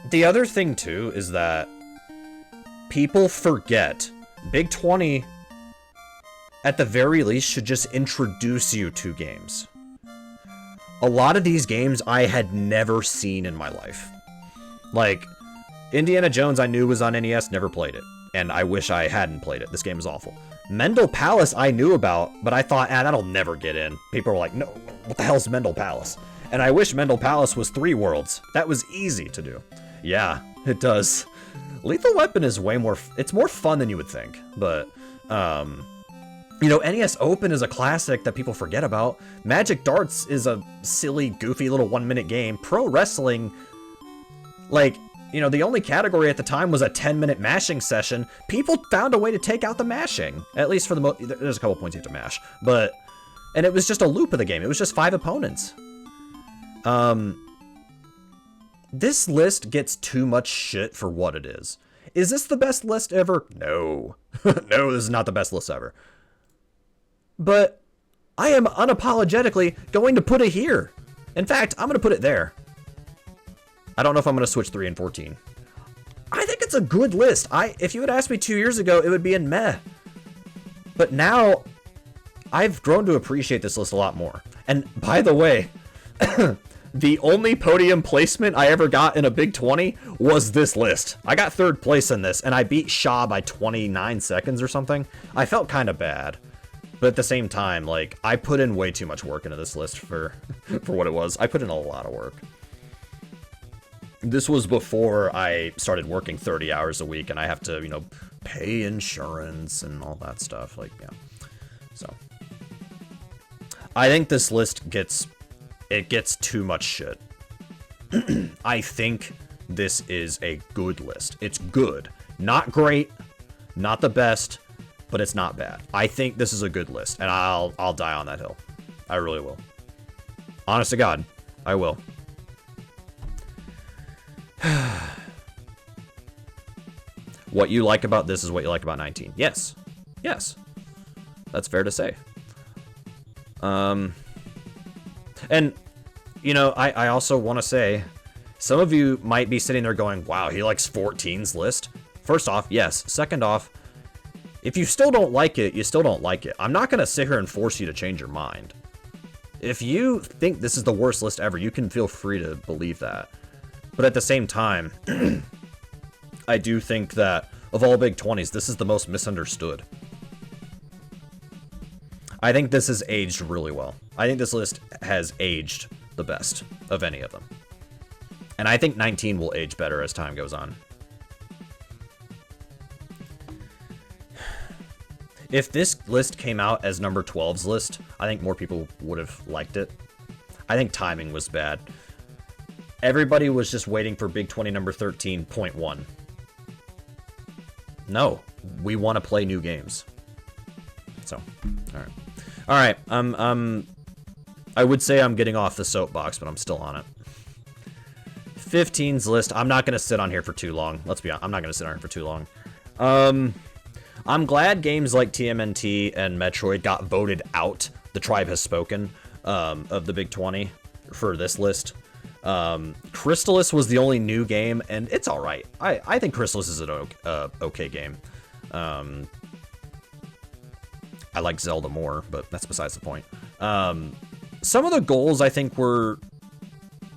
the other thing, too, is that people forget. Big 20, at the very least, should just introduce you to games. A lot of these games I had never seen in my life. Like, Indiana Jones I knew was on NES, never played it. And I wish I hadn't played it. This game is awful. Mendel Palace I knew about, but I thought, that'll never get in. People were like, no, what the hell's Mendel Palace? And I wish Mendel Palace was 3 worlds. That was easy to do. Yeah, it does. Lethal Weapon is way more, it's more fun than you would think. But, you know, NES Open is a classic that people forget about. Magic Darts is a silly, goofy little 1-minute game. Pro Wrestling, like, you know, the only category at the time was a 10-minute mashing session. People found a way to take out the mashing. At least for the there's a couple points you have to mash. But, and it was just a loop of the game. It was just 5 opponents. This list gets too much shit for what it is. Is this the best list ever? No. No, this is not the best list ever. But I am unapologetically going to put it here. In fact, I'm going to put it there. I don't know if I'm going to switch 3 and 14. I think it's a good list. If you had asked me 2 years ago, it would be in meh. But now, I've grown to appreciate this list a lot more. And by the way, the only podium placement I ever got in a Big 20 was this list. I got 3rd place in this, and I beat Shaw by 29 seconds or something. I felt kind of bad. But at the same time, like, I put in way too much work into this list for what it was. I put in a lot of work. This was before I started working 30 hours a week, and I have to, you know, pay insurance and all that stuff. Like, yeah. So, I think this list gets too much shit. I think this is a good list. It's good. Not great, not the best, but it's not bad. I think this is a good list, and I'll die on that hill. I really will. Honest to God, I will. What you like about this is what you like about 19. Yes. Yes. That's fair to say. And, you know, I also want to say, some of you might be sitting there going, wow, he likes 14's list. First off, yes. Second off, If you still don't like it, you still don't like it. I'm not going to sit here and force you to change your mind. If you think this is the worst list ever, you can feel free to believe that. But at the same time, I do think that of all Big 20s, this is the most misunderstood. I think this has aged really well. I think this list has aged the best of any of them. And I think 19 will age better as time goes on. If this list came out as number 12's list, I think more people would have liked it. I think timing was bad. Everybody was just waiting for Big 20 number 13.1. No, we want to play new games. So, all right. I would say I'm getting off the soapbox, but I'm still on it. 15's list. I'm not going to sit on here for too long. Let's be honest. I'm not going to sit on here for too long. I'm glad games like TMNT and Metroid got voted out. The Tribe has spoken of the Big 20 for this list. Crystalis was the only new game, and it's all right. I think Crystalis is an okay game. I like Zelda more, but that's besides the point. Some of the goals I think were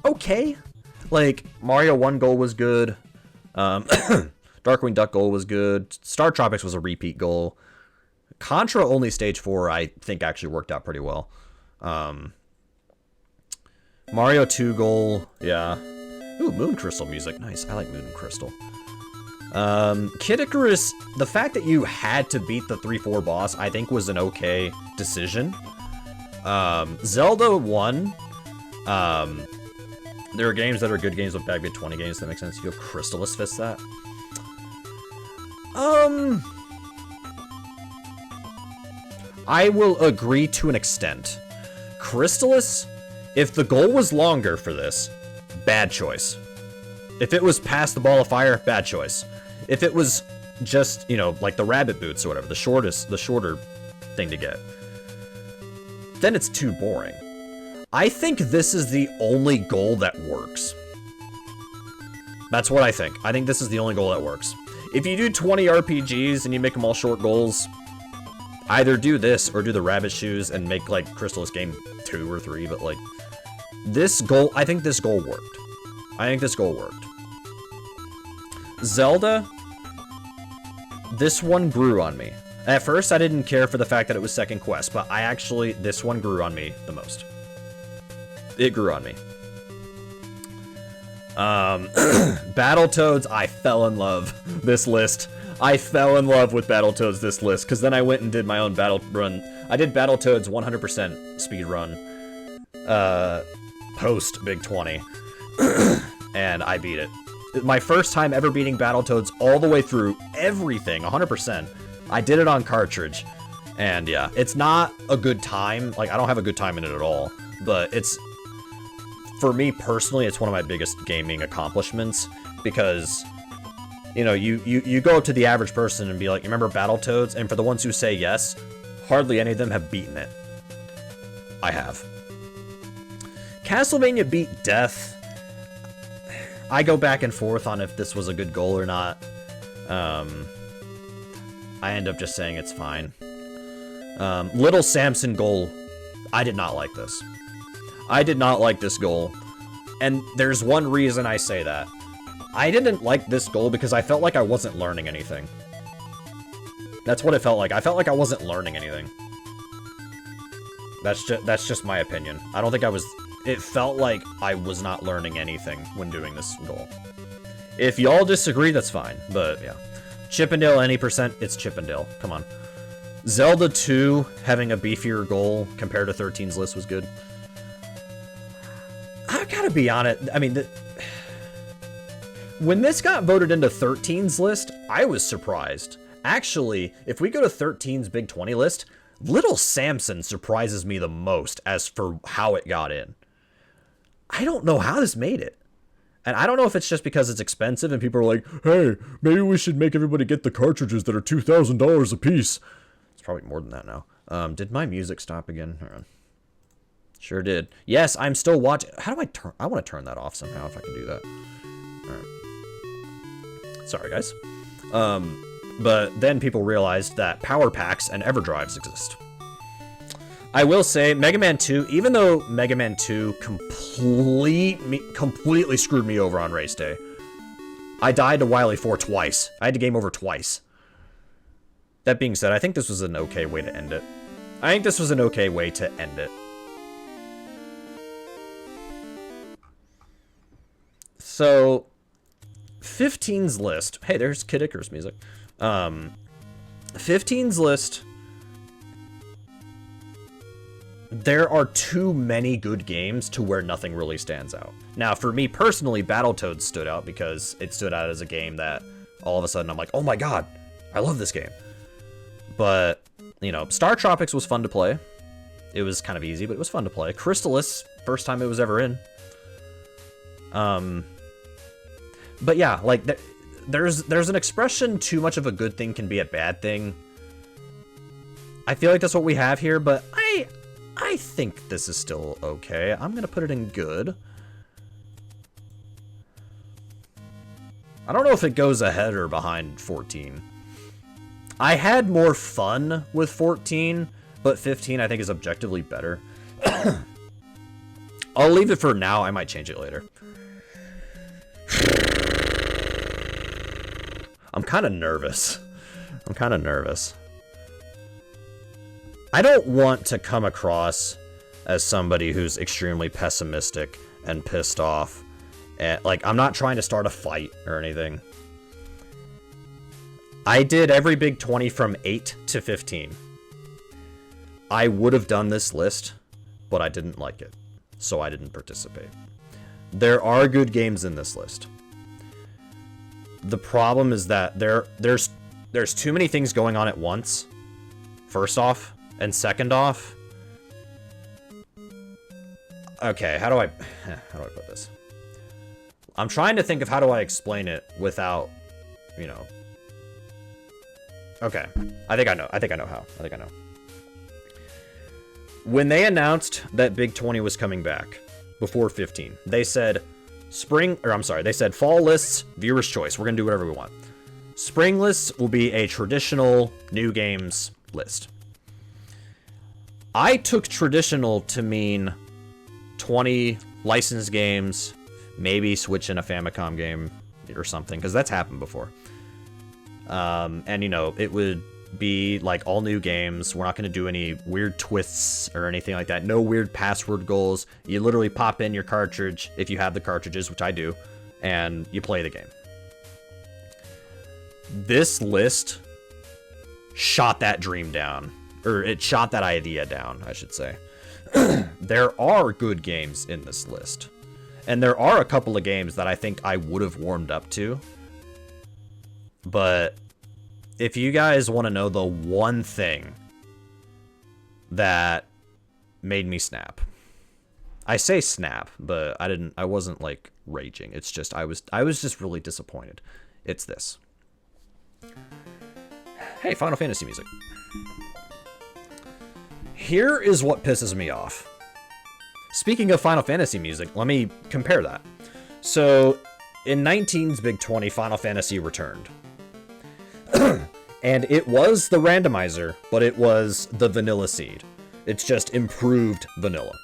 okay. Like, Mario 1 goal was good. Darkwing Duck goal was good. Star Tropics was a repeat goal. Contra only stage 4, I think, actually worked out pretty well. Mario 2 goal, yeah. Ooh, Moon Crystal music. Nice. I like Moon Crystal. Kid Icarus, the fact that you had to beat the 3-4 boss, I think was an okay decision. Zelda 1, there are games that are good games with bad Big 20 games, that makes sense. You have Crystalis fits that. I will agree to an extent. Crystalis, if the goal was longer for this, bad choice. If it was past the ball of fire, bad choice. If it was just, you know, like the rabbit boots or whatever, the shorter thing to get, then it's too boring. I think this is the only goal that works. That's what I think. I think this is the only goal that works. If you do 20 RPGs and you make them all short goals, either do this or do the rabbit shoes and make, like, Crystalis game 2 or 3, but, like, this goal, I think this goal worked. I think this goal worked. Zelda, this one grew on me. At first, I didn't care for the fact that it was second quest, but this one grew on me the most. It grew on me. Battletoads, I fell in love this list. I fell in love with Battletoads this list, because then I went and did my own battle run. I did Battletoads 100% speed run, post Big 20, and I beat it. My first time ever beating Battletoads all the way through, everything, 100%. I did it on cartridge, and yeah, it's not a good time. Like, I don't have a good time in it at all, but it's, for me personally, it's one of my biggest gaming accomplishments, because, you know, you go up to the average person and be like, you remember Battletoads? And for the ones who say yes, hardly any of them have beaten it. I have. Castlevania Beat Death. I go back and forth on if this was a good goal or not. I end up just saying it's fine. Little Samson goal. I did not like this. I did not like this goal. And there's one reason I say that. I didn't like this goal because I felt like I wasn't learning anything. That's what it felt like. I felt like I wasn't learning anything. That's just my opinion. I don't think I was... It felt like I was not learning anything when doing this goal. If y'all disagree, that's fine. But, yeah. Chippendale, any percent, it's Chippendale. Come on. Zelda 2, having a beefier goal compared to 13's list was good. I gotta be honest. I mean, when this got voted into 13's list, I was surprised. Actually, if we go to 13's Big 20 list, Little Samson surprises me the most as for how it got in. I don't know how this made it. And I don't know if it's just because it's expensive and people are like, hey, maybe we should make everybody get the cartridges that are $2,000 a piece. It's probably more than that now. Did my music stop again? Hold on. Sure did. Yes, I'm still watching. How do I turn? I want to turn that off somehow if I can do that. All right. Sorry, guys. But then people realized that power packs and Everdrives exist. I will say, Mega Man 2, even though Mega Man 2 completely screwed me over on race day, I died to Wily 4 twice. I had to game over twice. That being said, I think this was an okay way to end it. So, 15's list. Hey, there's Kid Icarus music. 15's list. There are too many good games to where nothing really stands out. Now, for me personally, Battletoads stood out because it stood out as a game that all of a sudden I'm like, oh my god, I love this game. But, you know, Star Tropics was fun to play. It was kind of easy, but it was fun to play. Crystalis, first time it was ever in. But yeah, like, there's an expression, too much of a good thing can be a bad thing. I feel like that's what we have here, but I think this is still okay. I'm gonna put it in good. I don't know if it goes ahead or behind 14. I had more fun with 14, but 15 I think is objectively better. I'll leave it for now. I might change it later. I'm kind of nervous. I don't want to come across as somebody who's extremely pessimistic and pissed off. And, like, I'm not trying to start a fight or anything. I did every big 20 from 8 to 15. I would have done this list, but I didn't like it, so I didn't participate. There are good games in this list. The problem is that there's too many things going on at once, first off, and second off. Okay, how do I put this? I'm trying to think of how do I explain it without, you know. Okay, I think I know how. When they announced that Big 20 was coming back before 15, they said they said fall lists, viewer's choice. We're gonna do whatever we want. Spring lists will be a traditional new games list. I took traditional to mean 20 licensed games, maybe switch in a Famicom game or something, because that's happened before. And, you know, it would be like all new games. We're not going to do any weird twists or anything like that. No weird password goals. You literally pop in your cartridge, if you have the cartridges, which I do, and you play the game. This list shot that dream down. Or it shot that idea down, I should say. There are good games in this list. And there are a couple of games that I think I would have warmed up to. But if you guys want to know the one thing that made me snap. I say snap, but I wasn't like raging. It's just I was just really disappointed. It's this. Hey, Final Fantasy music. Here is what pisses me off. Speaking of Final Fantasy music, let me compare that. So, in 19's Big 20, Final Fantasy returned. And it was the randomizer, but it was the vanilla seed. It's just improved vanilla.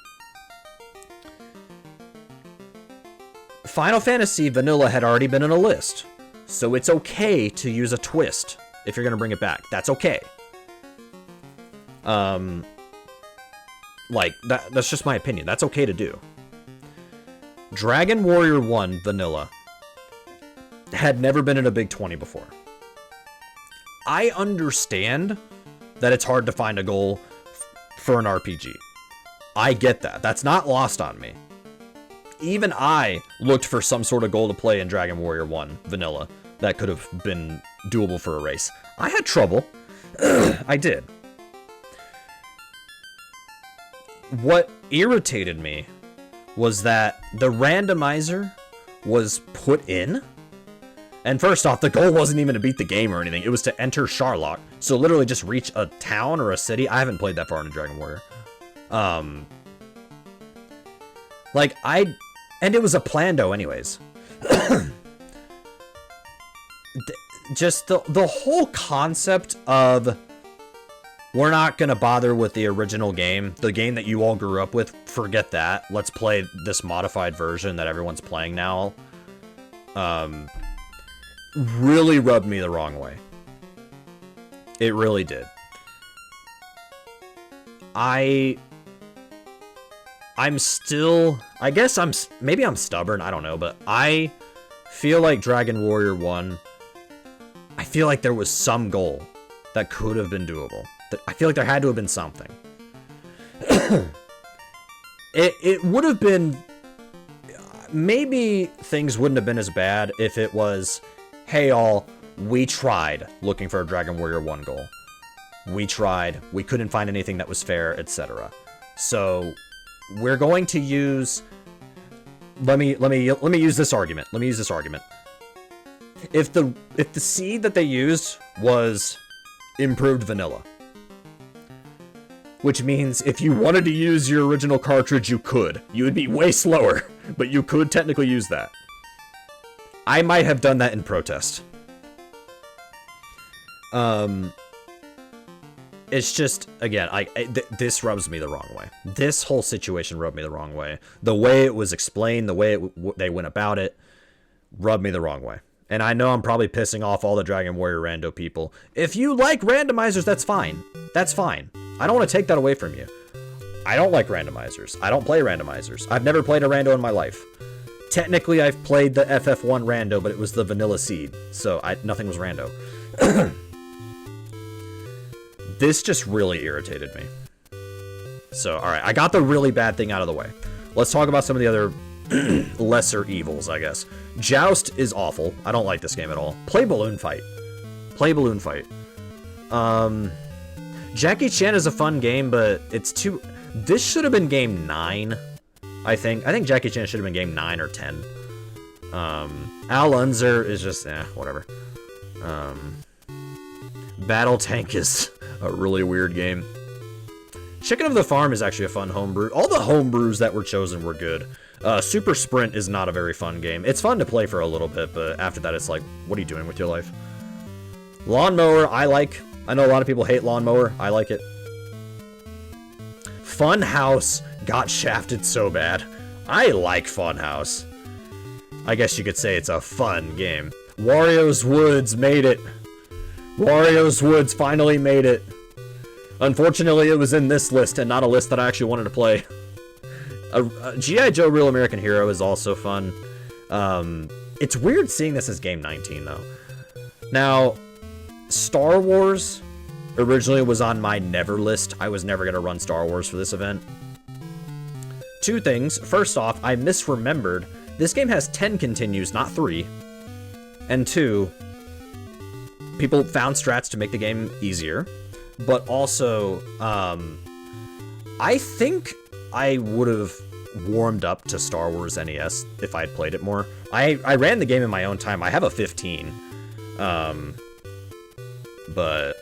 Final Fantasy vanilla had already been in a list, so it's okay to use a twist if you're going to bring it back. That's okay. Like, that's just my opinion. That's okay to do. Dragon Warrior 1 vanilla had never been in a Big 20 before. I understand that it's hard to find a goal for an RPG. I get that. That's not lost on me. Even I looked for some sort of goal to play in Dragon Warrior 1 vanilla that could have been doable for a race. I had trouble. I did. What irritated me was that the randomizer was put in. And first off, the goal wasn't even to beat the game or anything. It was to enter Charlock. So literally just reach a town or a city. I haven't played that far into Dragon Warrior. And it was a plando anyways. just the whole concept of we're not gonna bother with the original game, the game that you all grew up with, forget that. Let's play this modified version that everyone's playing now. Really rubbed me the wrong way. It really did. I'm still, I guess maybe I'm stubborn, I don't know, but I feel like Dragon Warrior 1, I feel like there was some goal that could have been doable. I feel like there had to have been something. It would have been, maybe things wouldn't have been as bad if it was, hey all, we tried looking for a Dragon Warrior 1 goal. We tried, we couldn't find anything that was fair, etc. So we're going to use, let me use this argument. If the seed that they used was improved vanilla, which means if you wanted to use your original cartridge, you could. You would be way slower, but you could technically use that. I might have done that in protest. It's just, again, this rubs me the wrong way. This whole situation rubbed me the wrong way. The way it was explained, the way they went about it, rubbed me the wrong way. And I know I'm probably pissing off all the Dragon Warrior rando people. If you like randomizers, that's fine. That's fine. I don't want to take that away from you. I don't like randomizers. I don't play randomizers. I've never played a rando in my life. Technically, I've played the FF1 rando, but it was the vanilla seed, so nothing was rando. This just really irritated me. So, alright, I got the really bad thing out of the way. Let's talk about some of the other lesser evils, I guess. Joust is awful. I don't like this game at all. Play Balloon Fight. Play Balloon Fight. Jackie Chan is a fun game, but it's too... This should have been game 9, I think. I think Jackie Chan should have been game 9 or 10. Al Unser is just, whatever. Battle Tank is a really weird game. Chicken of the Farm is actually a fun homebrew. All the homebrews that were chosen were good. Super Sprint is not a very fun game. It's fun to play for a little bit, but after that it's like, what are you doing with your life? Lawnmower, I like. I know a lot of people hate Lawnmower. I like it. Funhouse got shafted so bad. I like Funhouse. I guess you could say it's a fun game. Wario's Woods made it. Wario's Woods finally made it. Unfortunately, it was in this list and not a list that I actually wanted to play. G.I. Joe Real American Hero is also fun. It's weird seeing this as game 19, though. Now, Star Wars originally was on my never list. I was never going to run Star Wars for this event. Two things. First off, I misremembered. This game has 10 continues, not 3. And 2, people found strats to make the game easier. But also, I think I would have warmed up to Star Wars NES if I had played it more. I ran the game in my own time. I have a 15. But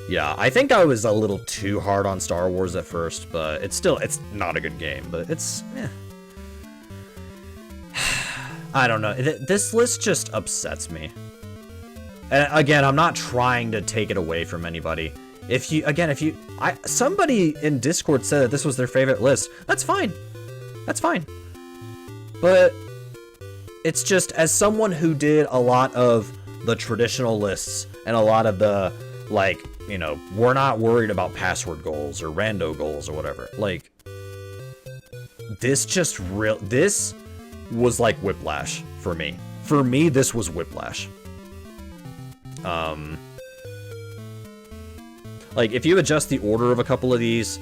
yeah, I think I was a little too hard on Star Wars at first, but it's not a good game, but it's, I don't know. This list just upsets me. And again, I'm not trying to take it away from anybody. Somebody in Discord said that this was their favorite list. That's fine. That's fine. But it's just, as someone who did a lot of the traditional lists and a lot of the, like, you know, we're not worried about password goals or rando goals or whatever. Like, this was like whiplash for me. For me, this was whiplash. Like, if you adjust the order of a couple of these,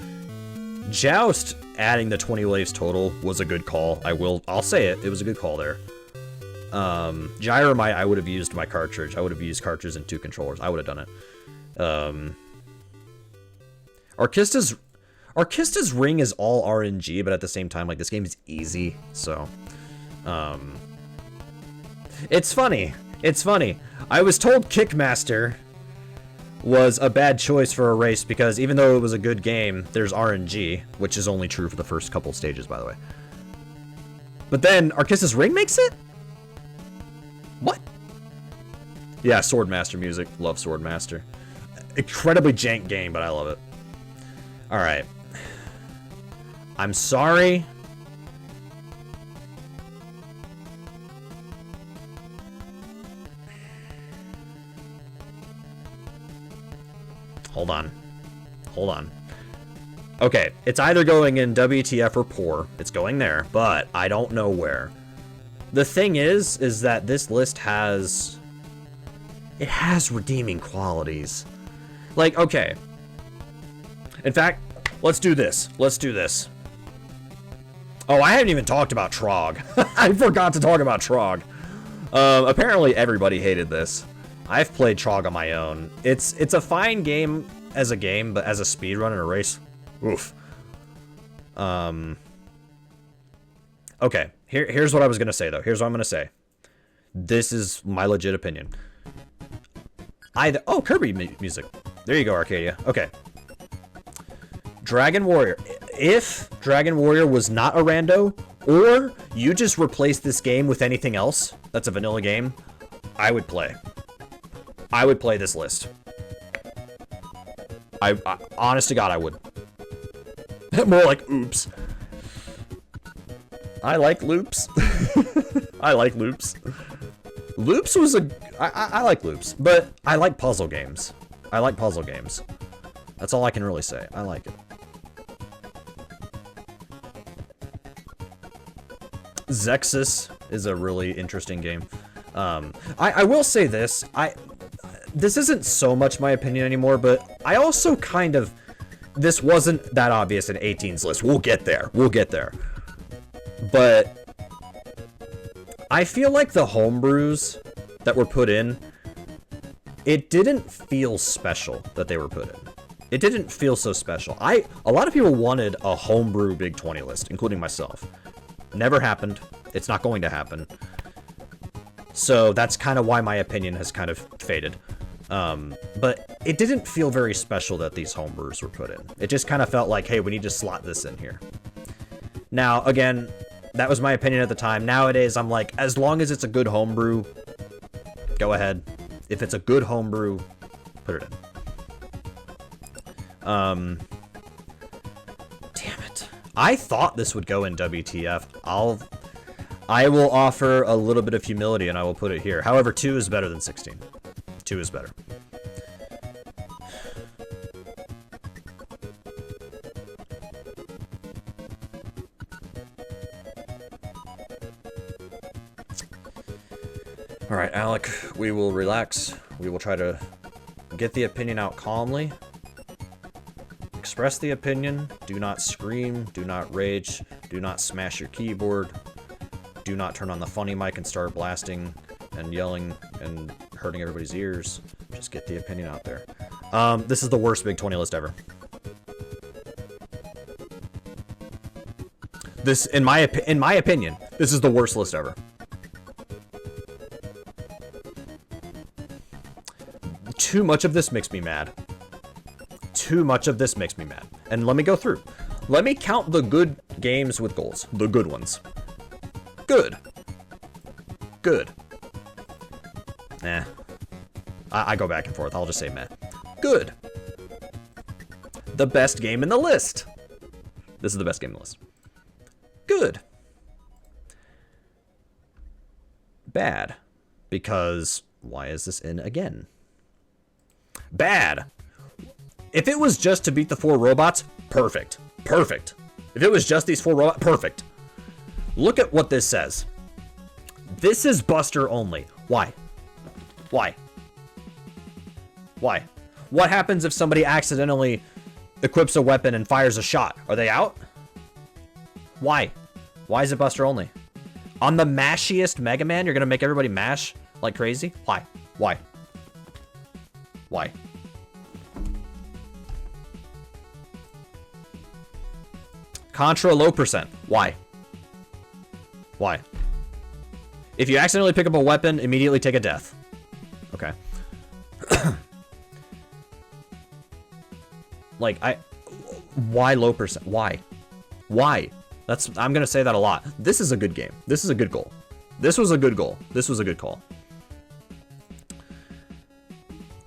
Joust adding the 20 waves total was a good call. I'll say it. It was a good call there. Gyromite, I would have used my cartridge. I would have used cartridge and 2 controllers. I would have done it. Arkista's Ring is all RNG, but at the same time, like, this game is easy, so, it's funny. It's funny. I was told Kickmaster was a bad choice for a race because even though it was a good game, there's RNG, which is only true for the first couple stages, by the way. But then Arkista's Ring makes it? What? Yeah, Swordmaster music. Love Swordmaster. Incredibly jank game, but I love it. Alright. I'm sorry. Hold on. Hold on. Okay, it's either going in WTF or poor. It's going there, but I don't know where. The thing is that this list has... It has redeeming qualities. Like, okay. In fact, let's do this. Let's do this. Oh, I haven't even talked about Trog. I forgot to talk about Trog. Apparently everybody hated this. I've played Trog on my own. It's a fine game, but as a speedrun in a race, oof. Okay, here's what I was gonna say though. Here's what I'm gonna say. This is my legit opinion. Oh, Kirby music. There you go, Arcadia. Okay. Dragon Warrior. If Dragon Warrior was not a rando, or you just replace this game with anything else that's a vanilla game, I would play. I would play this list. I honest to God, I would. More like oops. I like loops. I like loops. Loops was I like loops, but I like puzzle games. I like puzzle games. That's all I can really say. I like it. Zexus is a really interesting game. I will say this. This isn't so much my opinion anymore, but I also kind of... This wasn't that obvious in 18's list. We'll get there. We'll get there. But I feel like the homebrews that were put in, it didn't feel special that they were put in. It didn't feel so special. A lot of people wanted a homebrew Big 20 list, including myself. Never happened. It's not going to happen. So that's kind of why my opinion has kind of faded. But it didn't feel very special that these homebrews were put in. It just kind of felt like, hey, we need to slot this in here. Now, again, that was my opinion at the time. Nowadays, I'm like, as long as it's a good homebrew, go ahead. If it's a good homebrew, put it in. Damn it. I thought this would go in WTF. I will offer a little bit of humility and I will put it here. However, 2 is better than 16. 2 is better. Alright, Alec, we will relax. We will try to get the opinion out calmly. Express the opinion. Do not scream. Do not rage. Do not smash your keyboard. Do not turn on the funny mic and start blasting and yelling and hurting everybody's ears. Just get the opinion out there. This is the worst Big 20 list ever. This, in my opinion, this is the worst list ever. Too much of this makes me mad. Too much of this makes me mad. And let me go through. Let me count the good games with goals. The good ones. Good. Good. Eh. I go back and forth. I'll just say meh. Good. The best game in the list. This is the best game in the list. Good. Bad. Because why is this in again? Bad. If it was just to beat the 4 robots, perfect. Perfect. If it was just these 4 robots, perfect. Look at what this says. This is Buster only. Why? Why? Why? What happens if somebody accidentally equips a weapon and fires a shot? Are they out? Why? Why is it Buster only? On the mashiest Mega Man, you're gonna make everybody mash like crazy? Why? Why? Why? Contra low percent. Why? Why? If you accidentally pick up a weapon, immediately take a death. Okay. Like, why low percent? Why? Why? I'm gonna say that a lot. This is a good game. This is a good goal. This was a good goal. This was a good call.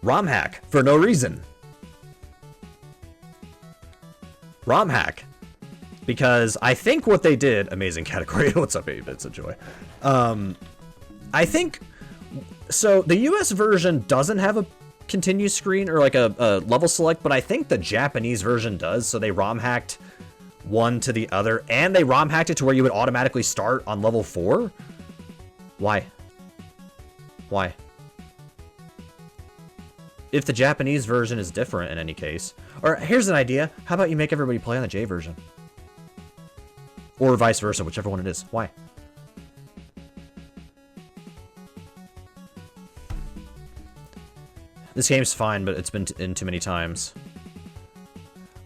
ROM hack for no reason. ROM hack. Because I think what they did, amazing category, what's up 8 bits of joy. I think, so the US version doesn't have a continue screen or like a level select, but I think the Japanese version does, so they ROM hacked one to the other, and they ROM hacked it to where you would automatically start on level 4? Why? Why? If the Japanese version is different in any case. Or here's an idea, how about you make everybody play on the J version? Or vice versa, whichever one it is. Why? This game's fine, but it's been in too many times.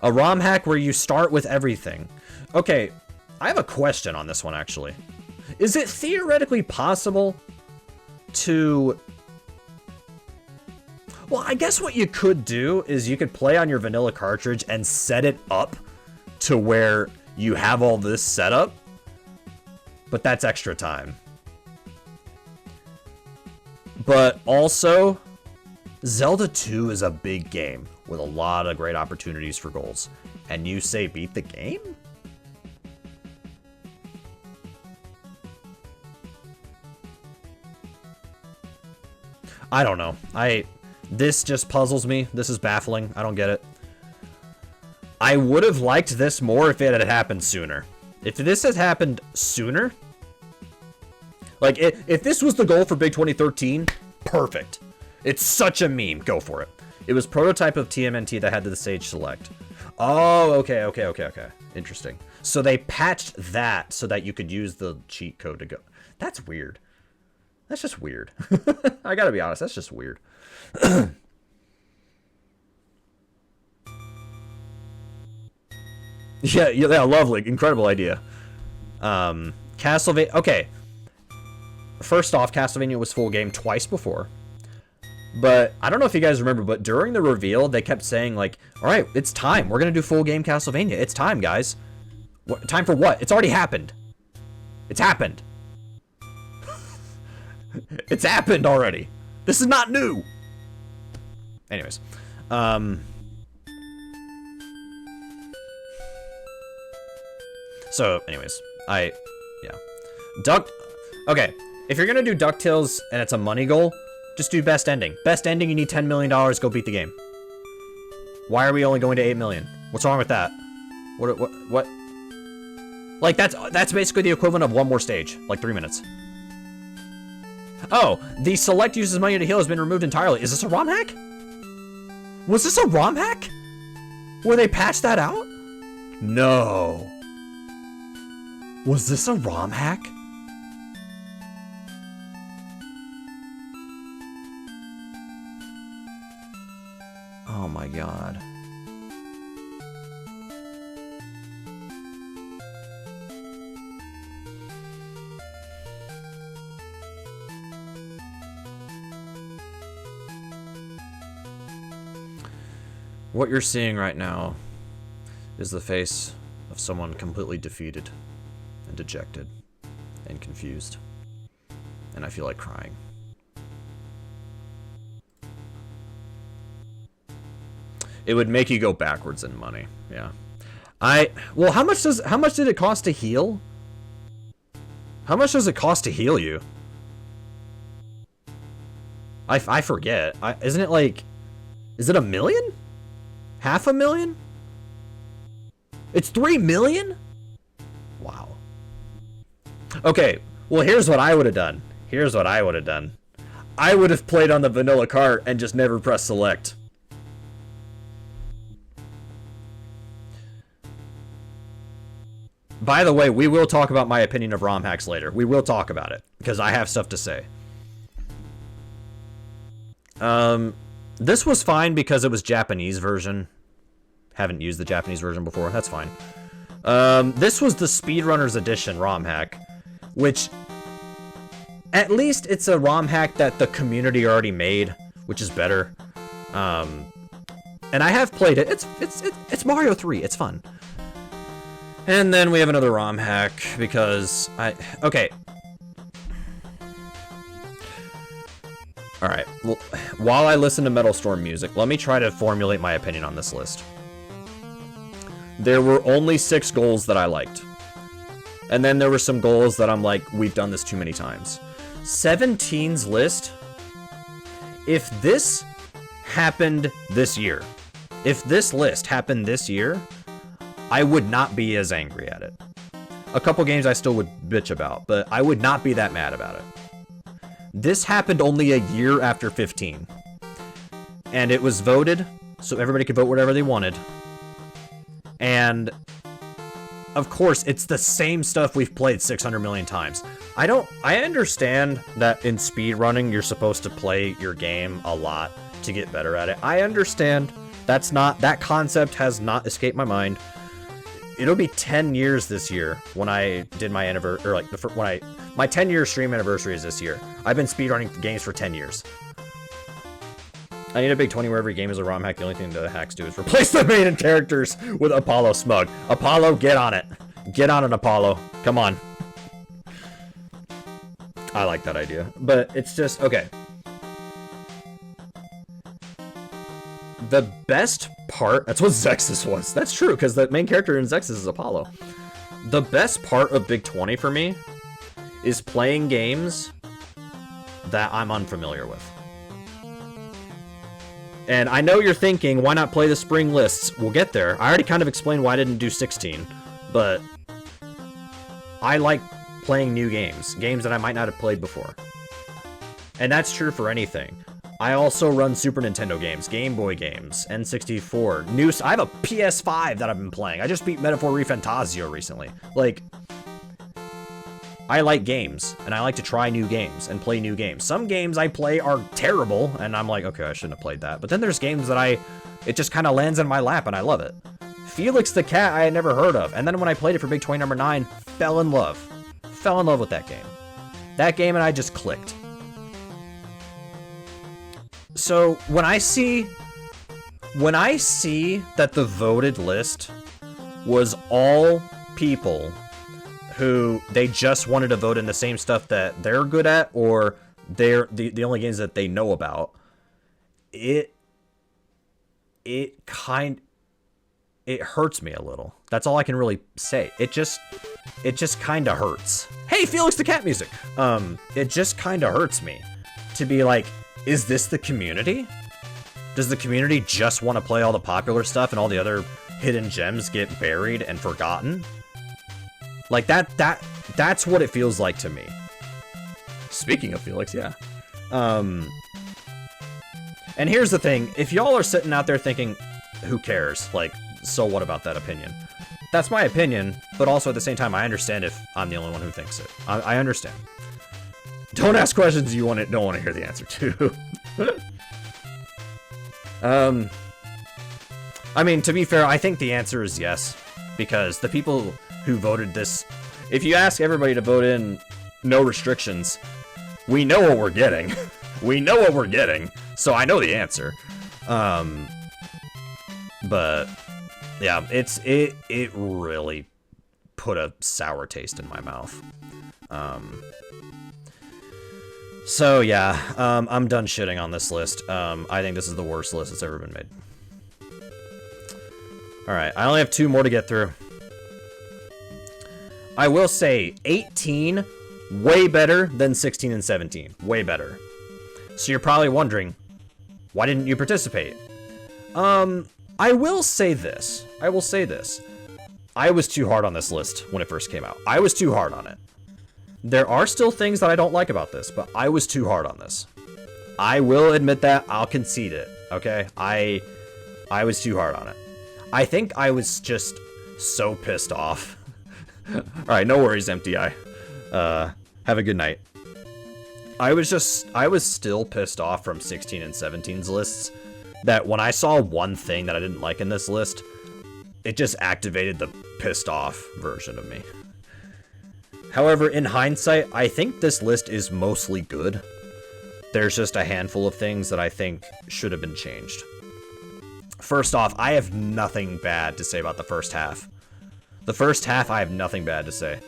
A ROM hack where you start with everything. Okay, I have a question on this one, actually. Is it theoretically possible to... Well, I guess what you could do is you could play on your vanilla cartridge and set it up to where you have all this set up, but that's extra time. But also, Zelda 2 is a big game with a lot of great opportunities for goals. And you say beat the game? I don't know. This just puzzles me. This is baffling. I don't get it. I would have liked this more if it had happened sooner. If this had happened sooner, like if this was the goal for Big 2013, perfect. It's such a meme. Go for it. It was prototype of TMNT that had the stage select. Oh, okay. Interesting. So they patched that so that you could use the cheat code to go. That's weird. That's just weird. I gotta be honest. That's just weird. Yeah, lovely. Incredible idea. Castlevania... Okay. First off, Castlevania was full game twice before. But I don't know if you guys remember, but during the reveal, they kept saying, like, alright, it's time. We're going to do full game Castlevania. It's time, guys. Time for what? It's already happened. It's happened. It's happened already. This is not new. Anyways. So, anyways, yeah. Okay, if you're gonna do DuckTales and it's a money goal, just do best ending. Best ending, you need $10 million, go beat the game. Why are we only going to 8 million? What's wrong with that? What? Like, that's basically the equivalent of one more stage, like 3 minutes. Oh, the select uses money to heal has been removed entirely. Is this a ROM hack? Was this a ROM hack? Where they patched that out? No. Was this a ROM hack? Oh my god. What you're seeing right now is the face of someone completely defeated and dejected and confused. And I feel like crying. It would make you go backwards in money, yeah. Well, how much did it cost to heal? How much does it cost to heal you? I forget. Isn't it like, is it $1 million? $500,000? It's $3 million? Wow. Okay, well, here's what I would have done. I would have played on the vanilla cart and just never pressed select. By the way, we will talk about my opinion of ROM hacks later. We will talk about it, because I have stuff to say. This was fine because it was Japanese version. Haven't used the Japanese version before. That's fine. This was the Speedrunners Edition ROM hack, which at least it's a ROM hack that the community already made, which is better. And I have played it. It's Mario 3. It's fun. And then we have another ROM hack because okay. Alright, well, while I listen to Metal Storm music, let me try to formulate my opinion on this list. There were only 6 goals that I liked. And then there were some goals that I'm like, we've done this too many times. 17's list, if this happened this year, if this list happened this year, I would not be as angry at it. A couple games I still would bitch about, but I would not be that mad about it. This happened only a year after 15. And it was voted, so everybody could vote whatever they wanted. And, of course, it's the same stuff we've played 600 million times. I understand that in speedrunning, you're supposed to play your game a lot to get better at it. I understand. That concept has not escaped my mind. It'll be 10 years this year when I did my anniversary, or like my 10-year stream anniversary is this year. I've been speedrunning games for 10 years. I need a big 20 where every game is a ROM hack. The only thing the hacks do is replace the main characters with Apollo Smug. Apollo, get on it. Get on it, Apollo. Come on. I like that idea. But it's just, okay. The best part, that's what Zexus was. That's true, because the main character in Zexus is Apollo. The best part of Big 20 for me is playing games that I'm unfamiliar with. And I know you're thinking, why not play the spring lists? We'll get there. I already kind of explained why I didn't do 16, but I like playing new games that I might not have played before. And that's true for anything. I also run Super Nintendo games, Game Boy games, N64. I have a PS5 that I've been playing. I just beat Metaphor ReFantazio recently. Like, I like games, and I like to try new games and play new games. Some games I play are terrible, and I'm like, okay, I shouldn't have played that. But then there's games that it just kind of lands in my lap, and I love it. Felix the Cat I had never heard of, and then when I played it for Big 20 number 9, fell in love. Fell in love with that game. That game and I just clicked. So when I see that the voted list was all people who they just wanted to vote in the same stuff that they're good at, or they're the only games that they know about, it hurts me a little. That's all I can really say. It just kind of hurts. Hey, Felix the Cat music. It just kind of hurts me to be like, is this the community? Does the community just want to play all the popular stuff and all the other hidden gems get buried and forgotten? Like that's what it feels like to me. Speaking of Felix, yeah. And here's the thing, if y'all are sitting out there thinking, who cares? Like, so what about that opinion? That's my opinion, but also at the same time, I understand if I'm the only one who thinks it. I understand. Don't ask questions you don't want to hear the answer to. I mean, to be fair, I think the answer is yes, because the people who voted this, if you ask everybody to vote in no restrictions, we know what we're getting. We know what we're getting, so I know the answer. But yeah, it really put a sour taste in my mouth. So yeah, I'm done shitting on this list. I think this is the worst list that's ever been made. Alright, I only have 2 more to get through. I will say, 18, way better than 16 and 17. Way better. So you're probably wondering, why didn't you participate? I will say this. I was too hard on this list when it first came out. I was too hard on it. There are still things that I don't like about this, but I was too hard on this. I will admit that. I'll concede it, okay? I was too hard on it. I think I was just so pissed off. Alright, no worries, Empty Eye. Have a good night. I was still pissed off from 16 and 17's lists, that when I saw one thing that I didn't like in this list, it just activated the pissed off version of me. However, in hindsight, I think this list is mostly good. There's just a handful of things that I think should have been changed. First off, I have nothing bad to say about the first half. The first half, I have nothing bad to say.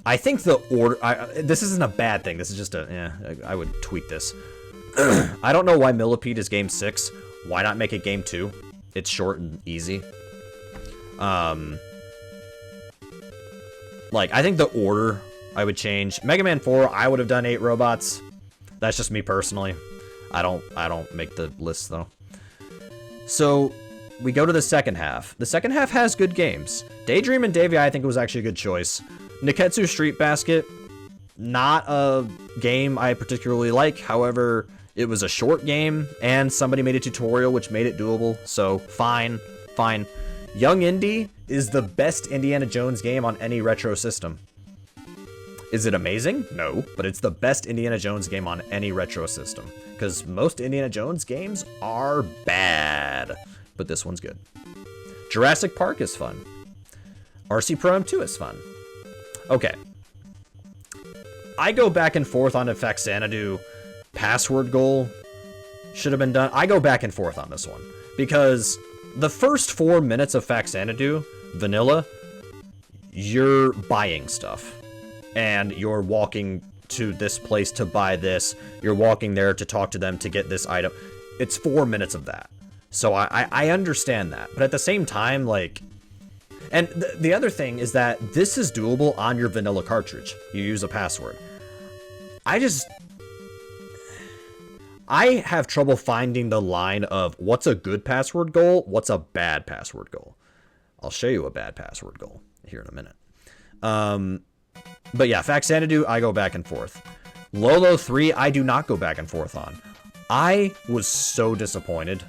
I think the order... this isn't a bad thing. This is just I would tweak this. I don't know why Millipede is game 6. Why not make it game 2? It's short and easy. Like, I think the order I would change. Mega Man 4, I would have done 8 robots. That's just me personally. I don't make the list, though. So, we go to the second half. The second half has good games. Daydream and Davy, I think it was actually a good choice. Niketsu Street Basket, not a game I particularly like. However, it was a short game, and somebody made a tutorial, which made it doable. So, fine. Young Indy is the best Indiana Jones game on any retro system. Is it amazing? No, but it's the best Indiana Jones game on any retro system. Because most Indiana Jones games are bad, but this one's good. Jurassic Park is fun. RC Pro M2 is fun. Okay. I go back and forth on if Xanadu password goal should have been done. I go back and forth on this one. Because the first 4 minutes of Xanadu, vanilla, you're buying stuff. And you're walking to this place to buy this. You're walking there to talk to them to get this item. It's 4 minutes of that. So I understand that. But at the same time, like... And the other thing is that this is doable on your vanilla cartridge. You use a password. I have trouble finding the line of what's a good password goal, what's a bad password goal. I'll show you a bad password goal here in a minute. But yeah, Xanadu, I go back and forth. Lolo 3, I do not go back and forth on. I was so disappointed.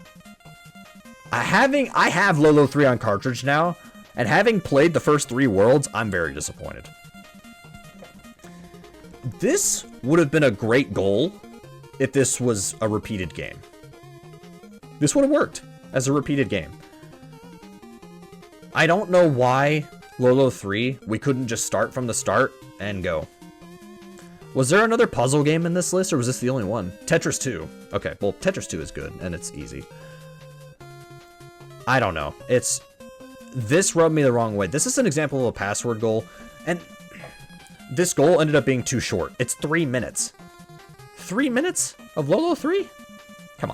I have Lolo 3 on cartridge now, and having played the first 3 worlds, I'm very disappointed. This would have been a great goal if this was a repeated game. This would have worked as a repeated game. I don't know why Lolo 3, we couldn't just start from the start and go. Was there another puzzle game in this list, or was this the only one? Tetris 2. Okay, well, Tetris 2 is good, and it's easy. I don't know. This rubbed me the wrong way. This is an example of a password goal, and this goal ended up being too short. It's 3 minutes. 3 minutes of Lolo 3? Come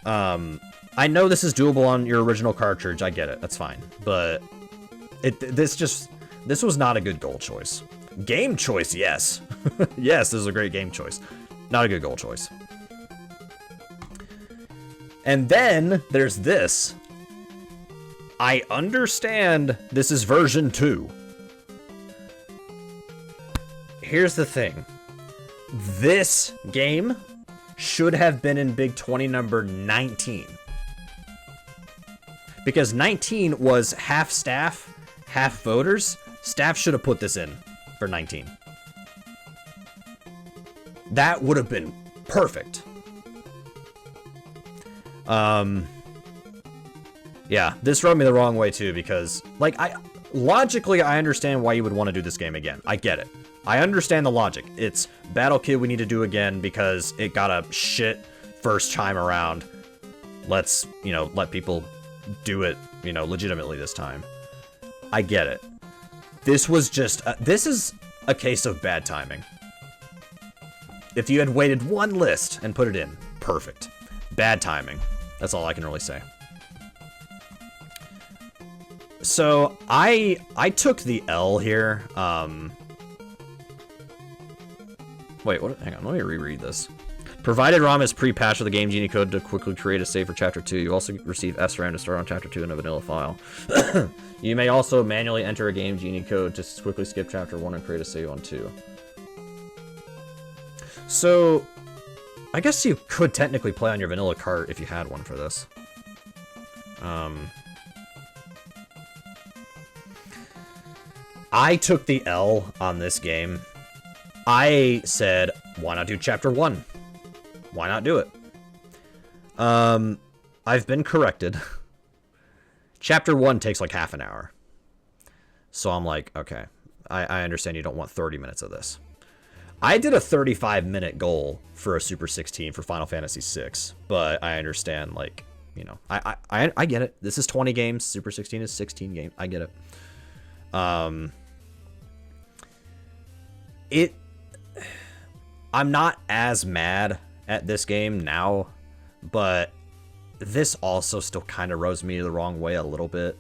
on. I know this is doable on your original cartridge. I get it. That's fine. But this was not a good goal choice. Game choice, yes. Yes, this is a great game choice. Not a good goal choice. And then there's this. I understand this is version 2. Here's the thing. This game should have been in Big 20 number 19. Because 19 was half staff, half voters. Staff should have put this in for 19. That would have been perfect. Yeah, this rubbed me the wrong way too, because like logically I understand why you would want to do this game again. I get it. I understand the logic. It's Battle Kid we need to do again because it got a shit first time around. Let's, let people do it, legitimately this time. I get it. This was just, this is a case of bad timing. If you had waited one list and put it in, perfect. Bad timing. That's all I can really say. So, I took the L here. Wait, what? Hang on, let me reread this. Provided ROM is pre-patched with the Game Genie code to quickly create a save for Chapter 2, you also receive SRAM to start on Chapter 2 in a vanilla file. You may also manually enter a Game Genie code to quickly skip Chapter 1 and create a save on 2. So, I guess you could technically play on your vanilla cart if you had one for this. I took the L on this game. I said, why not do Chapter 1? Why not do it? I've been corrected. Chapter 1 takes like half an hour. So I'm like, okay, I understand you don't want 30 minutes of this. I did a 35-minute goal for a Super 16 for Final Fantasy VI, but I understand, like, I get it. This is 20 games. Super 16 is 16 games. I get it. I'm not as mad at this game now, but this also still kind of rubs me the wrong way a little bit.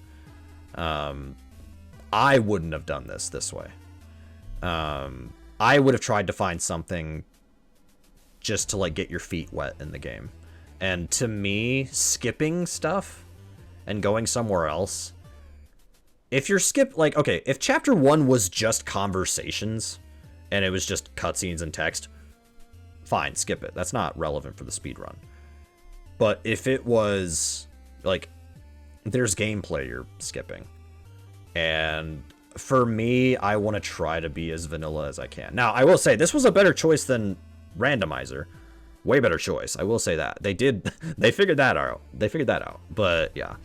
I wouldn't have done this way. I would have tried to find something just to like get your feet wet in the game. And to me, skipping stuff and going somewhere else, if you're if chapter 1 was just conversations and it was just cutscenes and text, fine, skip it. That's not relevant for the speedrun. But if it was like there's gameplay you're skipping, and for me, I want to try to be as vanilla as I can. Now, I will say this was a better choice than randomizer. Way better choice. I will say that. They figured that out. But yeah.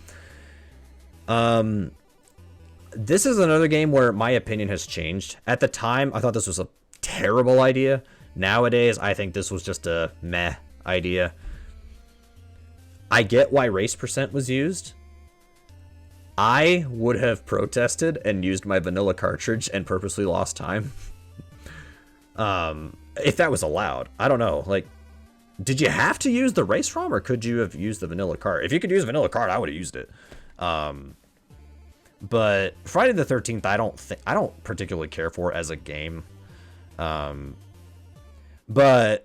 This is another game where my opinion has changed. At the time, I thought this was a terrible idea. Nowadays, I think this was just a meh idea. I get why race percent was used. I would have protested and used my vanilla cartridge and purposely lost time. If that was allowed. I don't know. Like, did you have to use the race ROM, or could you have used the vanilla card? If you could use a vanilla card, I would have used it. But Friday the 13th, I don't particularly care for as a game. But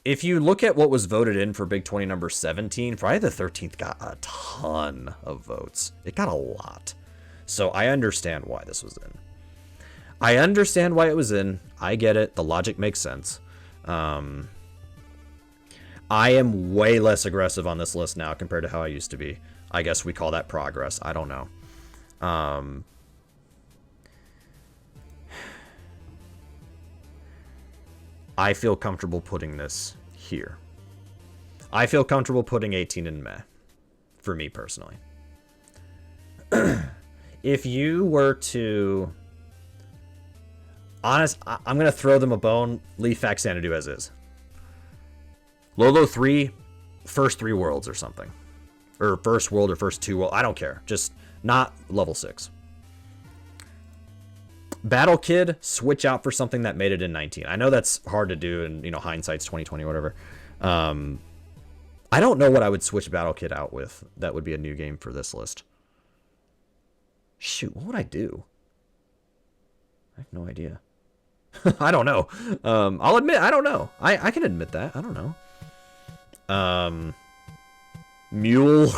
if you look at what was voted in for Big 20 number 17, Friday the 13th got a ton of votes. It got a lot. So I understand why this was in. I understand why it was in. I get it. The logic makes sense. I am way less aggressive on this list now compared to how I used to be. I guess we call that progress. I don't know. I feel comfortable putting this here. I feel comfortable putting 18 in meh, for me personally. If you were to... I'm going to throw them a bone, leave Fact Xanadu as is. Lolo 3, first 3 worlds or something. Or first world or first 2 world, I don't care. Just not level 6. Battle Kid, switch out for something that made it in 19. I know that's hard to do, and hindsight's 2020, whatever. I don't know what I would switch Battle Kid out with. That would be a new game for this list. Shoot, what would I do? I have no idea. I don't know. I'll admit, I don't know. I can admit that. I don't know. Mule.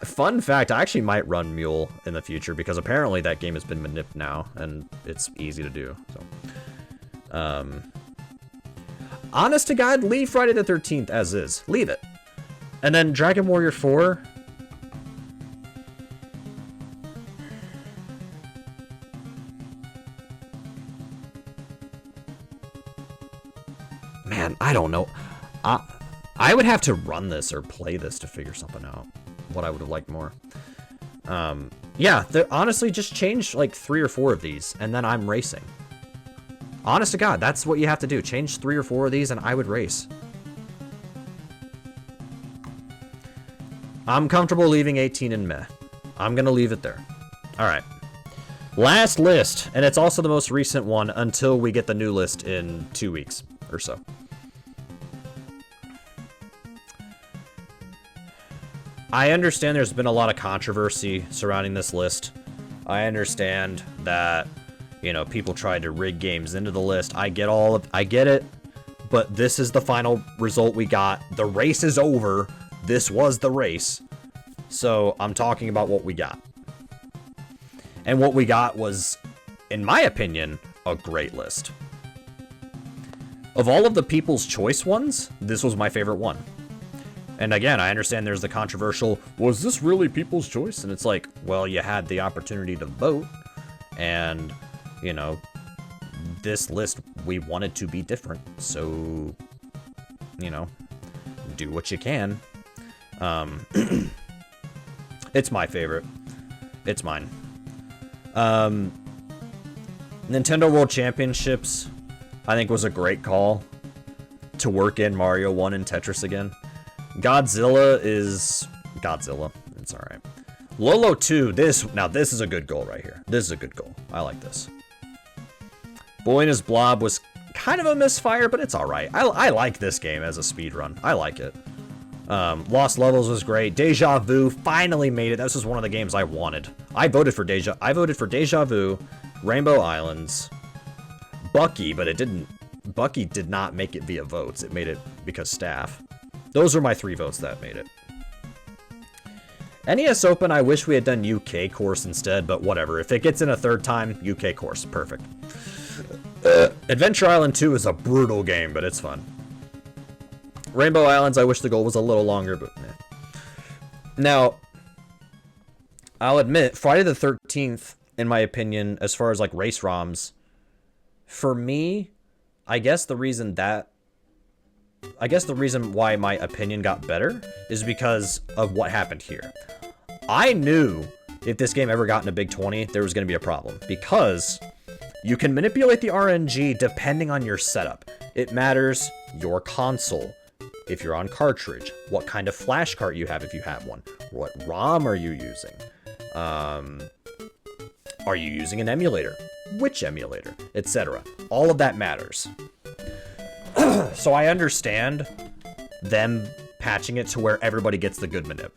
Fun fact, I actually might run Mule in the future because apparently that game has been maniped now and it's easy to do. So, honest to God, leave Friday the 13th as is. Leave it. And then Dragon Warrior 4. Man, I don't know. I would have to run this or play this to figure something out. What I would have liked more. Yeah, honestly, just change like 3 or 4 of these, and then I'm racing. Honest to God, that's what you have to do. Change 3 or 4 of these, and I would race. I'm comfortable leaving 18 in meh. I'm gonna leave it there. All right. Last list, and it's also the most recent one until we get the new list in 2 weeks or so. I understand there's been a lot of controversy surrounding this list. I understand that, people tried to rig games into the list. I get it, but this is the final result we got. The race is over. This was the race. So I'm talking about what we got. And what we got was, in my opinion, a great list. Of all of the People's Choice ones, this was my favorite one. And again, I understand there's the controversial, was this really People's Choice? And it's like, well, you had the opportunity to vote. And, this list, we wanted to be different. So, do what you can. It's my favorite. It's mine. Nintendo World Championships, I think, was a great call to work in Mario 1 and Tetris again. Godzilla is Godzilla. It's all right. Lolo 2, this is a good goal right here. This is a good goal. I like this. Boy and Blob was kind of a misfire, but it's alright. I like this game as a speedrun. I like it. Lost Levels was great. Deja Vu finally made it. This was one of the games I wanted. I voted for Deja Vu, Rainbow Islands, Bucky, but it didn't. Bucky did not make it via votes. It made it because staff. Those were my 3 votes that made it. NES Open, I wish we had done UK course instead, but whatever. If it gets in a 3rd time, UK course. Perfect. Adventure Island 2 is a brutal game, but it's fun. Rainbow Islands, I wish the goal was a little longer, but meh. Now, I'll admit, Friday the 13th, in my opinion, as far as like race ROMs, for me, I guess the reason why my opinion got better is because of what happened here. I knew if this game ever got into Big 20, there was going to be a problem, because you can manipulate the RNG depending on your setup. It matters your console, if you're on cartridge, what kind of flash cart you have if you have one, what ROM are you using, are you using an emulator, which emulator, etc. All of that matters. So I understand them patching it to where everybody gets the good manip.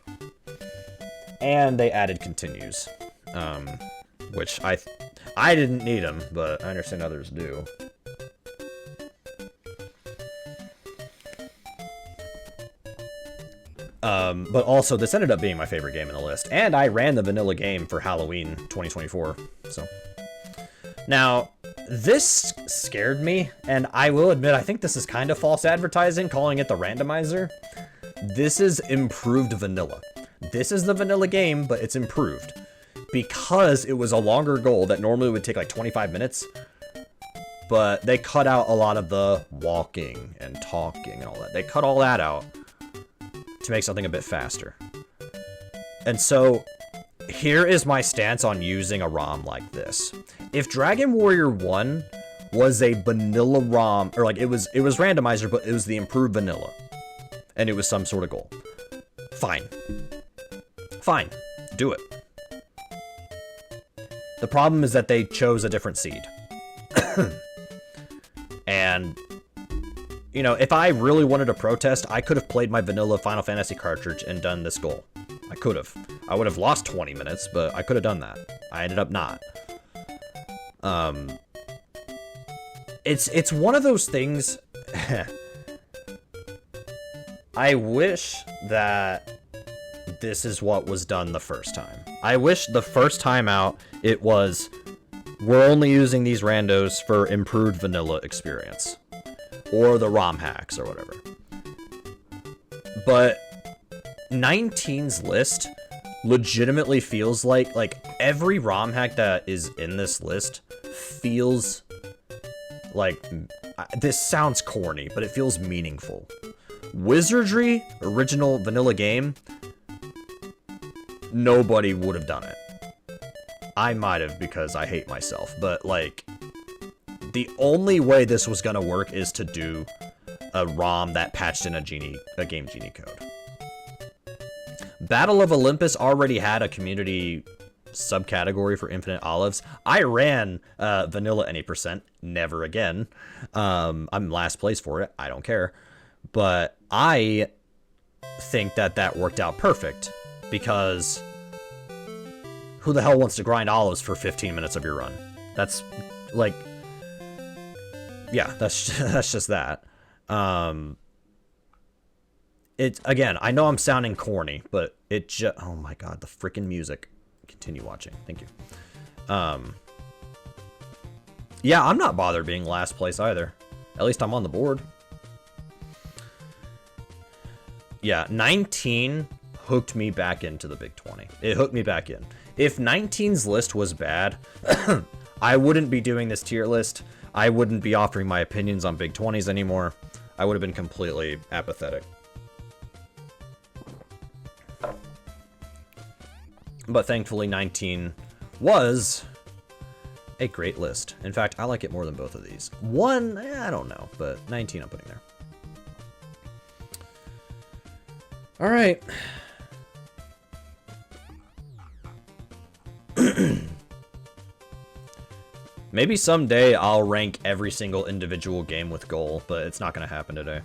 And they added continues, which I didn't need them, but I understand others do. But also, this ended up being my favorite game in the list, and I ran the vanilla game for Halloween 2024, so. Now, this scared me, and I will admit, I think this is kind of false advertising, calling it the randomizer. This is improved vanilla. This is the vanilla game, but it's improved. Because it was a longer goal that normally would take like 25 minutes, but they cut out a lot of the walking and talking and all that. They cut all that out to make something a bit faster. And so, here is my stance on using a ROM like this. If Dragon Warrior 1 was a vanilla ROM, or like it was randomizer, but it was the improved vanilla, and it was some sort of goal, fine. Fine. Do it. The problem is that they chose a different seed. And, you know, if I really wanted to protest, I could have played my vanilla Final Fantasy cartridge and done this goal. I could have. I would have lost 20 minutes, but I could have done that. I ended up not. It's one of those things. I wish that this is what was done the first time. I wish the first time out it was, we're only using these randos for improved vanilla experience, or the ROM hacks or whatever. But 19's list legitimately feels like every ROM hack that is in this list feels like, this sounds corny, but it feels meaningful. Wizardry, original vanilla game, nobody would have done it. I might have because I hate myself, but like, the only way this was gonna work is to do a ROM that patched in a Game Genie code. Battle of Olympus already had a community subcategory for Infinite Olives. I ran vanilla any percent, never again. I'm last place for it, I don't care. But I think that worked out perfect, because who the hell wants to grind olives for 15 minutes of your run? That's like, yeah, that's just that. It, again, I know I'm sounding corny, but it just, oh my god, the freaking music. Continue watching, thank you. Yeah, I'm not bothered being last place either. At least I'm on the board. Yeah, 19 hooked me back into the Big 20. It hooked me back in. If 19's list was bad, I wouldn't be doing this tier list. I wouldn't be offering my opinions on Big 20s anymore. I would have been completely apathetic. But thankfully 19 was a great list. In fact, I like it more than both of these. One, I don't know, but 19 I'm putting there. All right. Maybe someday I'll rank every single individual game with goal, but it's not going to happen today.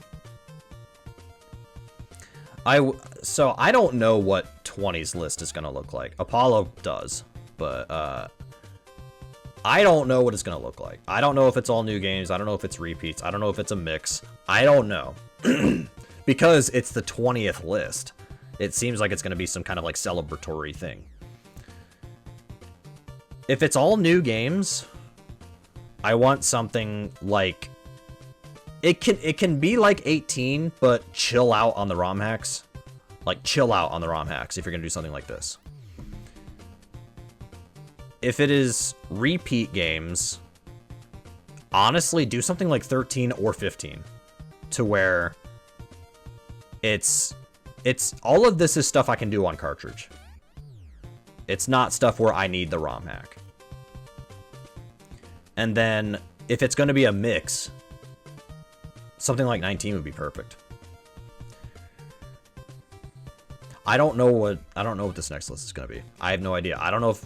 So I don't know what 20's list is going to look like. Apollo does, but I don't know what it's going to look like. I don't know if it's all new games. I don't know if it's repeats. I don't know if it's a mix. I don't know. Because it's the 20th list. It seems like it's going to be some kind of like celebratory thing. If it's all new games, I want something like it can be like 18, but chill out on the ROM hacks. Like chill out on the ROM hacks if you're going to do something like this. If it is repeat games, honestly do something like 13 or 15 to where it's all of this is stuff I can do on cartridge. It's not stuff where I need the ROM hack. And then if it's going to be a mix, something like 19 would be perfect. I don't know what this next list is going to be. I have no idea. I don't know.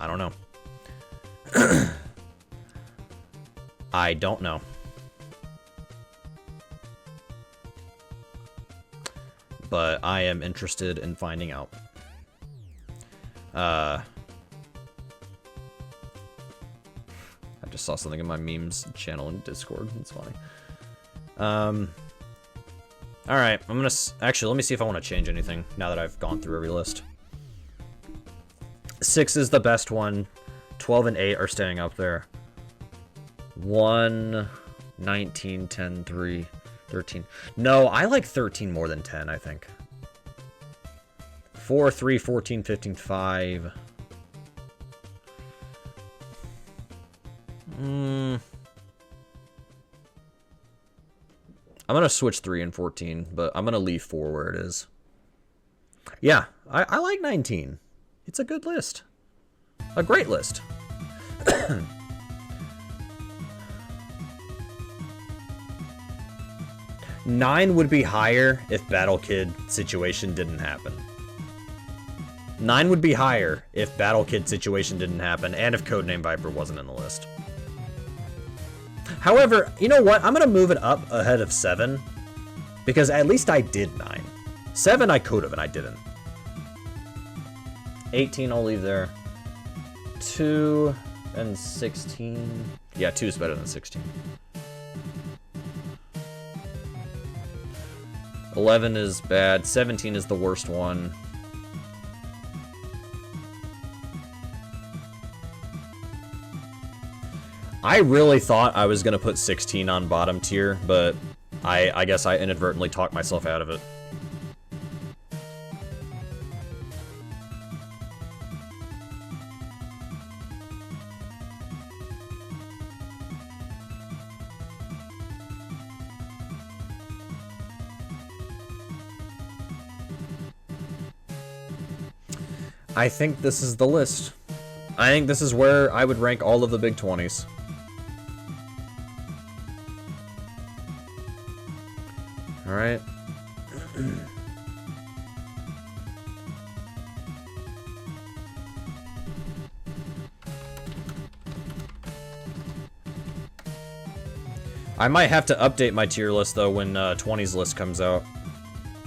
I don't know. But I am interested in finding out. I just saw something in my memes channel in Discord. It's funny. All right, I'm gonna actually let me see if I want to change anything now that I've gone through every list. 6 is the best one. 12 and 8 are staying up there. 1, 19, 10, 3, 13. No, I like 13 more than 10, I think. 4, 3, 14, 15, 5. I'm gonna switch 3 and 14, but I'm gonna leave 4 where it is. Yeah, I like 19. It's a good list. A great list. 9 would be higher if Battle Kid situation didn't happen. 9 would be higher if Battle Kid situation didn't happen, and if Codename Viper wasn't in the list. However, you know what? I'm going to move it up ahead of 7, because at least I did 9. 7 I could have, and I didn't. 18 I'll leave there. 2 and 16. Yeah, 2 is better than 16. 11 is bad. 17 is the worst one. I really thought I was going to put 16 on bottom tier, but I guess I inadvertently talked myself out of it. I think this is the list. I think this is where I would rank all of the big 20s. Alright. I might have to update my tier list though when 20's list comes out.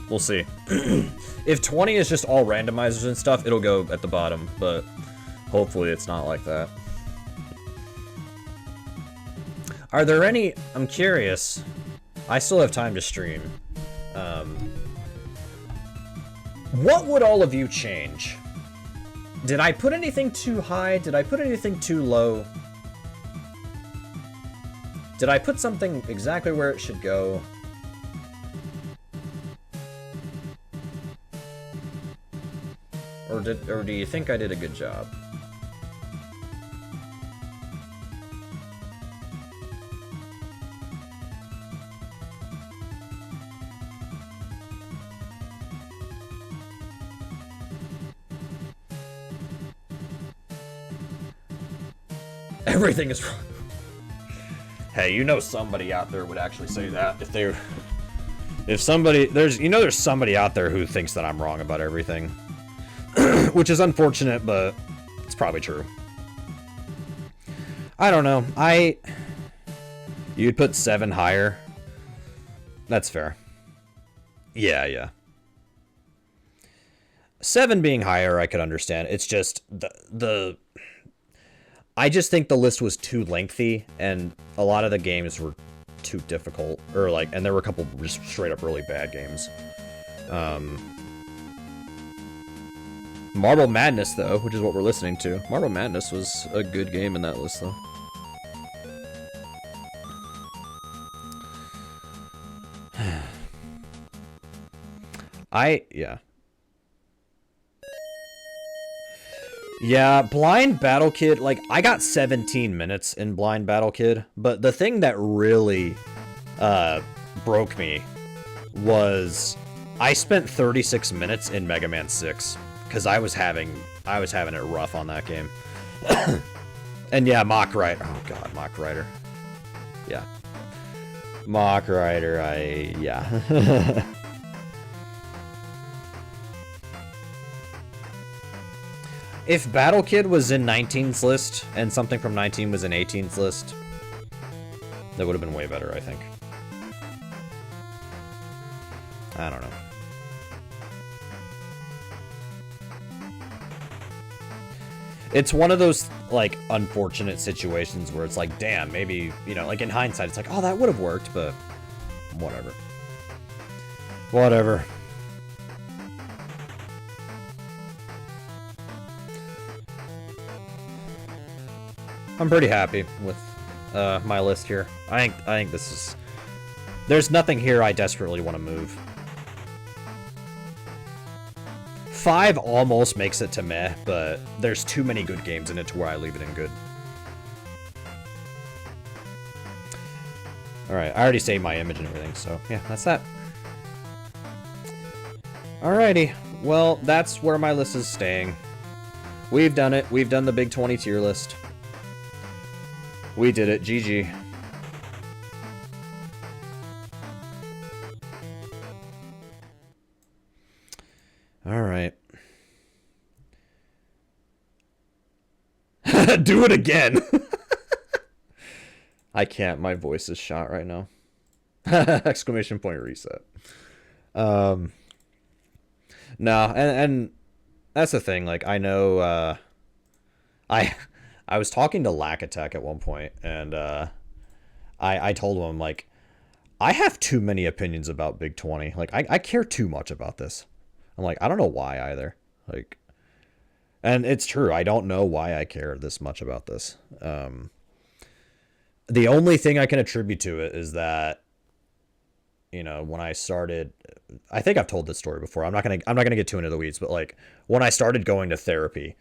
We'll see. If 20 is just all randomizers and stuff, it'll go at the bottom, but hopefully it's not like that. Are there any... I'm curious. I still have time to stream. What would all of you change? Did I put anything too high? Did I put anything too low? Did I put something exactly where it should go? Or do you think I did a good job? Everything is wrong. Hey, you know somebody out there would actually say that if somebody there's somebody out there who thinks that I'm wrong about everything. Which is unfortunate, but it's probably true. I don't know. You'd put 7 higher. That's fair. Yeah, yeah. 7 being higher, I could understand. It's just I just think the list was too lengthy, and a lot of the games were too difficult, or like, and there were a couple just straight up really bad games. Marble Madness, though, which is what we're listening to. Marble Madness was a good game in that list, though. Yeah. Yeah, Blind Battle Kid, like, I got 17 minutes in Blind Battle Kid, but the thing that really, broke me was I spent 36 minutes in Mega Man 6, because I was having it rough on that game. And yeah, Mach Rider, oh god, Mach Rider. Yeah. Mach Rider, yeah. If Battle Kid was in 19's list, and something from 19 was in 18's list, that would have been way better, I think. I don't know. It's one of those, like, unfortunate situations where it's like, damn, maybe, you know, like, in hindsight, it's like, oh, that would have worked, but whatever. Whatever. I'm pretty happy with my list here. I think this is... There's nothing here I desperately want to move. 5 almost makes it to meh, but there's too many good games in it to where I leave it in good. Alright, I already saved my image and everything, so yeah, that's that. Alrighty, well, that's where my list is staying. We've done it. We've done the big 20 tier list. We did it. GG. All right. Do it again. I can't. My voice is shot right now. Exclamation point reset. No, and that's the thing. Like, I know, I was talking to Lack Attack at one point, and I told him, like, I have too many opinions about Big 20. Like, I care too much about this. I'm like, I don't know why either. Like, and it's true. I don't know why I care this much about this. The only thing I can attribute to it is that, you know, when I started, I think I've told this story before. I'm not gonna get too into the weeds, but like when I started going to therapy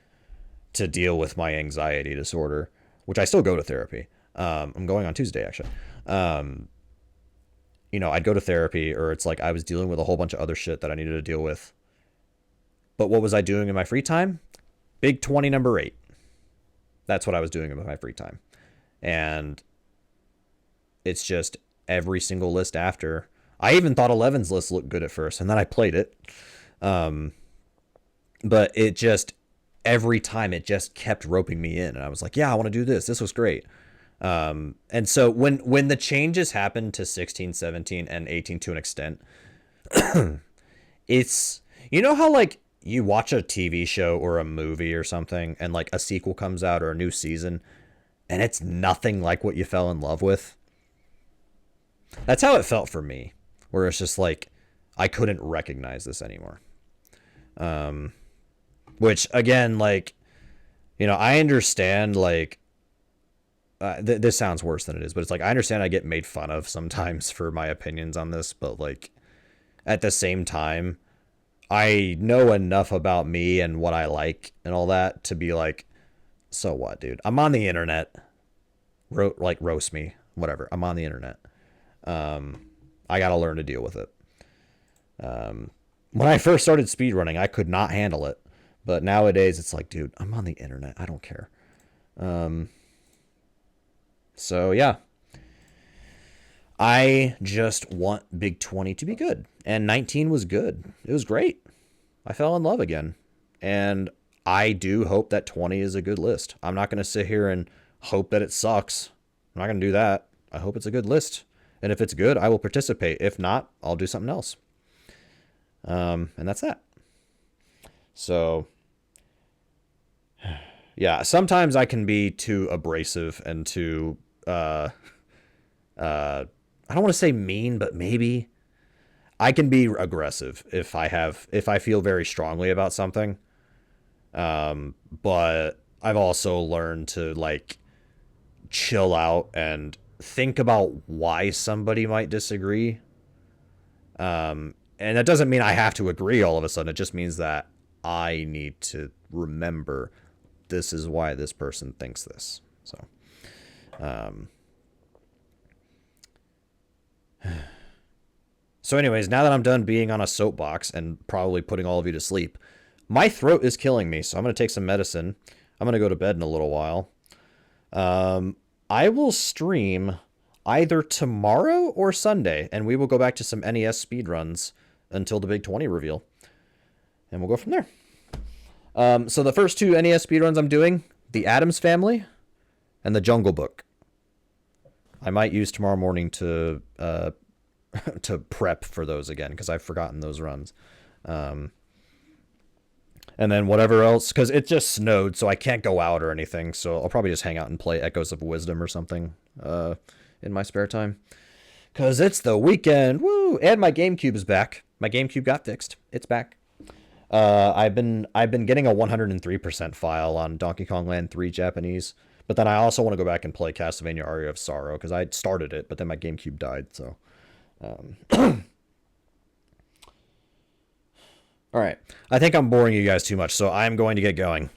to deal with my anxiety disorder, which I still go to therapy. I'm going on Tuesday, actually. You know, I'd go to therapy, or it's like I was dealing with a whole bunch of other shit that I needed to deal with. But what was I doing in my free time? Big 20 number 8. That's what I was doing in my free time. And it's just every single list after. I even thought 11's list looked good at first, and then I played it. But it just, every time it just kept roping me in, and I was like, yeah, I want to do this. This was great. And so when the changes happened to 16, 17, and 18 to an extent, it's, you know how like you watch a TV show or a movie or something, and like a sequel comes out or a new season, and it's nothing like what you fell in love with? That's how it felt for me, where it's just like, I couldn't recognize this anymore. Which, again, like, you know, I understand, like, this sounds worse than it is, but it's like, I understand I get made fun of sometimes for my opinions on this, but, like, at the same time, I know enough about me and what I like and all that to be like, so what, dude? I'm on the internet. Roast me. Whatever. I'm on the internet. I gotta learn to deal with it. When I first started speedrunning, I could not handle it. But nowadays, it's like, dude, I'm on the internet. I don't care. So, yeah. I just want Big 20 to be good. And 19 was good. It was great. I fell in love again. And I do hope that 20 is a good list. I'm not going to sit here and hope that it sucks. I'm not going to do that. I hope it's a good list. And if it's good, I will participate. If not, I'll do something else. And that's that. So, yeah, sometimes I can be too abrasive and too, I don't want to say mean, but maybe I can be aggressive if I feel very strongly about something. But I've also learned to like chill out and think about why somebody might disagree. And that doesn't mean I have to agree all of a sudden. It just means that I need to remember this is why this person thinks this. So, so anyways, now that I'm done being on a soapbox and probably putting all of you to sleep, my throat is killing me, so I'm going to take some medicine. I'm going to go to bed in a little while. I will stream either tomorrow or Sunday, and we will go back to some NES speedruns until the Big 20 reveal. And we'll go from there. So the first two NES speedruns I'm doing, The Addams Family and The Jungle Book. I might use tomorrow morning to to prep for those again, because I've forgotten those runs. And then whatever else, because it just snowed, so I can't go out or anything. So I'll probably just hang out and play Echoes of Wisdom or something in my spare time. Because it's the weekend. Woo! And my GameCube is back. My GameCube got fixed. It's back. I've been getting a 103% file on Donkey Kong Land 3 Japanese. But then I also want to go back and play Castlevania Aria of Sorrow, because I started it, but then my GameCube died, so... All right. I think I'm boring you guys too much, so I'm going to get going.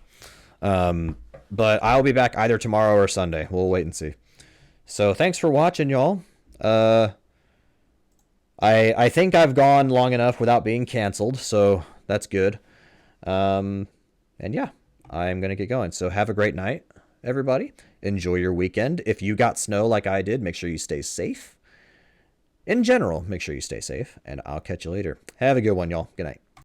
But I'll be back either tomorrow or Sunday. We'll wait and see. So thanks for watching, y'all. I think I've gone long enough without being canceled, so that's good. And yeah, I'm going to get going. So have a great night, everybody. Enjoy your weekend. If you got snow like I did, make sure you stay safe. In general, make sure you stay safe, and I'll catch you later. Have a good one, y'all. Good night.